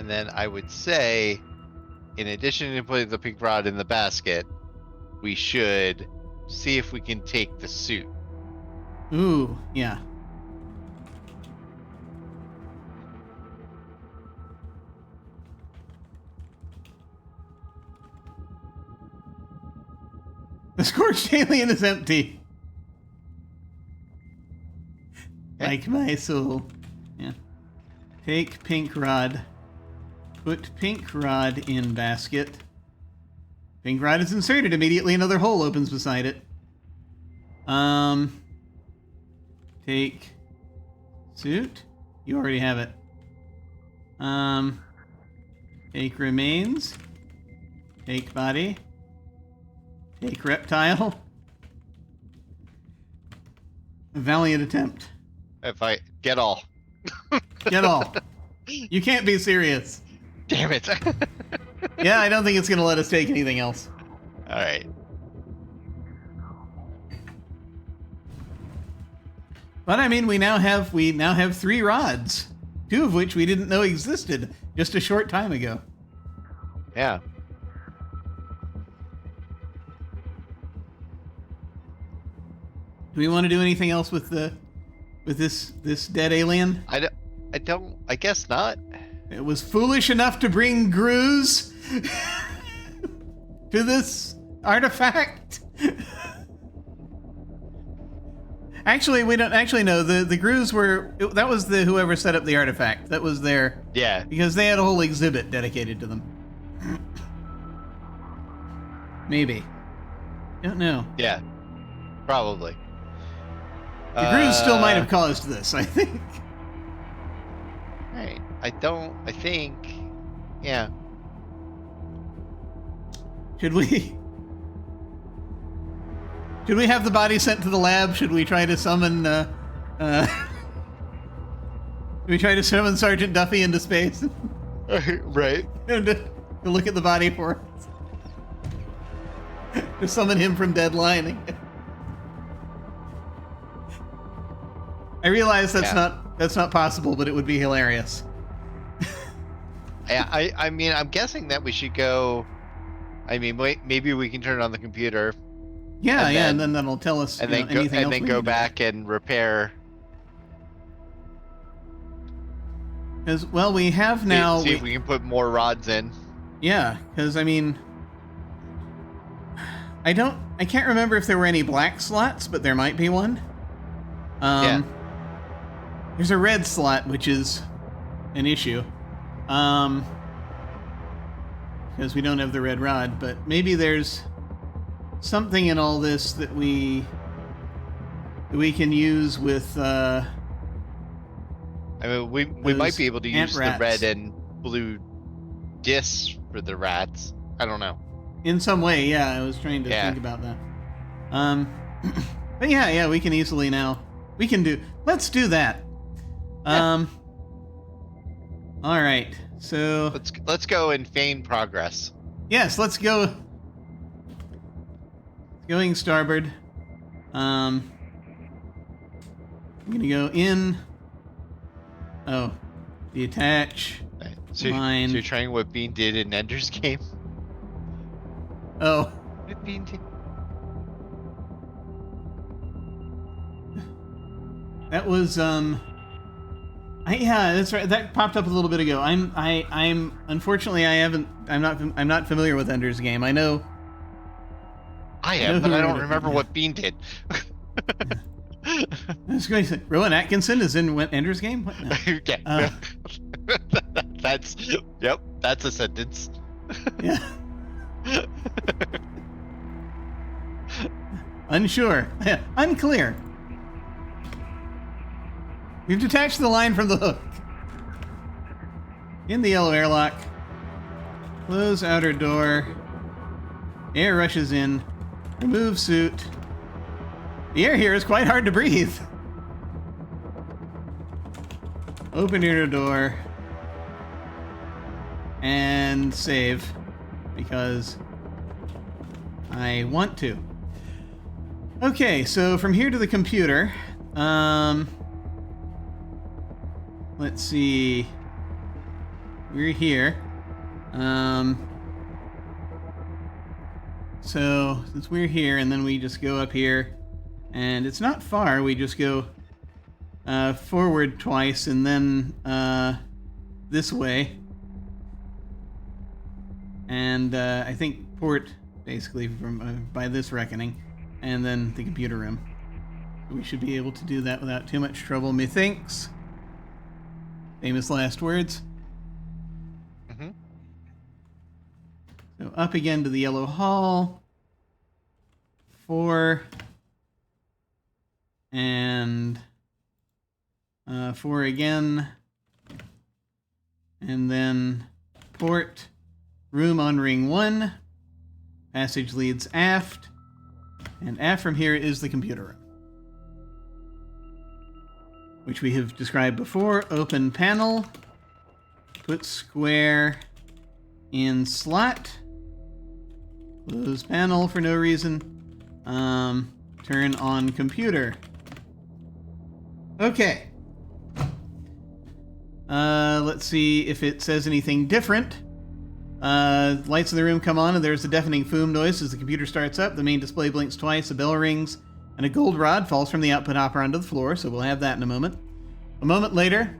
then I would say, in addition to putting the pink rod in the basket, we should see if we can take the suit. Ooh, yeah. The scorched alien is empty. Like my soul. Yeah. Take pink rod. Put pink rod in basket. Pink rod is inserted. Immediately another hole opens beside it. Take suit. You already have it. Take remains. Take body. Take reptile. A valiant attempt. If I get all. Get all. You can't be serious. Damn it. Yeah, I don't think it's going to let us take anything else. All right. But I mean, we now have 3 rods, 2 of which we didn't know existed just a short time ago. Yeah. Do we want to do anything else with this dead alien? I guess not. It was foolish enough to bring Grooze to this artifact. Actually, we don't actually know. The grooves were that was the whoever set up the artifact. That was their because they had a whole exhibit dedicated to them. Maybe. Don't know. Yeah. Probably. The grooves still might have caused this, I think. Right. I think. Yeah. Should we have the body sent to the lab? Should we try to summon should we try to summon Sergeant Duffy into space? Right. to look at the body for us. To summon him from Deadline. I realize that's not possible, but it would be hilarious. I mean, I'm guessing that we should go. I mean, maybe we can turn it on the computer. Yeah, and then that'll tell us anything else. Go back and repair. Because we have now. See if we can put more rods in. Yeah, because I mean, I can't remember if there were any black slots, but there might be one. There's a red slot, which is an issue. Because we don't have the red rod, but maybe there's something in all this that we can use with. I mean, we might be able to use rats. The red and blue discs for the rats. I don't know. In some way, yeah. I was trying to think about that. But yeah, we can easily now. Let's do that. All right. So let's go and feign progress. Yes, let's go. Going starboard. I'm gonna go in. Oh, detach. Right. So you're trying what Bean did in Ender's Game? Oh. What did Bean do? That was yeah, that's right. That popped up a little bit ago. I'm unfortunately I'm not familiar with Ender's Game. I know. I am, but I don't remember what Bean did. I was going to say, Rowan Atkinson is in Ender's Game? What? No. Yeah. That's a sentence. Yeah. Unsure. Unclear. We've detached the line from the hook. In the yellow airlock. Close outer door. Air rushes in. Remove suit. The air here is quite hard to breathe. Open inner door. And save. Because I want to. Okay, so from here to the computer. Let's see. We're here. So since we're here, and then we just go up here, and it's not far. We just go forward twice, and then this way, and I think port basically from by this reckoning, and then the computer room. We should be able to do that without too much trouble, methinks. Famous last words. Mm-hmm. So up again to the yellow hall. 4. And 4 again. And then port. Room on ring 1. Passage leads aft. And aft from here is the computer room, which we have described before. Open panel. Put square in slot. Close panel for no reason. Turn on computer. Okay. Let's see if it says anything different. Lights in the room come on, and there's a deafening foom noise as the computer starts up. The main display blinks twice, a bell rings, and a gold rod falls from the output hopper onto the floor, so we'll have that in a moment. A moment later,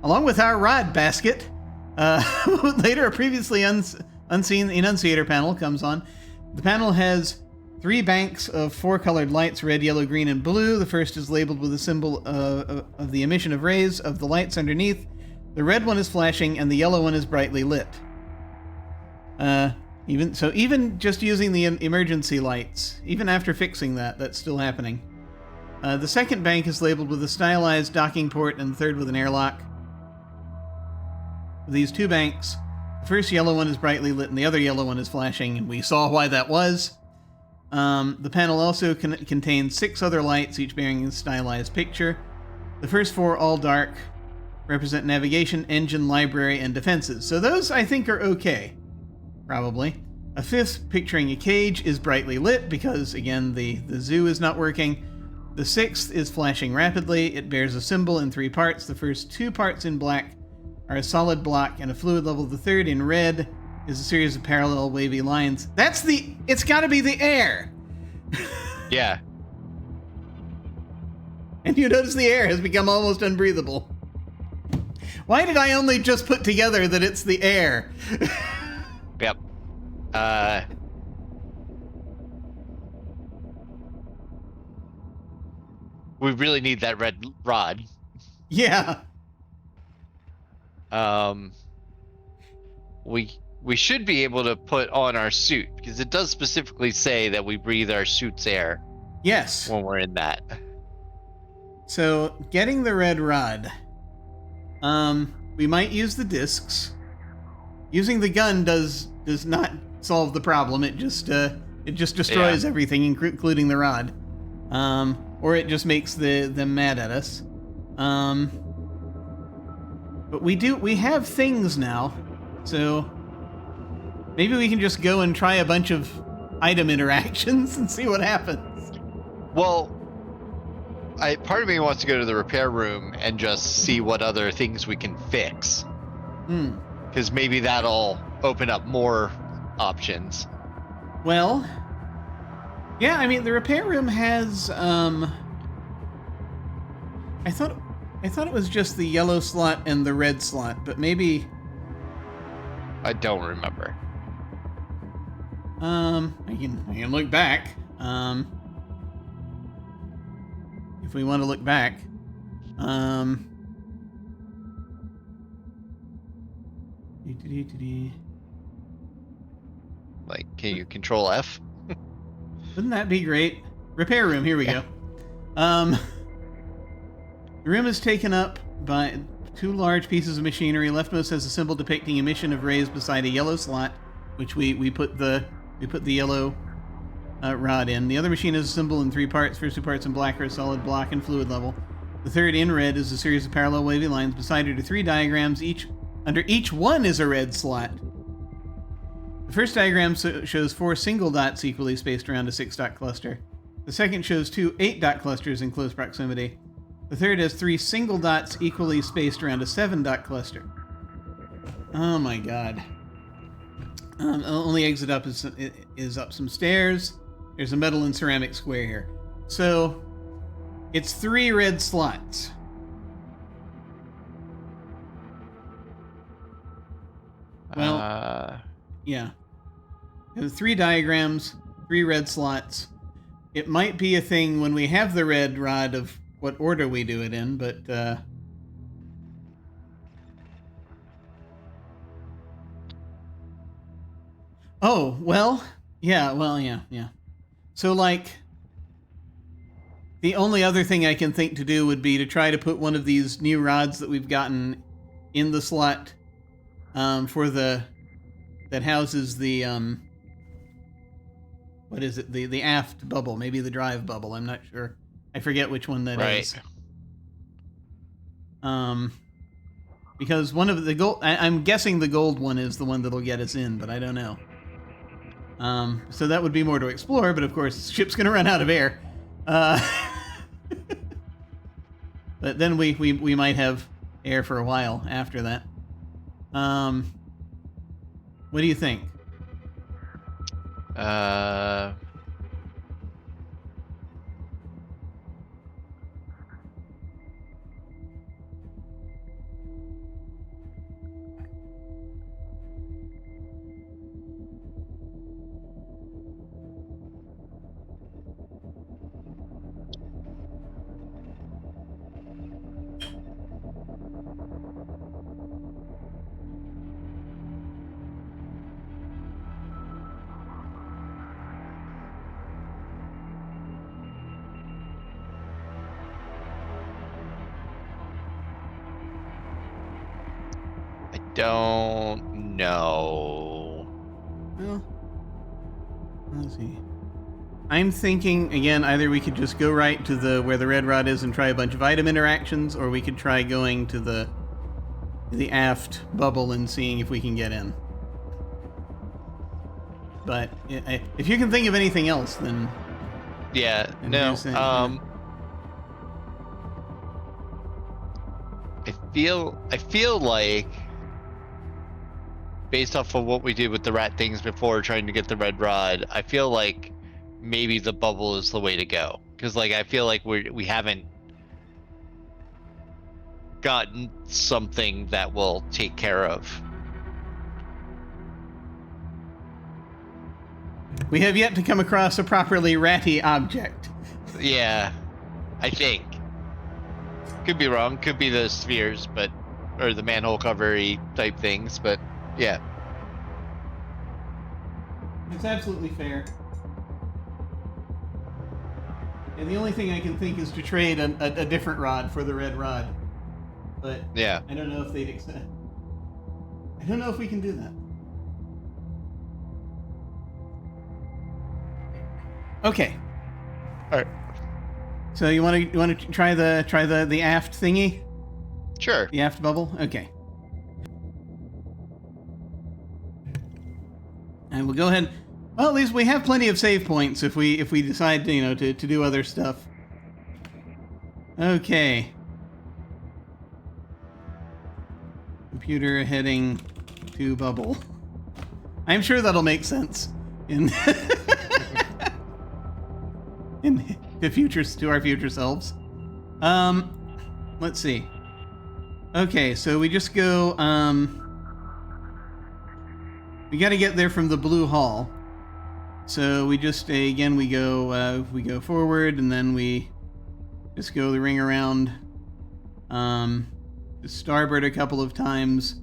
along with our rod basket, a moment later, a previously unseen enunciator panel comes on. The panel has 3 banks of 4 colored lights, red, yellow, green, and blue. The first is labeled with a symbol of the emission of rays of the lights underneath. The red one is flashing, and the yellow one is brightly lit. Even just using the emergency lights, even after fixing that, that's still happening. The second bank is labeled with a stylized docking port, and the third with an airlock. With these 2 banks, the first yellow one is brightly lit, and the other yellow one is flashing, and we saw why that was. The panel also contains 6 other lights, each bearing a stylized picture. The first 4, all dark, represent navigation, engine, library, and defenses. So those, I think, are okay. Probably. A 5th, picturing a cage, is brightly lit because, again, the zoo is not working. The 6th is flashing rapidly. It bears a symbol in 3 parts. The first 2 parts in black are a solid block and a fluid level. The third, in red, is a series of parallel wavy lines. It's gotta be the air! Yeah. And you notice the air has become almost unbreathable. Why did I only just put together that it's the air? Yep. We really need that red rod. Yeah. We should be able to put on our suit, because it does specifically say that we breathe our suit's air. Yes. When we're in that. So, getting the red rod. We might use the discs. Using the gun does not solve the problem. It just destroys everything, including the rod. Or it just makes them mad at us. But we have things now, so maybe we can just go and try a bunch of item interactions and see what happens. Well, part of me wants to go to the repair room and just see what other things we can fix. Because maybe that'll open up more options. Well, yeah, I mean, the repair room has, I thought it was just the yellow slot and the red slot, but maybe... I don't remember. I can look back. If we want to look back. Like, can you control F? Wouldn't that be great? Repair room, here we go. The room is taken up by 2 large pieces of machinery. Leftmost has a symbol depicting emission of rays beside a yellow slot, which we put the yellow rod in. The other machine has a symbol in 3 parts. First 2 parts in black are a solid block and fluid level. The third, in red, is a series of parallel wavy lines. Beside it are 3 diagrams. Under each one is a red slot. The first diagram shows 4 single dots equally spaced around a 6-dot cluster. The second shows 2 8-dot clusters in close proximity. The third has 3 single dots equally spaced around a 7-dot cluster. Oh my god. Only exit up is up some stairs. There's a metal and ceramic square here. So, it's 3 red slots. Well, yeah. There's 3 diagrams, 3 red slots. It might be a thing when we have the red rod of what order we do it in, but oh, well, yeah. So, like, the only other thing I can think to do would be to try to put one of these new rods that we've gotten in the slot that houses the what is it, the aft bubble, maybe the drive bubble, I'm not sure. I forget which one that is. Because one of the gold, I'm guessing the gold one is the one that'll get us in, but I don't know. So that would be more to explore, but of course, the ship's gonna run out of air. But then we might have air for a while after that. What do you think? don't know. Well, let's see. I'm thinking, again, either we could just go right to where the red rod is and try a bunch of item interactions, or we could try going to the aft bubble and seeing if we can get in. But if you can think of anything else, then... Yeah, no. I feel like, based off of what we did with the rat things before trying to get the red rod, I feel like maybe the bubble is the way to go. Because, like, I feel like we haven't gotten something that will take care of. We have yet to come across a properly ratty object. Yeah, I think. Could be wrong. Could be the spheres, or the manhole cover-y type things, but yeah. It's absolutely fair. And the only thing I can think is to trade a different rod for the red rod. But yeah, I don't know if they'd accept. I don't know if we can do that. Okay. All right. So you want to try the aft thingy? Sure. The aft bubble? Okay. And we'll go ahead. Well, at least we have plenty of save points if we decide to do other stuff. Okay. Computer heading to bubble. I'm sure that'll make sense in to our future selves. Let's see. Okay, so we just go. We got to get there from the blue hall. So we just again we go forward and then we just go the ring around. Just starboard a couple of times,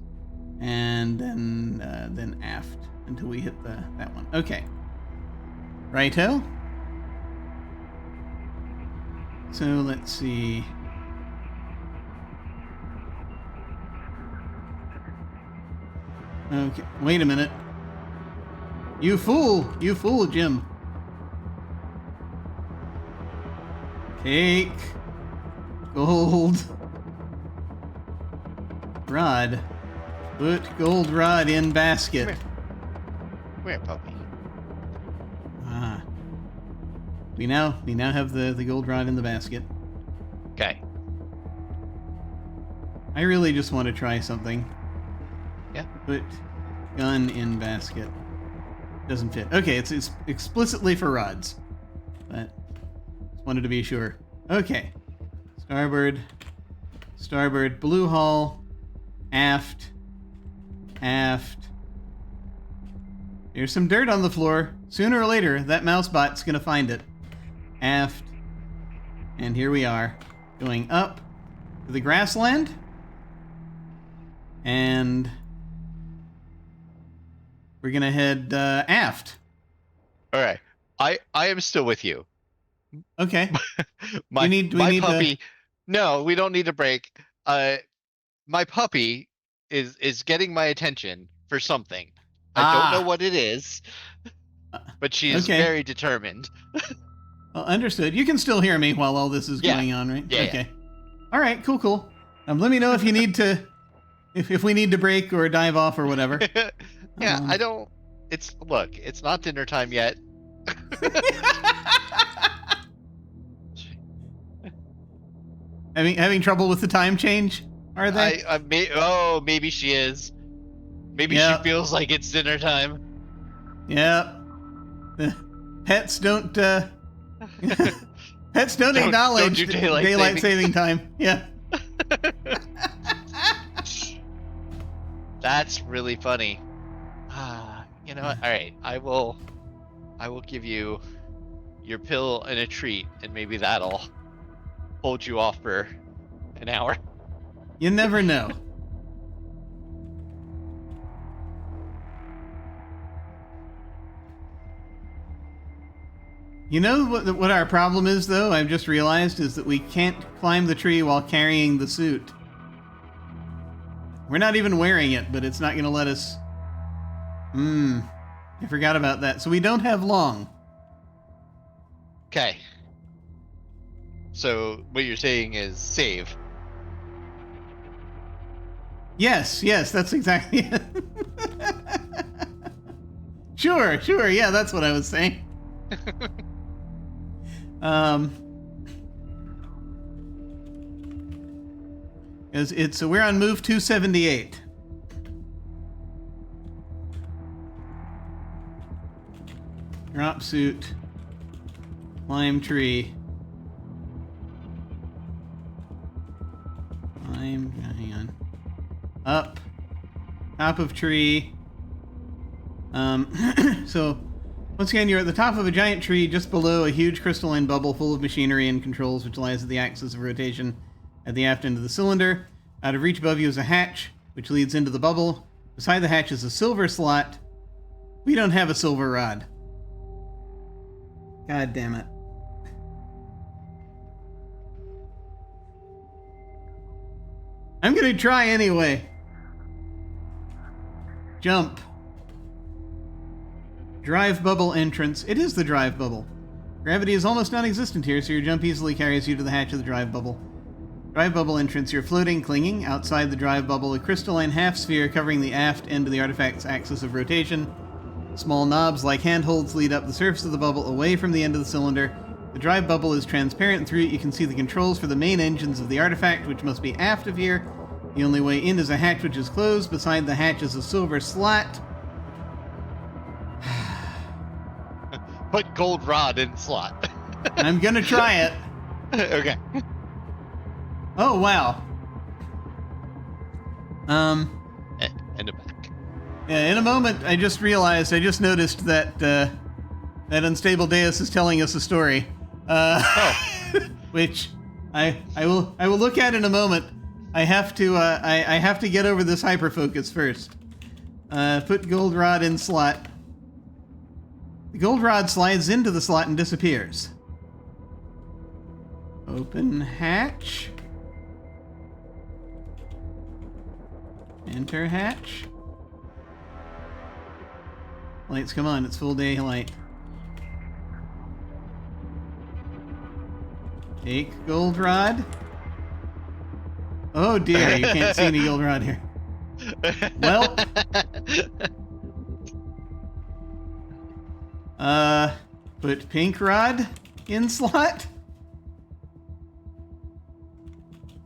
and then aft until we hit that one. Okay. Righto. So let's see. Okay, wait a minute. You fool, Jim. Take gold rod. Put gold rod in basket. Come here, puppy. Ah. We now have the gold rod in the basket. Okay. I really just want to try something. Yeah. Put gun in basket. Doesn't fit. Okay, it's explicitly for rods. But just wanted to be sure. Okay. Starboard. Blue hull. Aft. There's some dirt on the floor. Sooner or later, that mouse bot's gonna find it. Aft. And here we are. Going up to the grassland. And we're gonna head aft. All right. I am still with you. Okay. my do we need puppy. No, we don't need a break. My puppy is getting my attention for something. I don't know what it is, but she is very determined. Well, understood. You can still hear me while all this is going on, right? Yeah. Okay. Yeah. All right. Cool. Let me know if you need to, if we need to break or dive off or whatever. Yeah, I don't. It's not dinner time yet. Having trouble with the time change? Are they? Maybe she is. Maybe she feels like it's dinner time. Yeah. Pets don't. Pets don't acknowledge don't do daylight saving time. Yeah. That's really funny. You know what? All right, I will give you your pill and a treat, and maybe that'll hold you off for an hour. You never know. You know what our problem is, though? I've just realized is that we can't climb the tree while carrying the suit. We're not even wearing it, but it's not going to let us... I forgot about that. So we don't have long. Okay. So what you're saying is save. Yes, that's exactly it. Sure, yeah, that's what I was saying. So we're on move 278. Drop suit. Climb tree. Hang on. Up. Top of tree. So, once again, you're at the top of a giant tree just below a huge crystalline bubble full of machinery and controls which lies at the axis of rotation at the aft end of the cylinder. Out of reach above you is a hatch, which leads into the bubble. Beside the hatch is a silver slot. We don't have a silver rod. God damn it. I'm gonna try anyway. Jump. Drive bubble entrance. It is the drive bubble. Gravity is almost non-existent here, so your jump easily carries you to the hatch of the drive bubble. Drive bubble entrance. You're floating, clinging. Outside the drive bubble, a crystalline half-sphere covering the aft end of the artifact's axis of rotation. Small knobs like handholds lead up the surface of the bubble away from the end of the cylinder. The drive bubble is transparent, and through it you can see the controls for the main engines of the artifact, which must be aft of here. The only way in is a hatch which is closed. Beside the hatch is a silver slot. Put gold rod in slot. I'm gonna try it. Okay. Oh, wow. And a back. Yeah, in a moment, I just noticed that that unstable dais is telling us a story, which I will look at in a moment. I have to get over this hyperfocus first. Put gold rod in slot. The gold rod slides into the slot and disappears. Open hatch. Enter hatch. Lights come on, it's full daylight. Take gold rod. Oh dear, you can't see any gold rod here. Well. Put pink rod in slot.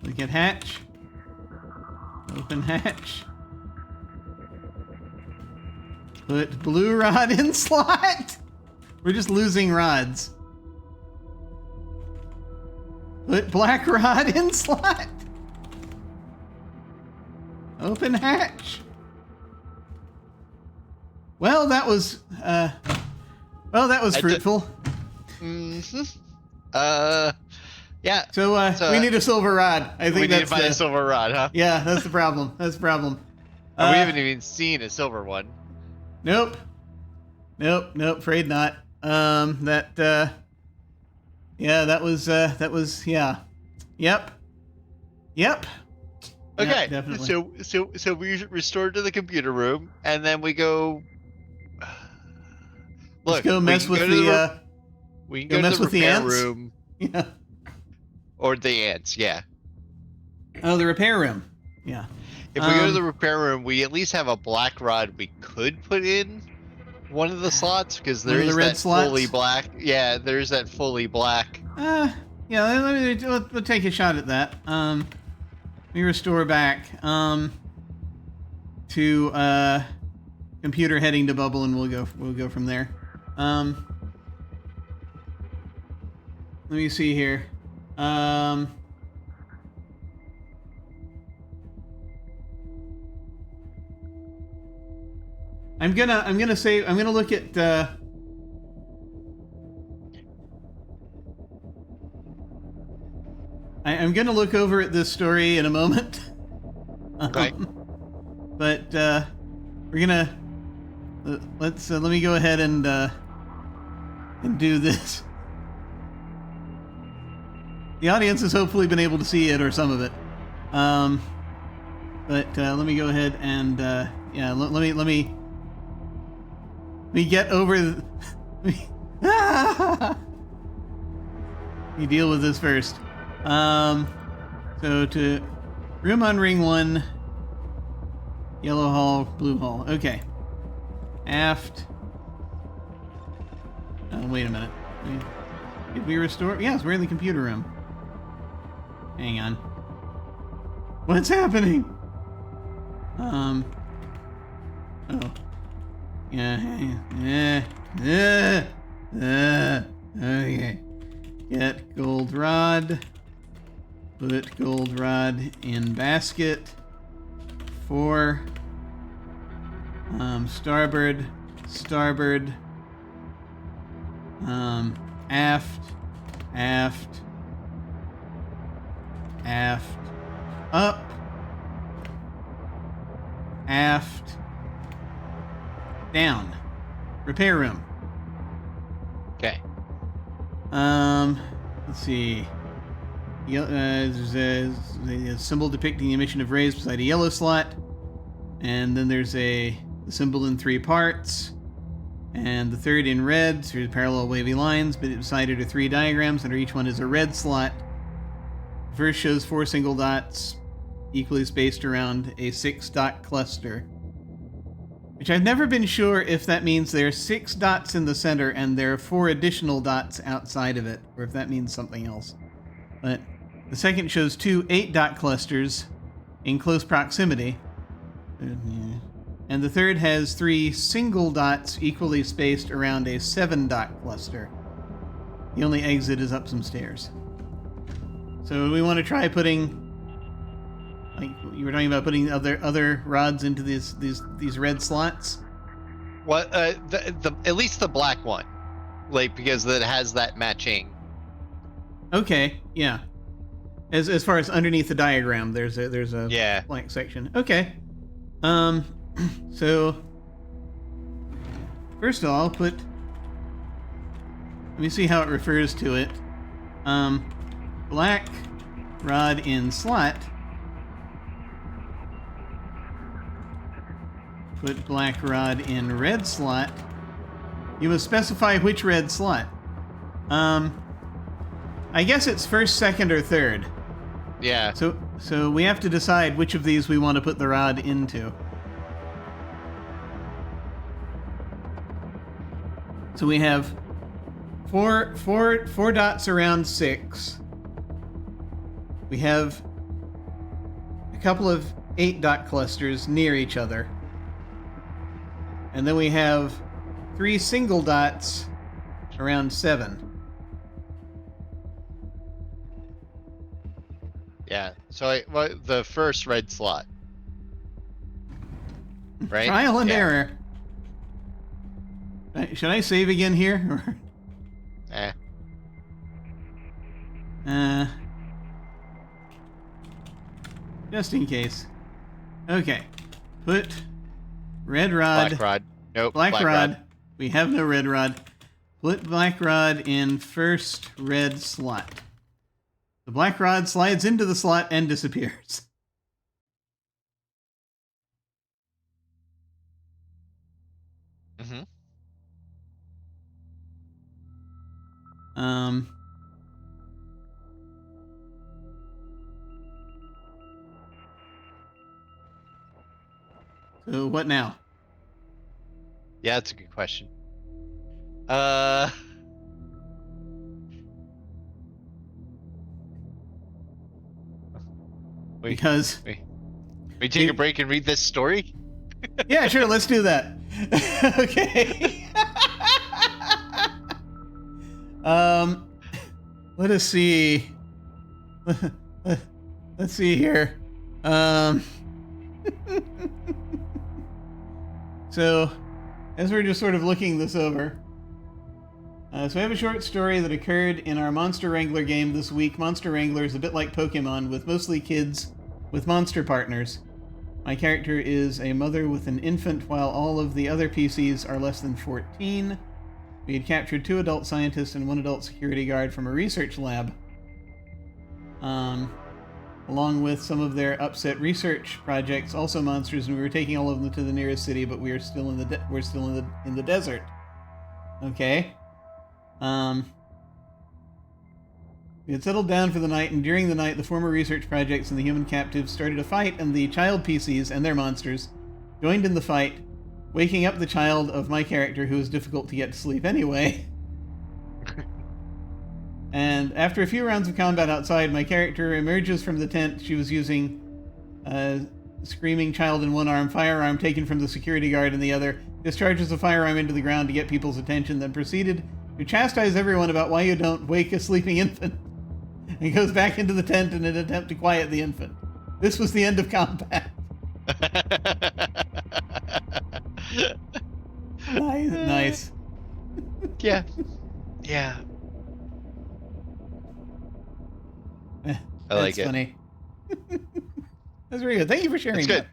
Look at hatch. Open hatch. Put blue rod in slot. We're just losing rods. Put black rod in slot. Open hatch. Well, that was fruitful. Yeah. So we need a silver rod. I think we need to find a silver rod, huh? Yeah, that's the problem. That's the problem. We haven't even seen a silver one. Nope. Afraid not. That was yeah. Yep. Okay. Yeah, definitely. So we restored to the computer room, and then we go. Let's go mess with the. We can go to the repair room. Yeah. Or the ants, yeah. Oh, the repair room. Yeah. If we go to the repair room, we at least have a black rod we could put in one of the slots, because there is that fully black. Yeah, there's that fully black. Yeah, we'll take a shot at that. Let me restore back to computer heading to bubble, and we'll go from there. Let me see here. I'm gonna look at I'm gonna look over at this story in a moment. Okay. But we're gonna let me go ahead and do this. The audience has hopefully been able to see it, or some of it. But let me go ahead and yeah, let me get over. You deal with this first. So to room on ring 1, yellow hall, blue hall. Okay. Aft. Wait a minute. Did we restore? Yes, we're in the computer room. Hang on. What's happening? Oh. Yeah. Okay. Get gold rod. Put gold rod in basket. 4. Starboard. Aft. Up. Aft. Down. Repair room. Okay. Let's see. There's a symbol depicting the emission of rays beside a yellow slot. And then there's a symbol in 3 parts. And the third in red, so there's parallel wavy lines, but beside it are 3 diagrams, under each one is a red slot. The first shows 4 single dots, equally spaced around a 6-dot cluster. Which I've never been sure if that means there are 6 dots in the center and there are 4 additional dots outside of it, or if that means something else. But the second shows 2 8-dot clusters in close proximity. And the third has 3 single dots equally spaced around a 7-dot cluster. The only exit is up some stairs. So we want to try putting, like you were talking about, putting other rods into these red slots. What? At least the black one, like, because it has that matching. Okay, yeah. As far as underneath the diagram, there's a blank section. Okay. So first of all, let me see how it refers to it. Black rod in slot. Put black rod in red slot. You must specify which red slot. I guess it's first, second, or third. Yeah. So we have to decide which of these we want to put the rod into. So we have four dots around 6. We have a couple of 8-dot clusters near each other. And then we have 3 single dots around 7. Yeah. So the first red slot. Right? Trial and error. Should I save again here? Just in case. Okay. Put red rod. Black rod. Nope. Black rod. We have no red rod. Put black rod in first red slot. The black rod slides into the slot and disappears. Mm-hmm. So what now? Yeah, that's a good question. Because we take a break and read this story? Yeah, sure, let's do that. Okay. Let us see. Let's see here. So, as we're just sort of looking this over, so we have a short story that occurred in our Monster Wrangler game this week. Monster Wrangler is a bit like Pokemon, with mostly kids with monster partners. My character is a mother with an infant, while all of the other PCs are less than 14. We had captured 2 adult scientists and 1 adult security guard from a research lab. along with some of their upset research projects, also monsters, and we were taking all of them to the nearest city, but we are still in the desert. Okay. We had settled down for the night, and during the night, the former research projects and the human captives started a fight, and the child PCs and their monsters joined in the fight, waking up the child of my character, who was difficult to get to sleep anyway. And after a few rounds of combat outside, my character emerges from the tent she was using, screaming child in one arm, firearm taken from the security guard in the other, discharges the firearm into the ground to get people's attention, then proceeded to chastise everyone about why you don't wake a sleeping infant. He goes back into the tent in an attempt to quiet the infant. This was the end of combat. Nice. Yeah. Yeah. I like it. That's funny. That's very good. Thank you for sharing. That's good.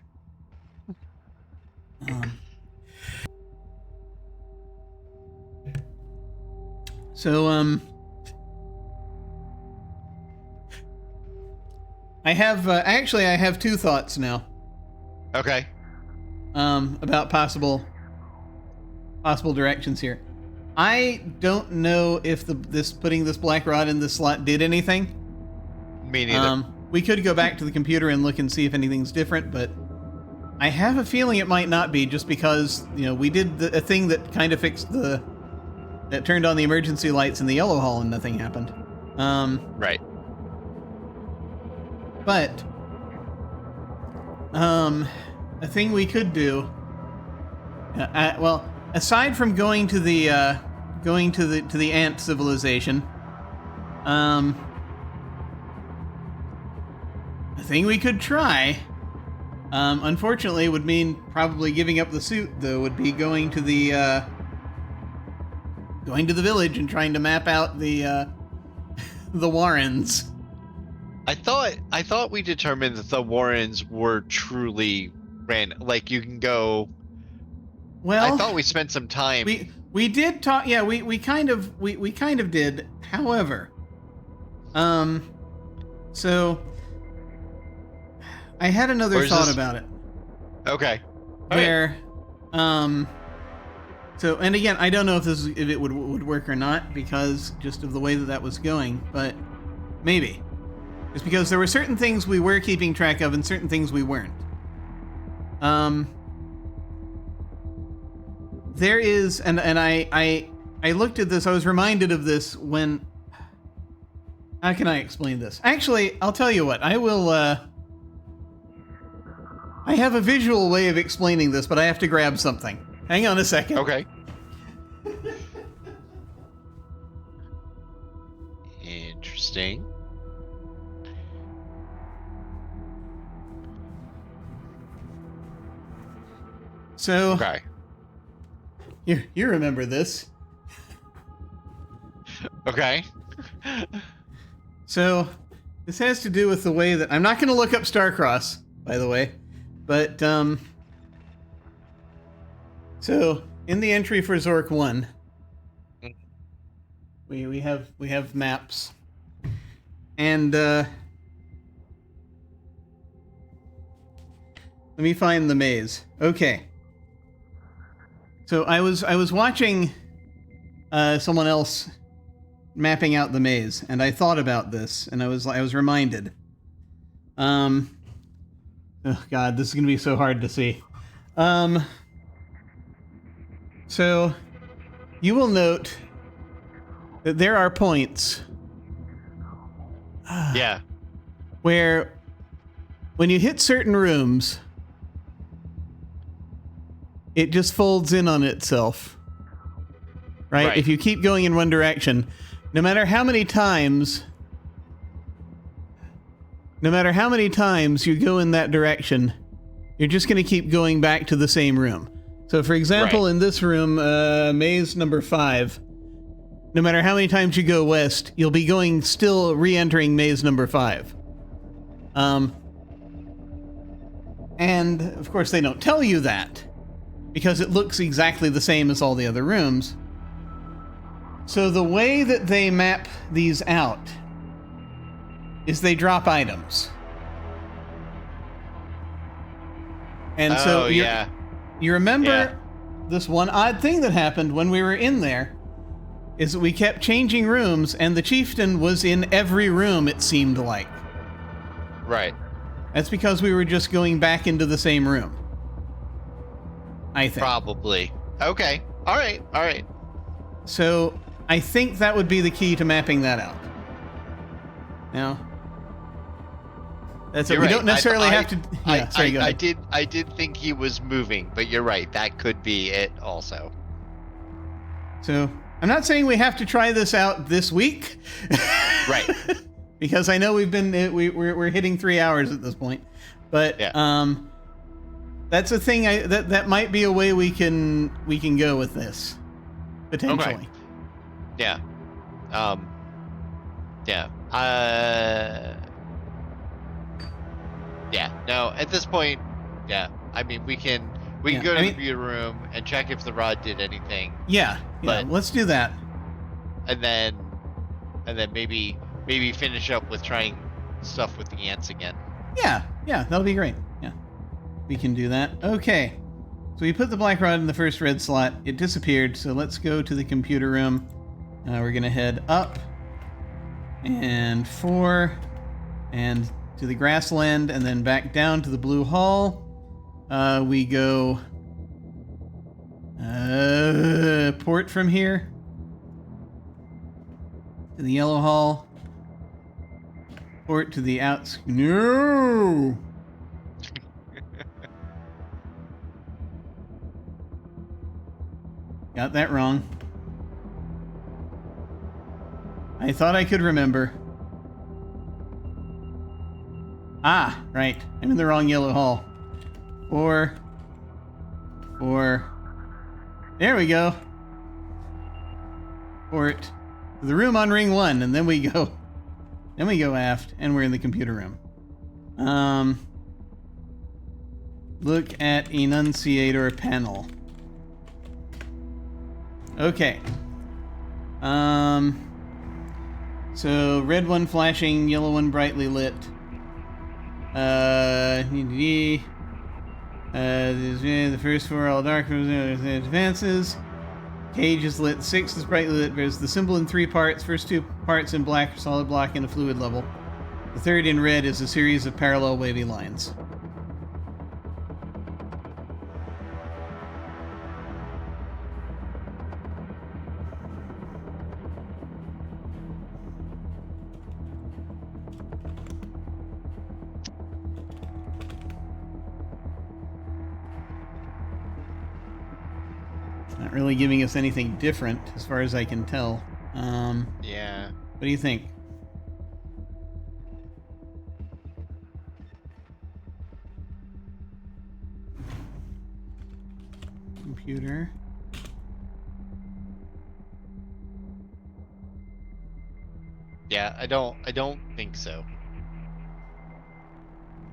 I have two thoughts now. Okay. About possible directions here. I don't know if putting this black rod in this slot did anything. Me neither. We could go back to the computer and look and see if anything's different, but I have a feeling it might not be, just because, we did a thing that kind of fixed that turned on the emergency lights in the yellow hall and nothing happened. Right. But a thing we could do, aside from going to the ant civilization, a thing we could try, unfortunately would mean probably giving up the suit, though, would be going to the village and trying to map out the Warrens. I thought we determined that the Warrens were truly random. Like, you can go. Well, I thought we spent some time. We did talk. Yeah, we kind of did. However, so I had another thought about it. Okay. Where, so, and again, I don't know if it would work or not, because just of the way that was going, but maybe. It's because there were certain things we were keeping track of and certain things we weren't. There is, and I looked at this, I was reminded of this when, how can I explain this? Actually, I'll tell you what, I have a visual way of explaining this, but I have to grab something. Hang on a second. Okay. Interesting. So, okay. You remember this. Okay. So, this has to do with the way that... I'm not going to look up Starcross, by the way. But, so, in the entry for Zork 1, we have maps. And, let me find the maze. Okay. So I was watching someone else mapping out the maze, and I thought about this, and I was reminded. Oh God, this is gonna be so hard to see. So you will note that there are points. Yeah. Where when you hit certain rooms, it just folds in on itself, right? If you keep going in one direction, no matter how many times you go in that direction, you're just going to keep going back to the same room. So, for example, in this room, maze number 5, no matter how many times you go west, you'll be still re-entering maze number 5. And, of course, they don't tell you that, because it looks exactly the same as all the other rooms. So the way that they map these out is they drop items. And so you remember this one odd thing that happened when we were in there is that we kept changing rooms, and the chieftain was in every room, it seemed like. Right. That's because we were just going back into the same room, I think. Probably. Okay. All right. So I think that would be the key to mapping that out. Now, that's it. We don't necessarily have to. Yeah, sorry, go ahead. I did think he was moving, but you're right. That could be it also. So I'm not saying we have to try this out this week. Right. Because I know we're hitting 3 hours at this point, but that's a thing. That might be a way we can go with this potentially. Okay. Yeah. Yeah. Yeah. No. At this point, yeah. I mean, we can go to the computer room and check if the rod did anything. Yeah. But let's do that. And then maybe finish up with trying stuff with the ants again. Yeah, that'll be great. Yeah, we can do that. Okay, so we put the black rod in the first red slot. It disappeared, so let's go to the computer room. We're gonna head up and 4 and to the grassland, and then back down to the blue hall. We go port from here to the yellow hall. Port to the outs. No! Got that wrong. I thought I could remember. Ah, right. I'm in the wrong yellow hall. 4. There we go. Port to the room on ring 1, and then we go. Then we go aft, and we're in the computer room. Look at enunciator panel. Okay. So red one flashing, yellow one brightly lit. The first 4 all dark advances. Cage is lit. 6 is brightly lit. There's the symbol in 3 parts. First 2 parts in black, solid block, and a fluid level. The third in red is a series of parallel wavy lines. Not really giving us anything different, as far as I can tell. Yeah. What do you think? Computer. Yeah, I don't think so.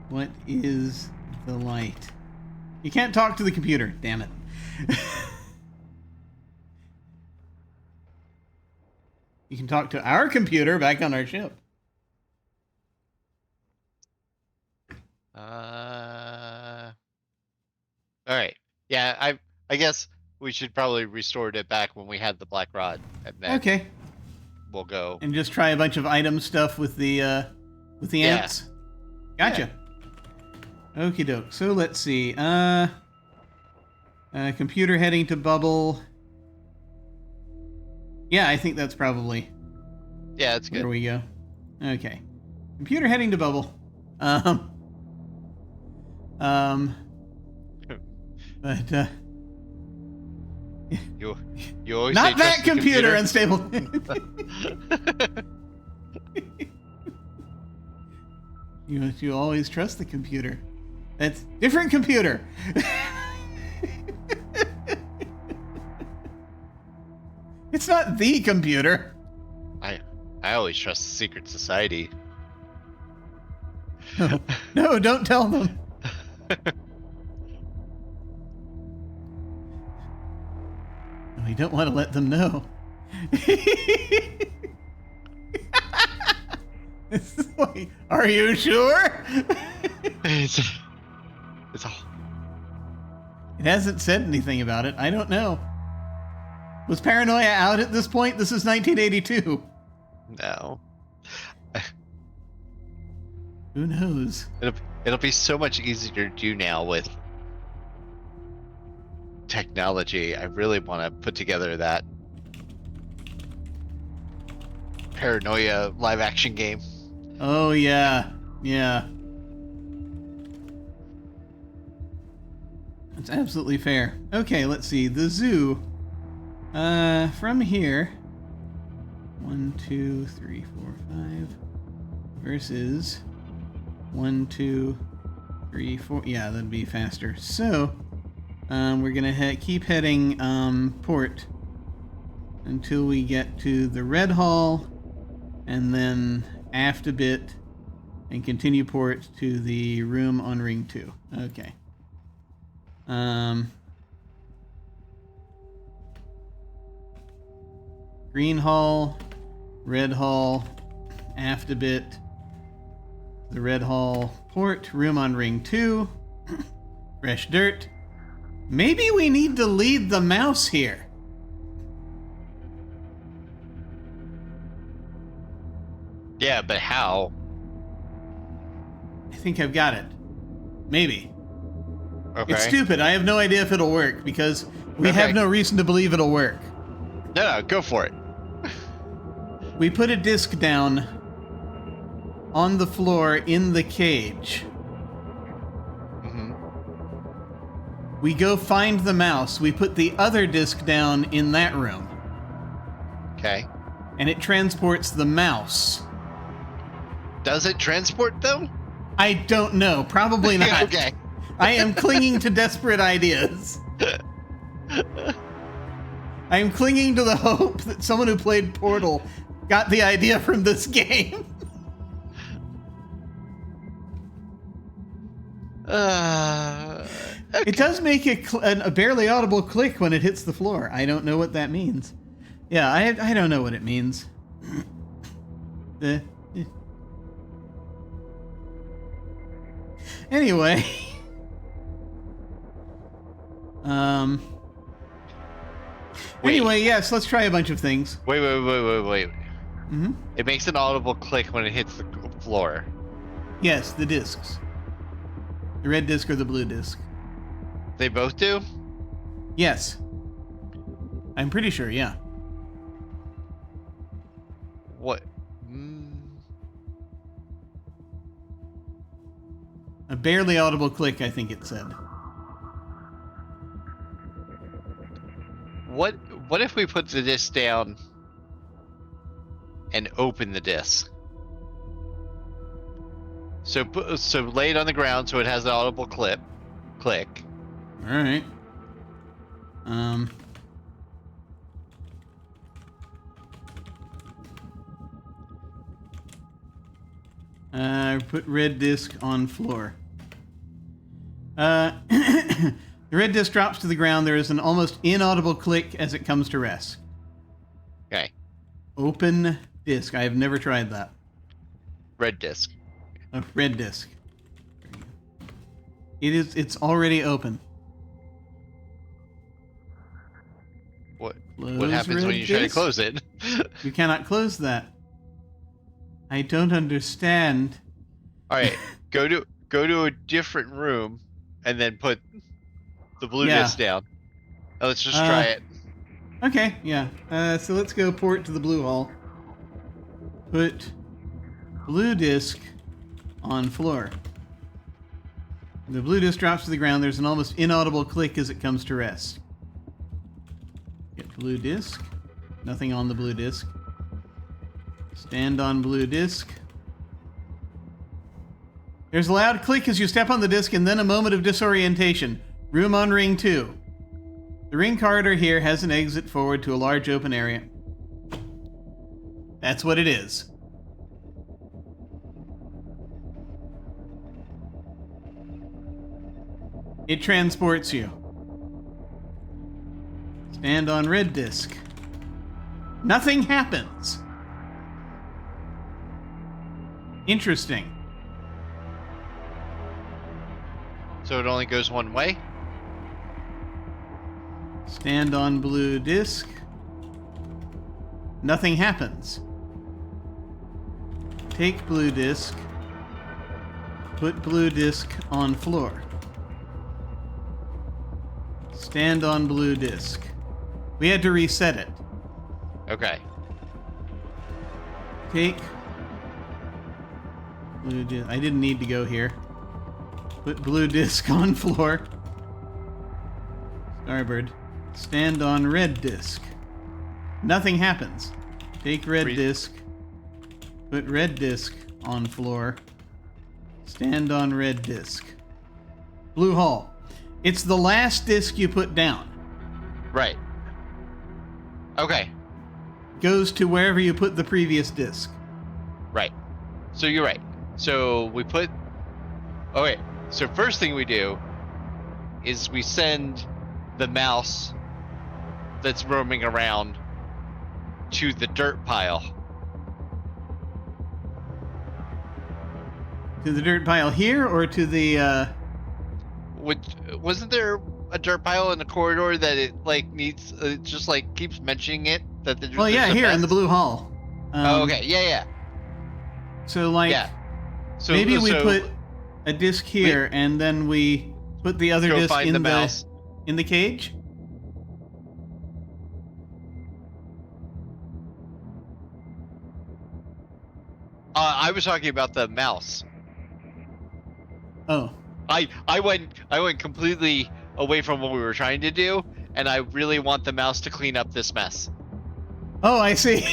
What is the light? You can't talk to the computer, damn it. You can talk to our computer back on our ship. All right. Yeah, I guess we should probably restore it back when we had the black rod, and then okay, we'll go and just try a bunch of item stuff with the ants. Gotcha. Yeah. Okie doke. So let's see. Computer heading to bubble. Yeah, I think that's probably. Yeah, that's good. There we go. Okay. Computer heading to bubble. But you always not say that computer unstable. You always trust the computer. That's different computer. It's not the computer. I always trust the secret society. No, don't tell them. We don't want to let them know. This is like, are you sure? It's It hasn't said anything about it. I don't know. Was Paranoia out at this point? This is 1982. No. Who knows? It'll be so much easier to do now with technology. I really want to put together that Paranoia live action game. Oh, yeah. Yeah. That's absolutely fair. Okay, let's see. The zoo. From here. 1, 2, 3, 4, 5. Versus 1, 2, 3, 4. Yeah, that'd be faster. So, we're gonna keep heading port until we get to the Red Hall, and then aft a bit, and continue port to the room on Ring 2. Okay. Green Hall, Red Hall, aft a bit, the Red Hall port, room on Ring 2, fresh dirt. Maybe we need to lead the mouse here. Yeah, but how? I think I've got it. Maybe. Okay. It's stupid. I have no idea if it'll work because we have no reason to believe it'll work. No, go for it. We put a disc down on the floor in the cage. Mm-hmm. We go find the mouse. We put the other disc down in that room. Okay. And it transports the mouse. Does it transport them? I don't know. Probably not. Okay. I am clinging to desperate ideas. I am clinging to the hope that someone who played Portal got the idea from this game. Okay. It does make a barely audible click when it hits the floor. I don't know what that means. Yeah, I don't know what it means. Anyway. Anyway, yes, let's try a bunch of things. Wait. Mm-hmm. It makes an audible click when it hits the floor. Yes, the discs. The red disc or the blue disc. They both do? Yes. I'm pretty sure, yeah. What? A barely audible click, I think it said. What if we put the disc down and open the disc? So lay it on the ground so it has an audible click. All right. Put red disc on floor. The red disc drops to the ground. There is an almost inaudible click as it comes to rest. Okay. Open disc. I have never tried that. Red disc. A red disc. It's already open. What Close happens when you try to disc? close it? You cannot close that. I don't understand. All right, go to a different room and then put the blue disc down. Oh, let's just try it. Okay, yeah. So let's go port to the blue hall. Put blue disc on floor. The blue disc drops to the ground. There's an almost inaudible click as it comes to rest. Get blue disc. Nothing on the blue disc. Stand on blue disc. There's a loud click as you step on the disc and then a moment of disorientation. Room on Ring 2. The ring corridor here has an exit forward to a large open area. That's what it is. It transports you. Stand on red disc. Nothing happens. Interesting. So it only goes one way? Stand on blue disc. Nothing happens. Take blue disc. Put blue disc on floor. Stand on blue disc. We had to reset it. Okay. Take blue disc. I didn't need to go here. Put blue disc on floor. Starboard. Stand on red disc. Nothing happens. Take red disc. Put red disc on floor. Stand on red disc. Blue hull. It's the last disc you put down. Right. Okay. Goes to wherever you put the previous disc. Right. So you're right. So we put... Okay. So first thing we do is we send the mouse that's roaming around to the dirt pile. To the dirt pile here, or to the, Wasn't there a dirt pile in the corridor that it, like, needs... it just, like, keeps mentioning it? That there's yeah, a here mess? in the blue hall. Oh, okay. Yeah. So, like... Yeah. So, maybe we put a disc here, and then we put the other disc in the mouse. In the cage? I was talking about the mouse. Oh. I went completely away from what we were trying to do, and I really want the mouse to clean up this mess. Oh, I see.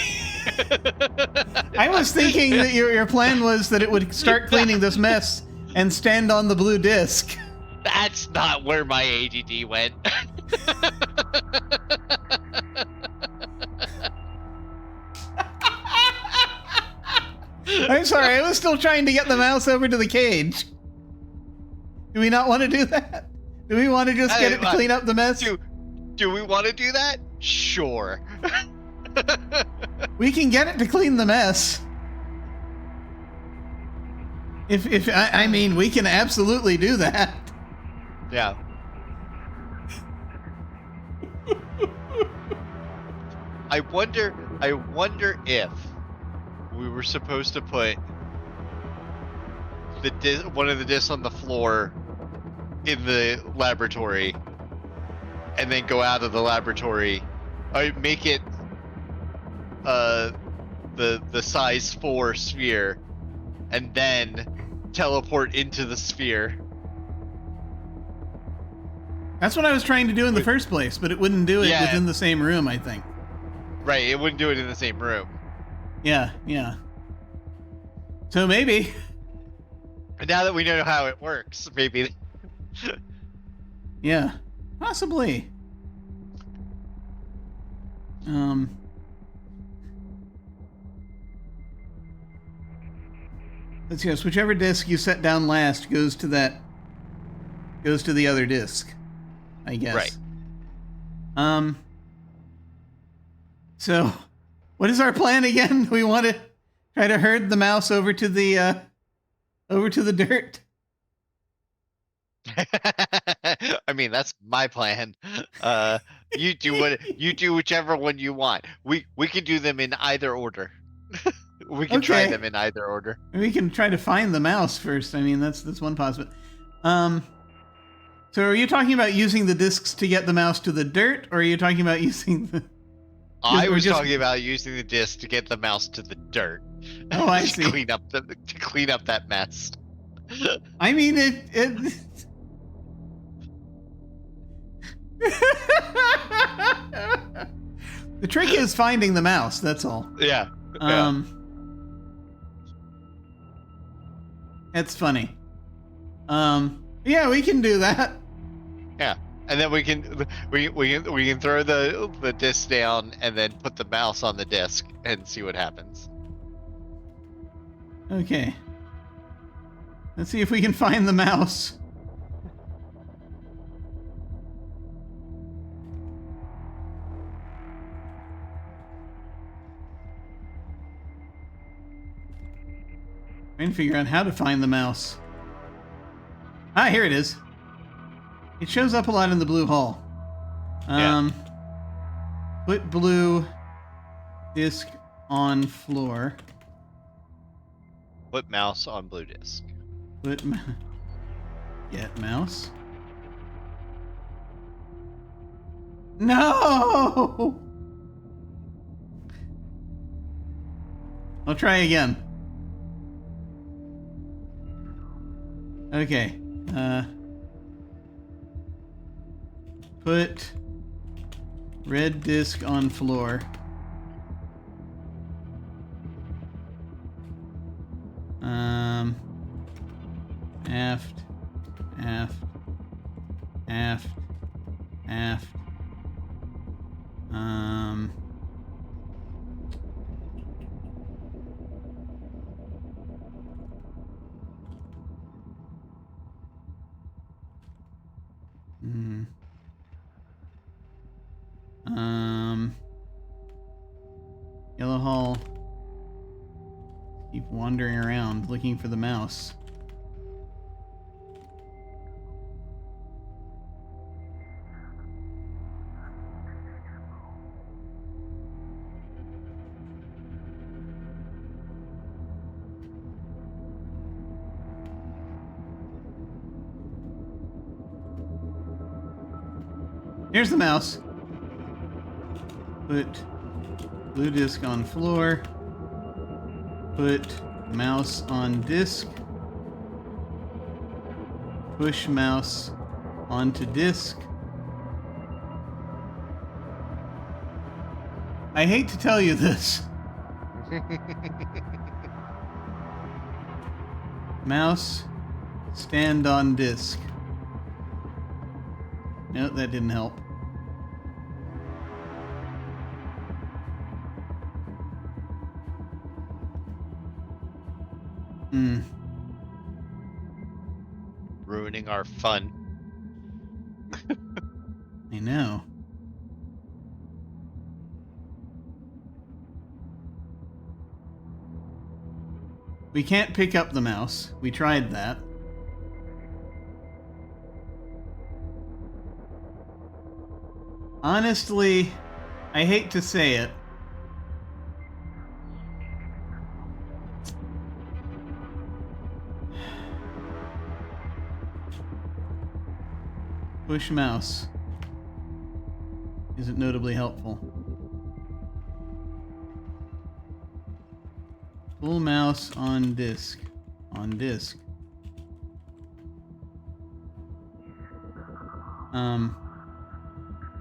I was thinking that your plan was that it would start cleaning this mess and stand on the blue disc. That's not where my ADD went. I'm sorry, I was still trying to get the mouse over to the cage. Do we not want to do that? Do we want to just get it to clean up the mess? Do we want to do that? Sure. We can get it to clean the mess. I mean, we can absolutely do that. Yeah. I wonder if we were supposed to put one of the discs on the floor in the laboratory, and then go out of the laboratory. I make it the size 4 sphere, and then teleport into the sphere. That's what I was trying to do in the first place, but it wouldn't do it within the same room, I think. Right, it wouldn't do it in the same room. Yeah. So maybe. And now that we know how it works, maybe. Yeah, possibly. Let's guess. Whichever disc you set down last goes to the other disc, I guess. Right. So, what is our plan again? We want to try to herd the mouse over to the dirt. I mean, that's my plan. You do whichever one you want. We can do them in either order. We can try them in either order. We can try to find the mouse first. I mean, that's one possibility. So are you talking about using the discs to get the mouse to the dirt, or are you talking about using the... I was talking about using the disc to get the mouse to the dirt. Oh, I see. To clean up that mess. I mean, the trick is finding the mouse, that's all. Yeah. That's funny. Yeah, we can do that. Yeah. And then we can throw the disc down and then put the mouse on the disc and see what happens. Okay. Let's see if we can find the mouse. Trying to figure out how to find the mouse. Ah, here it is. It shows up a lot in the blue hall. Put blue disc on floor. Put mouse on blue disc. Get mouse. No! I'll try again. Okay. Put red disc on floor. Aft. Yellow Hall. Keep wandering around looking for the mouse. Here's the mouse. Put blue disc on floor. Put mouse on disc. Push mouse onto disc. I hate to tell you this. Mouse, stand on disc. No, that didn't help. Ruining our fun. I know. We can't pick up the mouse. We tried that. Honestly, I hate to say it. Push mouse isn't notably helpful. Pull mouse on disc. On disc.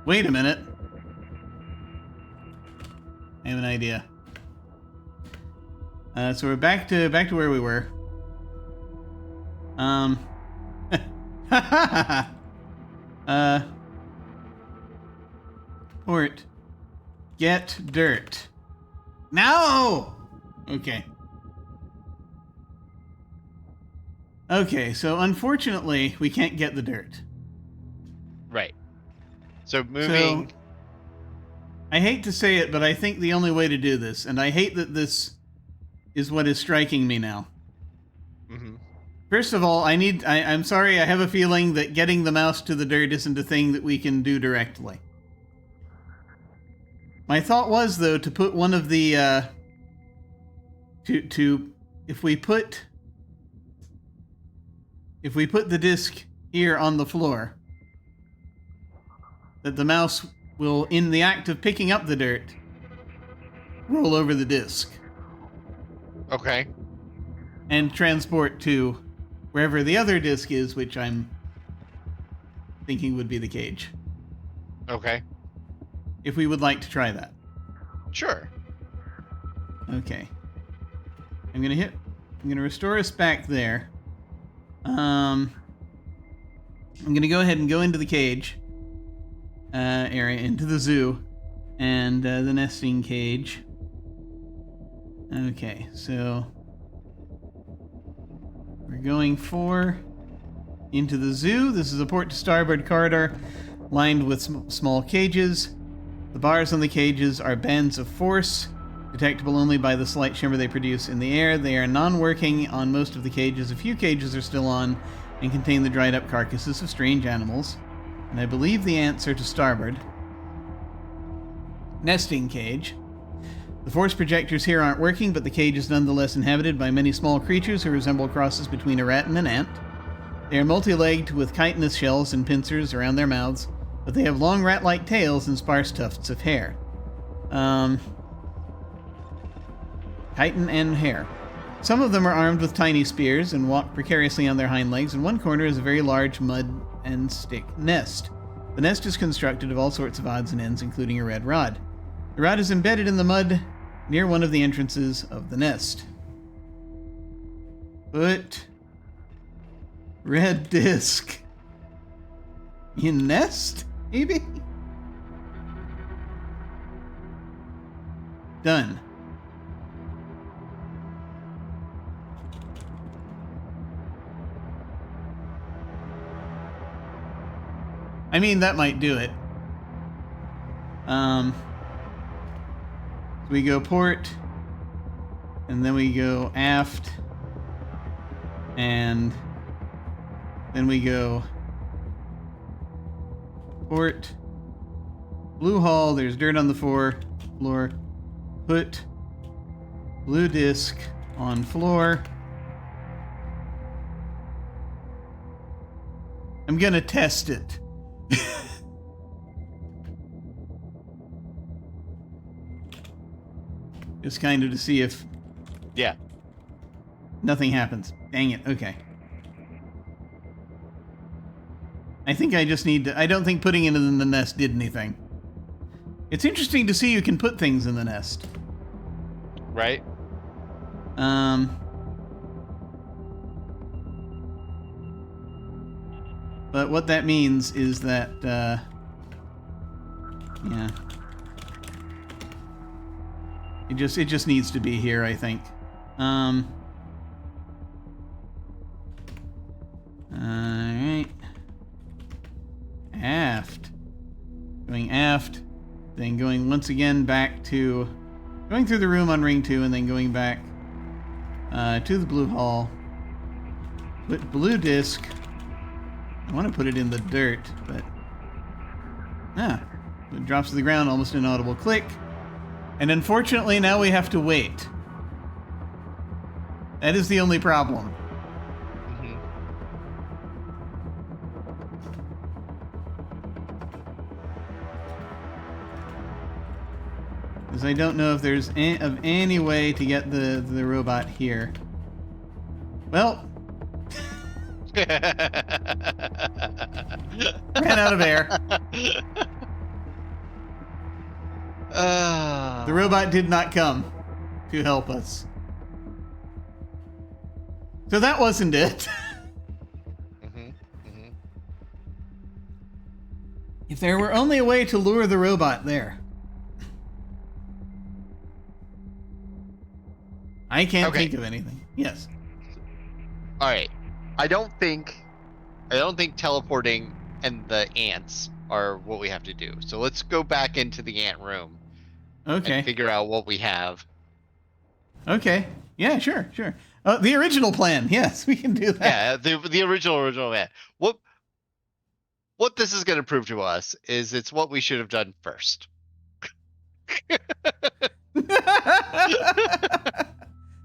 Wait a minute. I have an idea. So we're back to where we were. Port. Get dirt. No! Okay. Okay, so unfortunately, we can't get the dirt. Right. So moving... So, I hate to say it, but I think the only way to do this, and I hate that this is what is striking me now. Mm-hmm. First of all, I'm sorry, I have a feeling that getting the mouse to the dirt isn't a thing that we can do directly. My thought was, though, to put one of the, if we put the disc here on the floor, that the mouse will, in the act of picking up the dirt, roll over the disc. Okay. And transport to wherever the other disc is, which I'm thinking would be the cage. Okay. If we would like to try that. Sure. Okay. I'm gonna restore us back there. I'm gonna go ahead and go into the cage area, into the zoo, and the nesting cage. Okay, so we're going into the zoo. This is a port to starboard corridor lined with small cages. The bars on the cages are bands of force, detectable only by the slight shimmer they produce in the air. They are non-working on most of the cages. A few cages are still on and contain the dried-up carcasses of strange animals. And I believe the ants are to starboard. nesting cage. The force projectors here aren't working, but the cage is nonetheless inhabited by many small creatures who resemble crosses between a rat and an ant. They are multi-legged with chitinous shells and pincers around their mouths, but they have long rat-like tails and sparse tufts of hair. Chitin and hair. Some of them are armed with tiny spears and walk precariously on their hind legs. In one corner is a very large mud and stick nest. The nest is constructed of all sorts of odds and ends, including a red rod. The rod is embedded in the mud near one of the entrances of the nest. Put red disc in nest, maybe? Done. I mean, that might do it. So we go port, and then we go aft, and then we go port, blue hull, there's dirt on the floor, put blue disc on floor. I'm gonna test it. Just kind of to see if... Yeah. Nothing happens. Dang it. Okay. I think I just need to... I don't think putting it in the nest did anything. It's interesting to see you can put things in the nest. Right? But what that means is that, yeah. It just needs to be here, I think. Alright. Aft. Going aft, then going once again back to... Going through the room on ring 2, and then going back to the blue hall. Put blue disc. I want to put it in the dirt, but... It drops to the ground, almost an inaudible click. And unfortunately, now we have to wait. That is the only problem. Because I don't know if there's any way to get the robot here. Well... Ran out of air. The robot did not come to help us. So that wasn't it. If there were only a way to lure the robot there. I can't think of anything. Yes. All right. I don't think teleporting and the ants are what we have to do. So let's go back into the ant room. Okay. And figure out what we have. Okay. Yeah, sure. The original plan. Yes, we can do that. Yeah, the original plan. What this is going to prove to us is it's what we should have done first.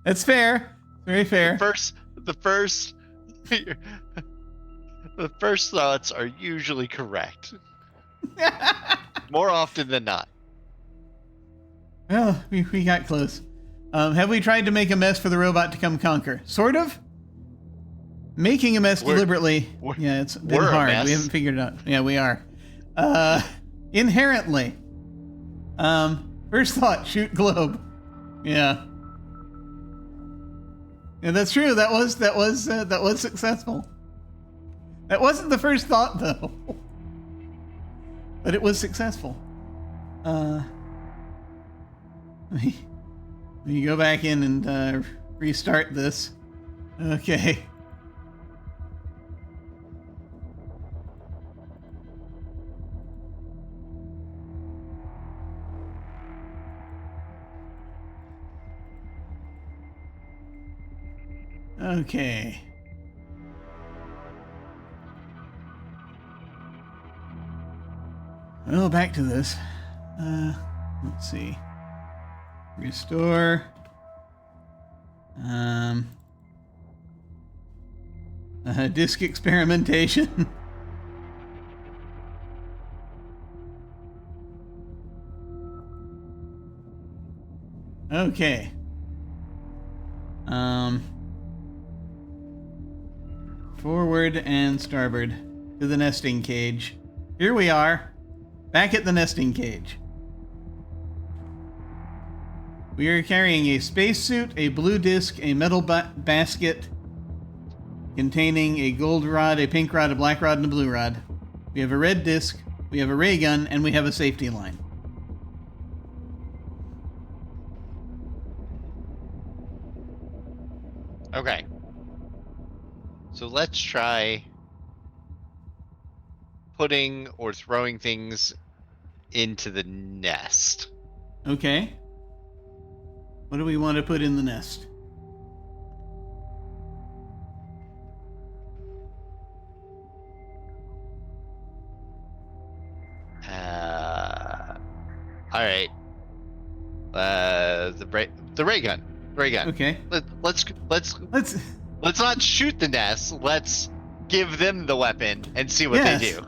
That's fair. Very fair. The first thoughts are usually correct. More often than not. Well, we got close. Have we tried to make a mess for the robot to come conquer? Sort of. Making a mess deliberately. Yeah, it's been hard. We haven't figured it out. Yeah, we are. Inherently. First thought, shoot globe. Yeah. Yeah, that's true. That was successful. That wasn't the first thought, though. But it was successful. Let me go back in and restart this. Okay. Okay. Well, back to this. Let's see. Restore. Disk experimentation. Okay. Forward and starboard to the nesting cage. Here we are, back at the nesting cage. We are carrying a spacesuit, a blue disc, a metal basket containing a gold rod, a pink rod, a black rod, and a blue rod. We have a red disc, we have a ray gun, and we have a safety line. Okay. So let's try putting or throwing things into the nest. Okay. What do we want to put in the nest? All right. The ray gun. Ray gun. Okay. Let's not shoot the nest. Let's give them the weapon and see what they do.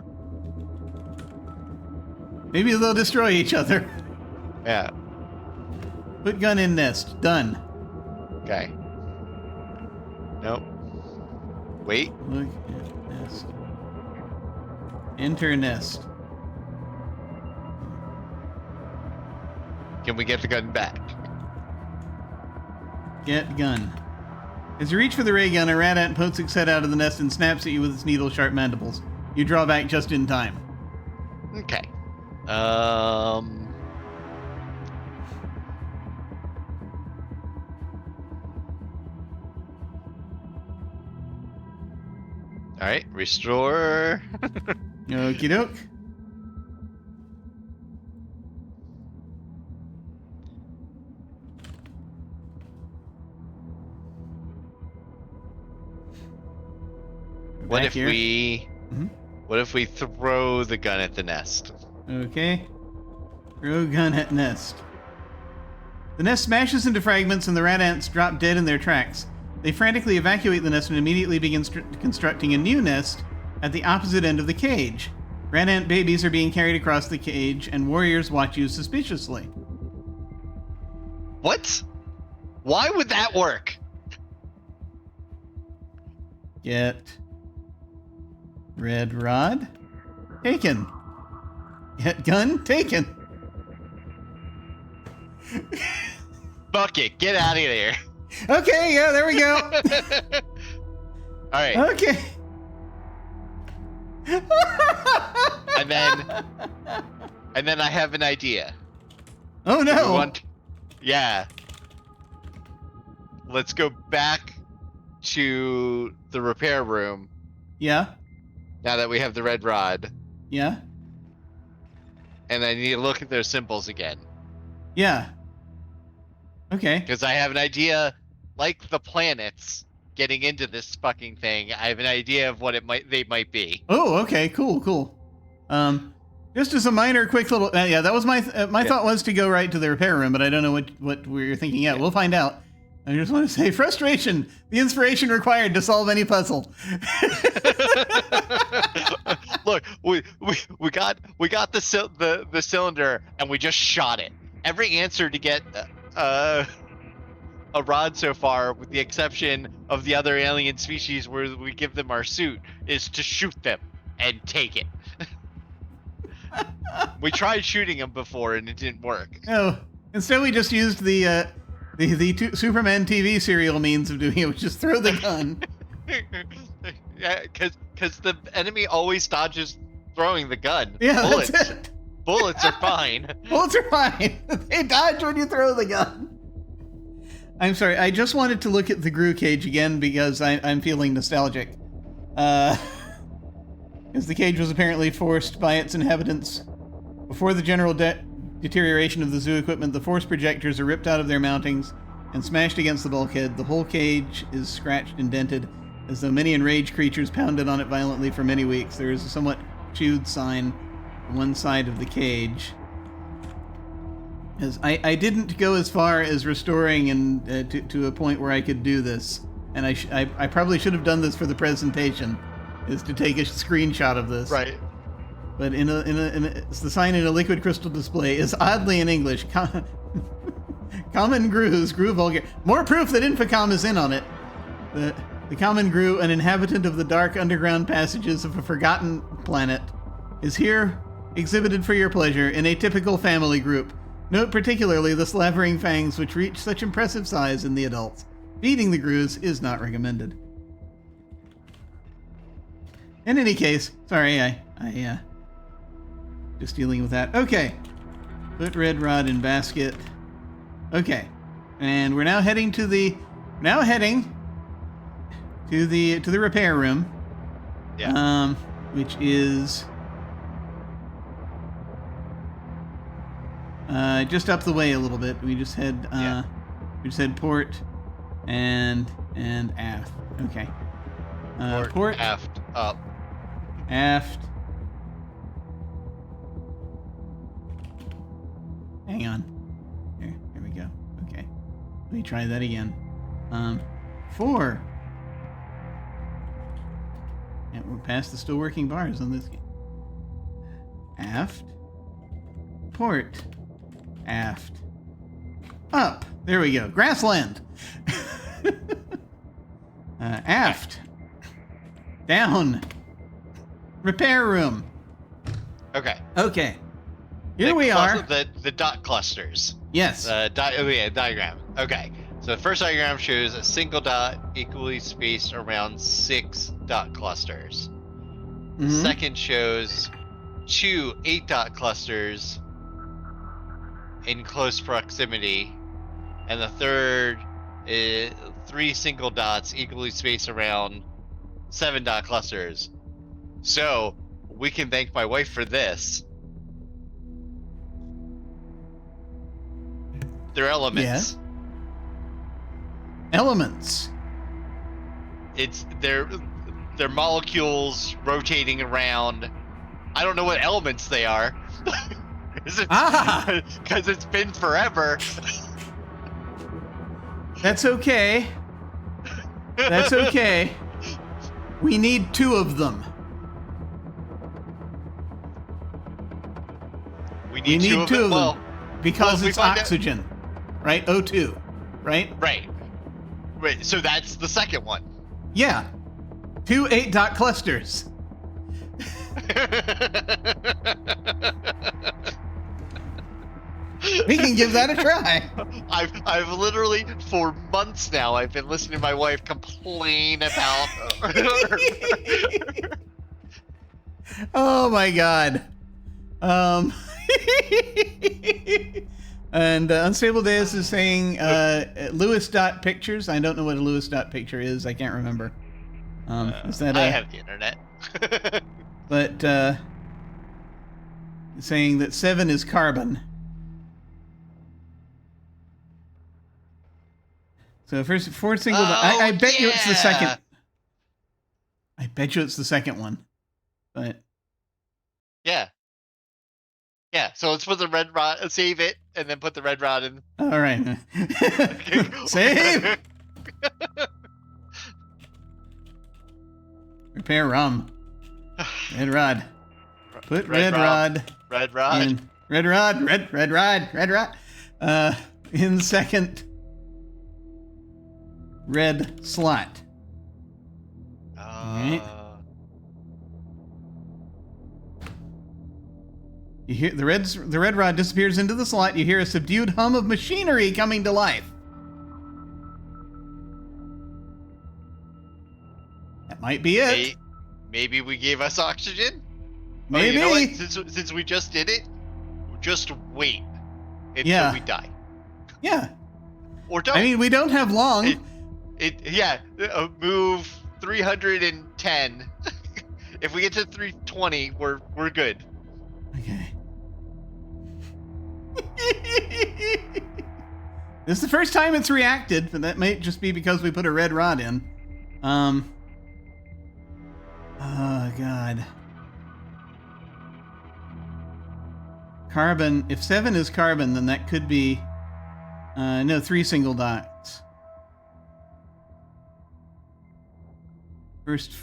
Maybe they'll destroy each other. Yeah. Put gun in nest. Done. Okay. Nope. Wait. Look at nest. Enter nest. Can we get the gun back? Get gun. As you reach for the ray gun, a rat ant pokes its head out of the nest and snaps at you with its needle-sharp mandibles. You draw back just in time. Okay. All right, restore. Okie doke. What if here. What if we throw the gun at the nest? Okay. Throw gun at nest. The nest smashes into fragments and the rat ants drop dead in their tracks. They frantically evacuate the nest and immediately begin constructing a new nest at the opposite end of the cage. Rat ant babies are being carried across the cage and warriors watch you suspiciously. What? Why would that work? Get red rod taken. Get gun taken. Bucket, get out of here. Okay, yeah, there we go. All right. Okay. And then I have an idea. Oh no. Yeah. Let's go back to the repair room. Yeah. Now that we have the red rod. Yeah. And I need to look at their symbols again. Yeah. Okay. Because I have an idea, like the planets getting into this fucking thing. I have an idea of what they might be. Oh, okay. Cool. Just as a minor, quick little. Yeah, that was my thought was to go right to the repair room, but I don't know what we were thinking. Yeah, we'll find out. I just want to say, frustration, the inspiration required to solve any puzzle. Look, we got the cylinder and we just shot it. Every answer to get a rod so far, with the exception of the other alien species where we give them our suit, is to shoot them and take it. We tried shooting them before and it didn't work. No, instead we just used the Superman TV serial means of doing it, which is throw the gun. Yeah, because the enemy always dodges throwing the gun. Yeah, bullets. That's it. Bullets are fine. Bullets are fine. They dodge when you throw the gun. I'm sorry, I just wanted to look at the Gru cage again because I'm feeling nostalgic. Because the cage was apparently forced by its inhabitants. Before the general deterioration of the zoo equipment, the force projectors are ripped out of their mountings and smashed against the bulkhead. The whole cage is scratched and dented, as though many enraged creatures pounded on it violently for many weeks. There is a somewhat chewed sign on one side of the cage. As I didn't go as far as restoring and to a point where I could do this, and I probably should have done this for the presentation, is to take a screenshot of this. Right. But it's the sign in a liquid crystal display is oddly in English. Common Grew's Grew Vulgar. More proof that Infocom is in on it. The Common Grew, an inhabitant of the dark underground passages of a forgotten planet, is here exhibited for your pleasure in a typical family group. Note particularly the slavering fangs which reach such impressive size in the adults. Feeding the Grews is not recommended. In any case, sorry, I just dealing with that. Okay. Put red rod in basket. Okay. And we're now heading to the repair room. Yeah. Which is just up the way a little bit. We just head port and aft. Okay. Port aft up. Aft. Hang on. Here we go. Okay. Let me try that again. 4. Yeah, we're past the still working bars on this game. Aft. Port. Aft. Up. There we go. Grassland. Aft. Down. Repair room. Okay. Okay. Here we are. The dot clusters. Yes. Diagram. Okay. So the first diagram shows a single dot equally spaced around 6 dot clusters. The second shows 2 8-dot clusters in close proximity. And the third is 3 single dots equally spaced around 7-dot clusters. So we can thank my wife for this. They're elements. Yeah. Elements. They're molecules rotating around. I don't know what elements they are. Because it's been forever. That's okay. That's okay. We need 2 of them. We need 2 of them. Well, because it's oxygen. Right? O2. Right? Right. So that's the second one. Yeah. 2 8-dot clusters. We can give that a try. I've literally, for months now, I've been listening to my wife complain about. Oh my god. And Unstable Deus is saying Lewis dot pictures. I don't know what a Lewis dot picture is. I can't remember. Is that I have the internet. But saying that 7 is carbon. So first 4 single. I bet you it's the second. I bet you it's the second one. But yeah. Yeah, so let's put the red rod, save it, and then put the red rod in. All right. Save! Repair ROM. Red rod. Put red rod. Red rod. In. Red rod. Red rod. In second red slot. Right. You hear the red rod disappears into the slot. You hear a subdued hum of machinery coming to life. That might be it. Maybe we gave us oxygen. Maybe. Oh, you know what? Since we just did it, just wait until we die. Yeah. Or don't. I mean, we don't have long. Move 310. If we get to 320, we're good. Okay. This is the first time it's reacted, but that might just be because we put a red rod in. Oh god. carbon. If 7 is carbon, then that could be no, 3 single dots. First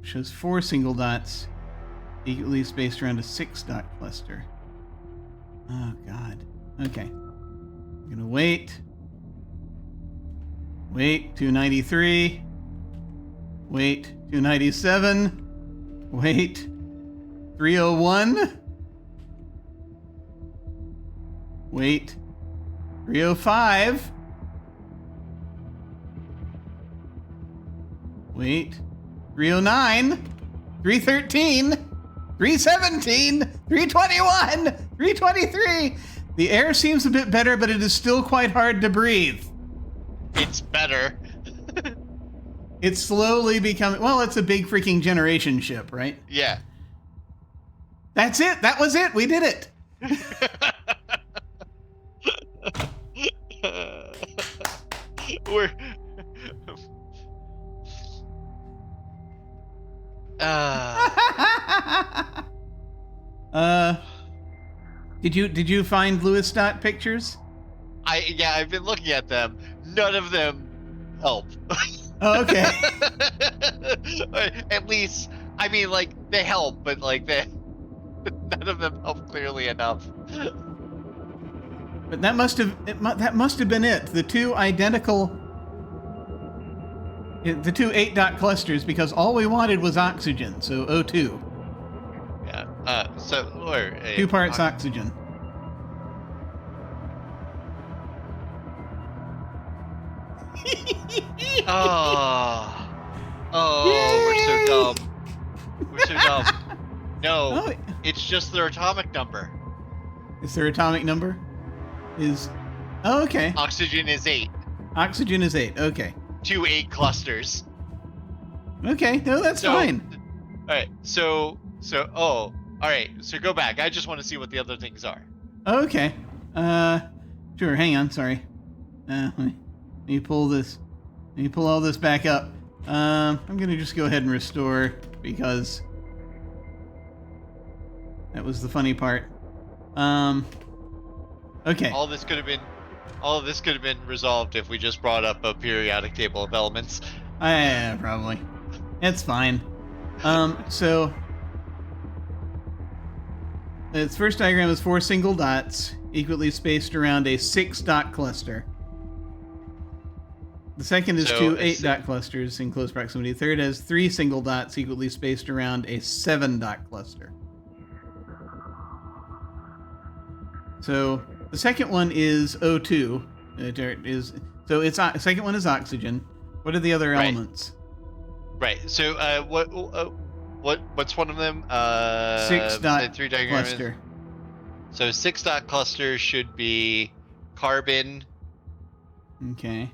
shows 4 single dots equally spaced around a 6-dot cluster. Oh God. Okay. I'm gonna wait. Wait, 293. Wait, 297. Wait, 301. Wait, 305. Wait, 309. 313. 317. 321. 323. The air seems a bit better, but it is still quite hard to breathe. It's better. It's slowly becoming... Well, it's a big freaking generation ship, right? Yeah. That's it. That was it. We did it. We're... Did you find Lewis dot pictures? I've been looking at them. None of them help. Oh, okay. At least, I mean, like, they help, but like none of them help clearly enough. But that must have been it. The two identical, the two 8-dot clusters, because all we wanted was oxygen, so O2. Yeah. So, or 2 parts oxygen. We're so dumb. We're so dumb. No, Oh, it's just their atomic number. is their atomic number? Oh, okay. Oxygen is 8. Oxygen is 8. Okay. 2 8 clusters. Okay. No, that's fine. All right. All right. So go back. I just want to see what the other things are. Okay. Sure. Hang on. Sorry. Let me pull this. Let me pull all this back up. I'm gonna just go ahead and restore because that was the funny part. Okay. All of this could have been resolved if we just brought up a periodic table of elements. Yeah, probably. It's fine. So its first diagram is 4 single dots equally spaced around a 6-dot cluster. The second is 2 8-dot clusters in close proximity. The third has 3 single dots equally spaced around a 7-dot cluster. So the second one is O2. Second one is oxygen. What are the other elements? Right. So what's one of them? 6-dot 3 diagrams. cluster. So 6-dot cluster should be carbon. Okay.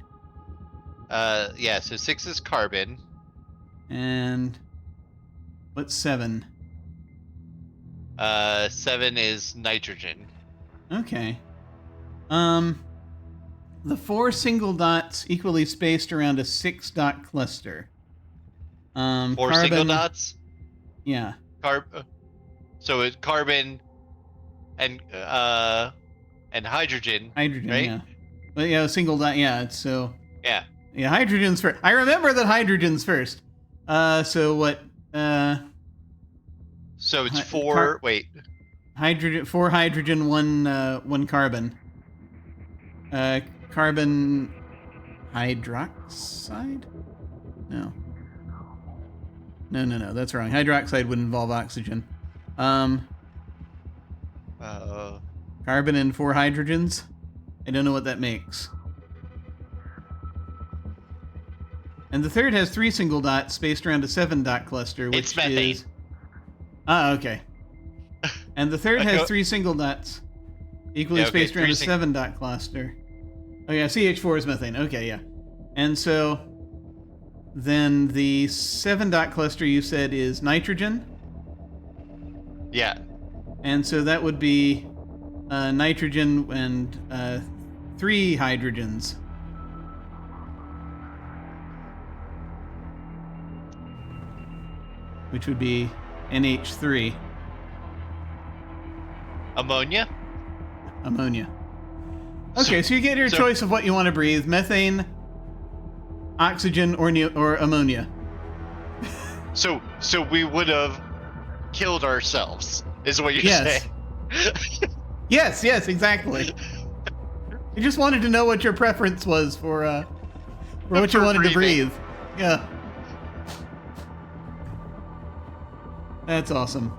So 6 is carbon. And what's 7? 7 is nitrogen. Okay. The 4 single dots equally spaced around a 6-dot cluster. 4 carbon, single dots? Yeah. So it's carbon and hydrogen. Hydrogen, right? yeah. But yeah, a single dot, yeah, it's so... Yeah. Yeah, hydrogen's first. I remember that hydrogen's first. So what, So it's 4, wait. Hydrogen, 4 hydrogen, 1 carbon. Carbon hydroxide? No, that's wrong. Hydroxide would involve oxygen. Carbon and 4 hydrogens? I don't know what that makes. And the third has 3 single dots spaced around a 7-dot cluster, which it's methane. is... Ah, okay. And the third has 3 single dots equally spaced around a 7-dot cluster. Oh yeah, CH4 is methane. Okay, yeah. And so then the 7-dot cluster you said is nitrogen? Yeah. And so that would be nitrogen and 3 hydrogens. Which would be NH3. Ammonia? Ammonia. Okay, so you get your choice of what you want to breathe: methane, oxygen, or ammonia. So we would have killed ourselves, is what you're saying. Yes, exactly. I just wanted to know what your preference was for what you wanted to breathe. Yeah. That's awesome.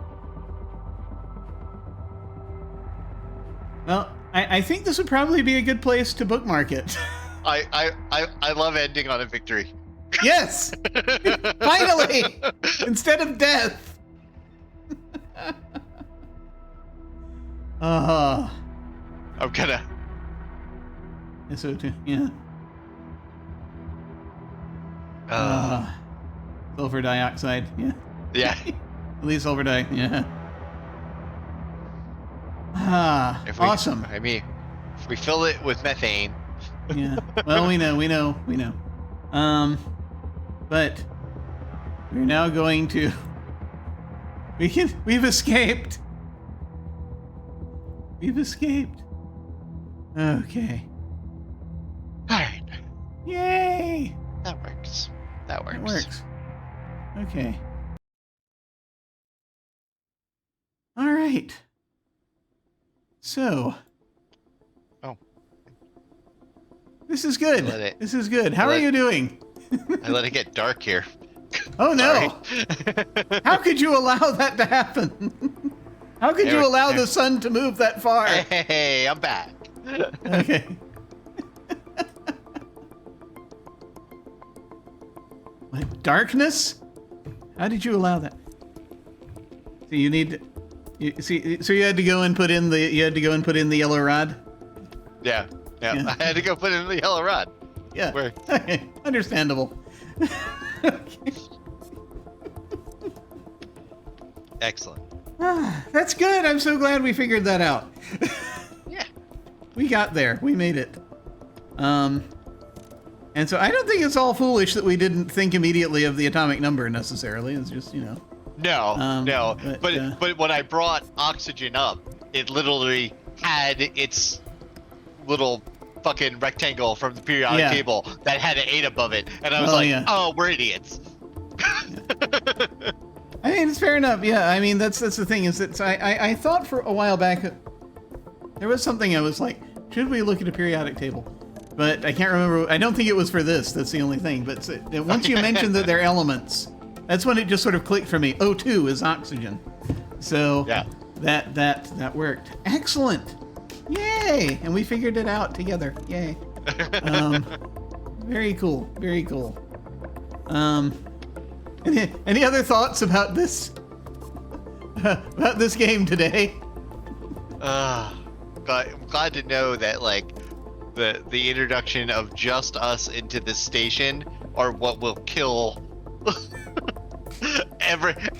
Well, I think this would probably be a good place to bookmark it. I love ending on a victory. Yes! Finally! Instead of death! I'm gonna... SO2, yeah. Sulfur dioxide, yeah. Yeah. At least sulfur dioxide, yeah. Awesome. I mean, if we fill it with methane. Yeah. Well, we know. But we're now going to. We've escaped. We've escaped. Okay. All right. Yay! That works. That works. Okay. All right. So. Oh. This is good. This is good. How are you doing? I let it get dark here. Oh no! How could you allow that to happen? How could you allow the sun to move that far? Hey, I'm back. Okay. What, darkness? How did you allow that? So you need. So you had to go and put in the yellow rod. Yeah. I had to go put in the yellow rod. Yeah. Where? Okay. Understandable. Okay. Excellent. That's good. I'm so glad we figured that out. Yeah. We got there. We made it. And so I don't think it's all foolish that we didn't think immediately of the atomic number necessarily. It's just, No. But when I brought oxygen up, it literally had its little fucking rectangle from the periodic table that had an 8 above it, and I was oh, we're idiots. I mean, it's fair enough. Yeah, I mean, that's the thing is that I thought for a while back there was something I was like, should we look at a periodic table? But I can't remember. I don't think it was for this. That's the only thing. But once you mentioned that they're elements, that's when it just sort of clicked for me. O2 is oxygen. So that worked. Excellent. Yay! And we figured it out together. Yay. Very cool. Very cool. Any other thoughts about this game today? I'm glad to know that like the introduction of just us into this station are what will kill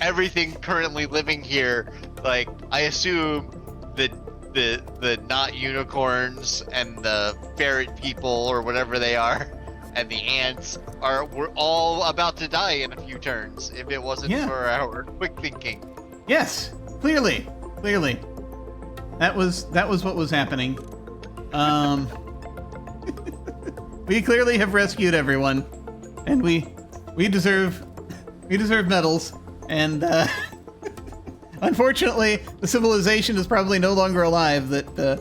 everything currently living here. Like I assume the not unicorns and the ferret people or whatever they are and the ants we're all about to die in a few turns if it wasn't for our quick thinking. Yes, clearly. That was what was happening. We clearly have rescued everyone, and we deserve medals. And unfortunately, the civilization is probably no longer alive that that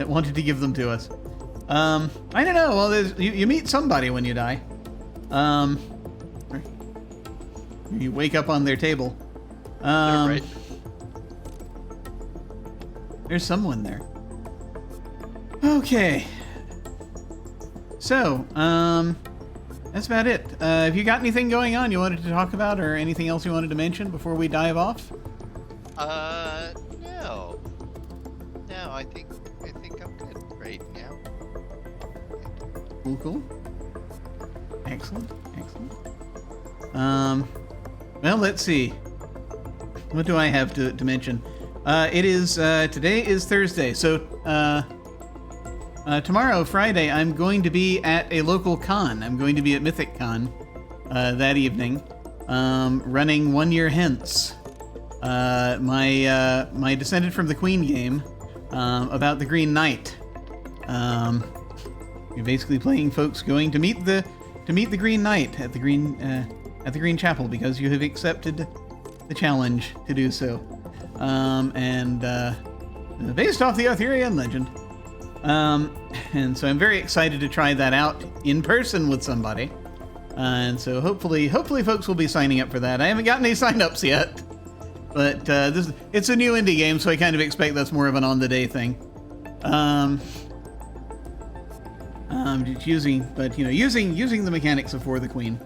wanted to give them to us. I don't know. Well, you meet somebody when you die. You wake up on their table. Right. There's someone there. Okay. So, that's about it. Have you got anything going on you wanted to talk about, or anything else you wanted to mention before we dive off? No. No, I think I'm good right now. Cool. Excellent. Well, let's see. What do I have to mention? It is, today is Thursday, so, tomorrow, Friday, I'm going to be at a local con. I'm going to be at Mythic Con, that evening, running 1 year hence. my Descended from the Queen game about the Green Knight. You're basically playing folks going to meet the Green Knight at the Green Chapel because you have accepted the challenge to do so, based off the Arthurian legend. And so I'm very excited to try that out in person with somebody. And so hopefully folks will be signing up for that. I haven't gotten any sign-ups yet, but it's a new indie game, so I kind of expect that's more of an on-the-day thing. Just using the mechanics of For the Queen.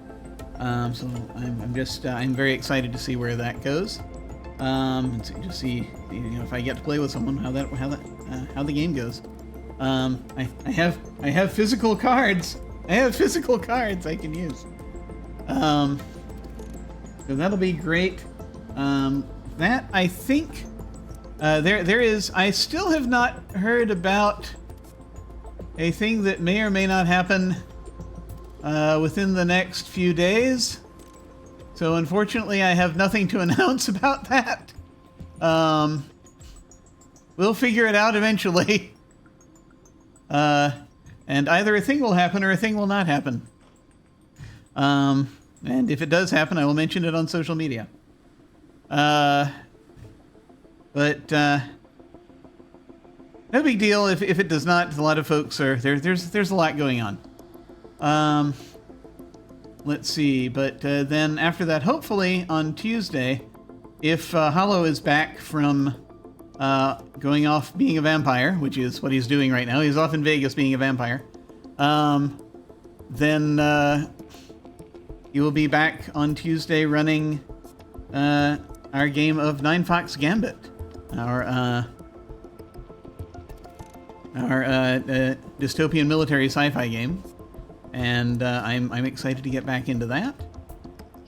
So I'm very excited to see where that goes. And to see if I get to play with someone, how the game goes. I have physical cards. I have physical cards I can use. So that'll be great. That I think there is. I still have not heard about a thing that may or may not happen within the next few days. So unfortunately, I have nothing to announce about that. We'll figure it out eventually. And either a thing will happen or a thing will not happen. And if it does happen, I will mention it on social media. But no big deal if it does not. A lot of folks are there. There's a lot going on. Let's see. But then after that, hopefully on Tuesday, if Hollow is back from going off being a vampire, which is what he's doing right now. He's off in Vegas being a vampire. Then he will be back on Tuesday running our game of Nine Fox Gambit, our dystopian military sci-fi game, and I'm excited to get back into that.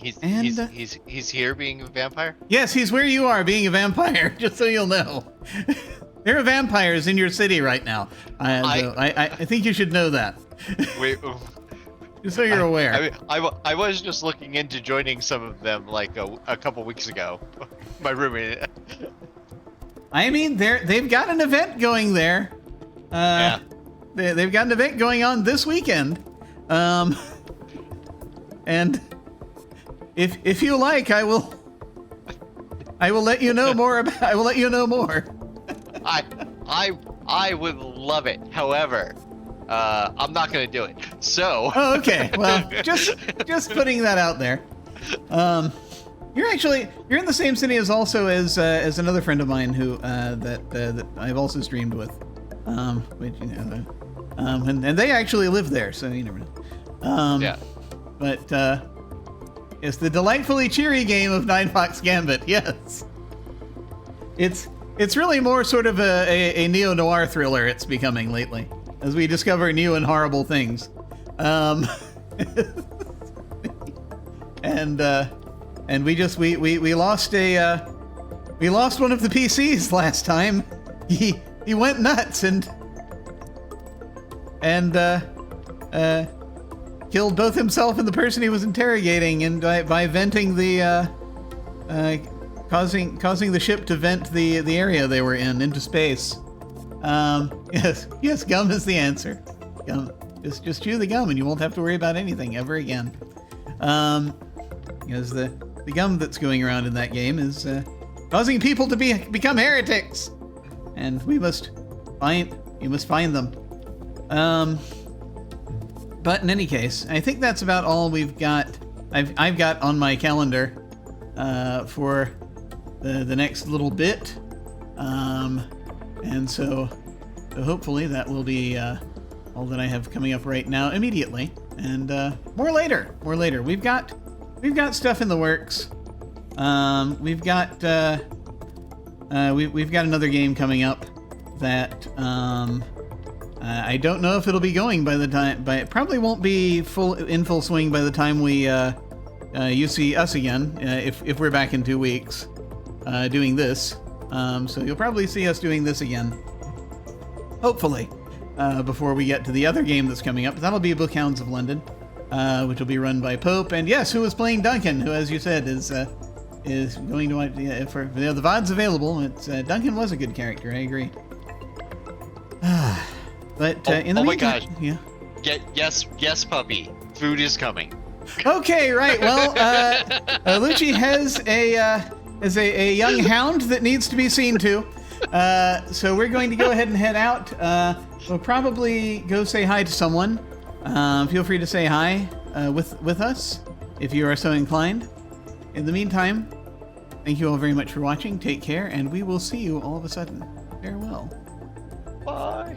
He's here being a vampire? Yes, he's where you are being a vampire, just so you'll know. There are vampires in your city right now. I think you should know that. Wait, just so you're aware. I was just looking into joining some of them like a couple weeks ago. My roommate. I mean, they've got an event going there. Yeah. They've got an event going on this weekend. And if you like, I will let you know more about. I will let you know more. I would love it. However, I'm not going to do it. So. Oh, okay. Well, just putting that out there. You're in the same city as another friend of mine who that I've also streamed with. Which, and they actually live there, so you never know. Yeah. But it's the delightfully cheery game of Nine Fox Gambit. Yes. It's really more sort of a neo-noir thriller it's becoming lately, as we discover new and horrible things. And we lost one of the PCs last time. He went nuts and killed both himself and the person he was interrogating, and by venting the causing the ship to vent the area they were in into space. Yes, gum is the answer. Gum. Just chew the gum and you won't have to worry about anything ever again. Because the gum that's going around in that game is causing people to become heretics, and we must find them. But in any case, I think that's about all we've got. I've got on my calendar for the next little bit, and so hopefully that will be all that I have coming up right now immediately, and more later. We've got stuff in the works. We've got another game coming up that I don't know if it'll be going by the time, but it probably won't be in full swing by the time you see us again, if we're back in 2 weeks doing this. So you'll probably see us doing this again, hopefully, before we get to the other game that's coming up. That'll be Bookhounds of London, which will be run by Pope, and yes, who is playing Duncan, who, as you said, is is going to watch. Yeah, for the VOD's available. It's Duncan was a good character. I agree. But in the oh my meantime, gosh. yeah. Yes, puppy. Food is coming. Okay, right. Well, Lucci has a young hound that needs to be seen to. So we're going to go ahead and head out. We'll probably go say hi to someone. Feel free to say hi with us if you are so inclined. In the meantime, thank you all very much for watching. Take care, and we will see you all of a sudden. Farewell. Bye.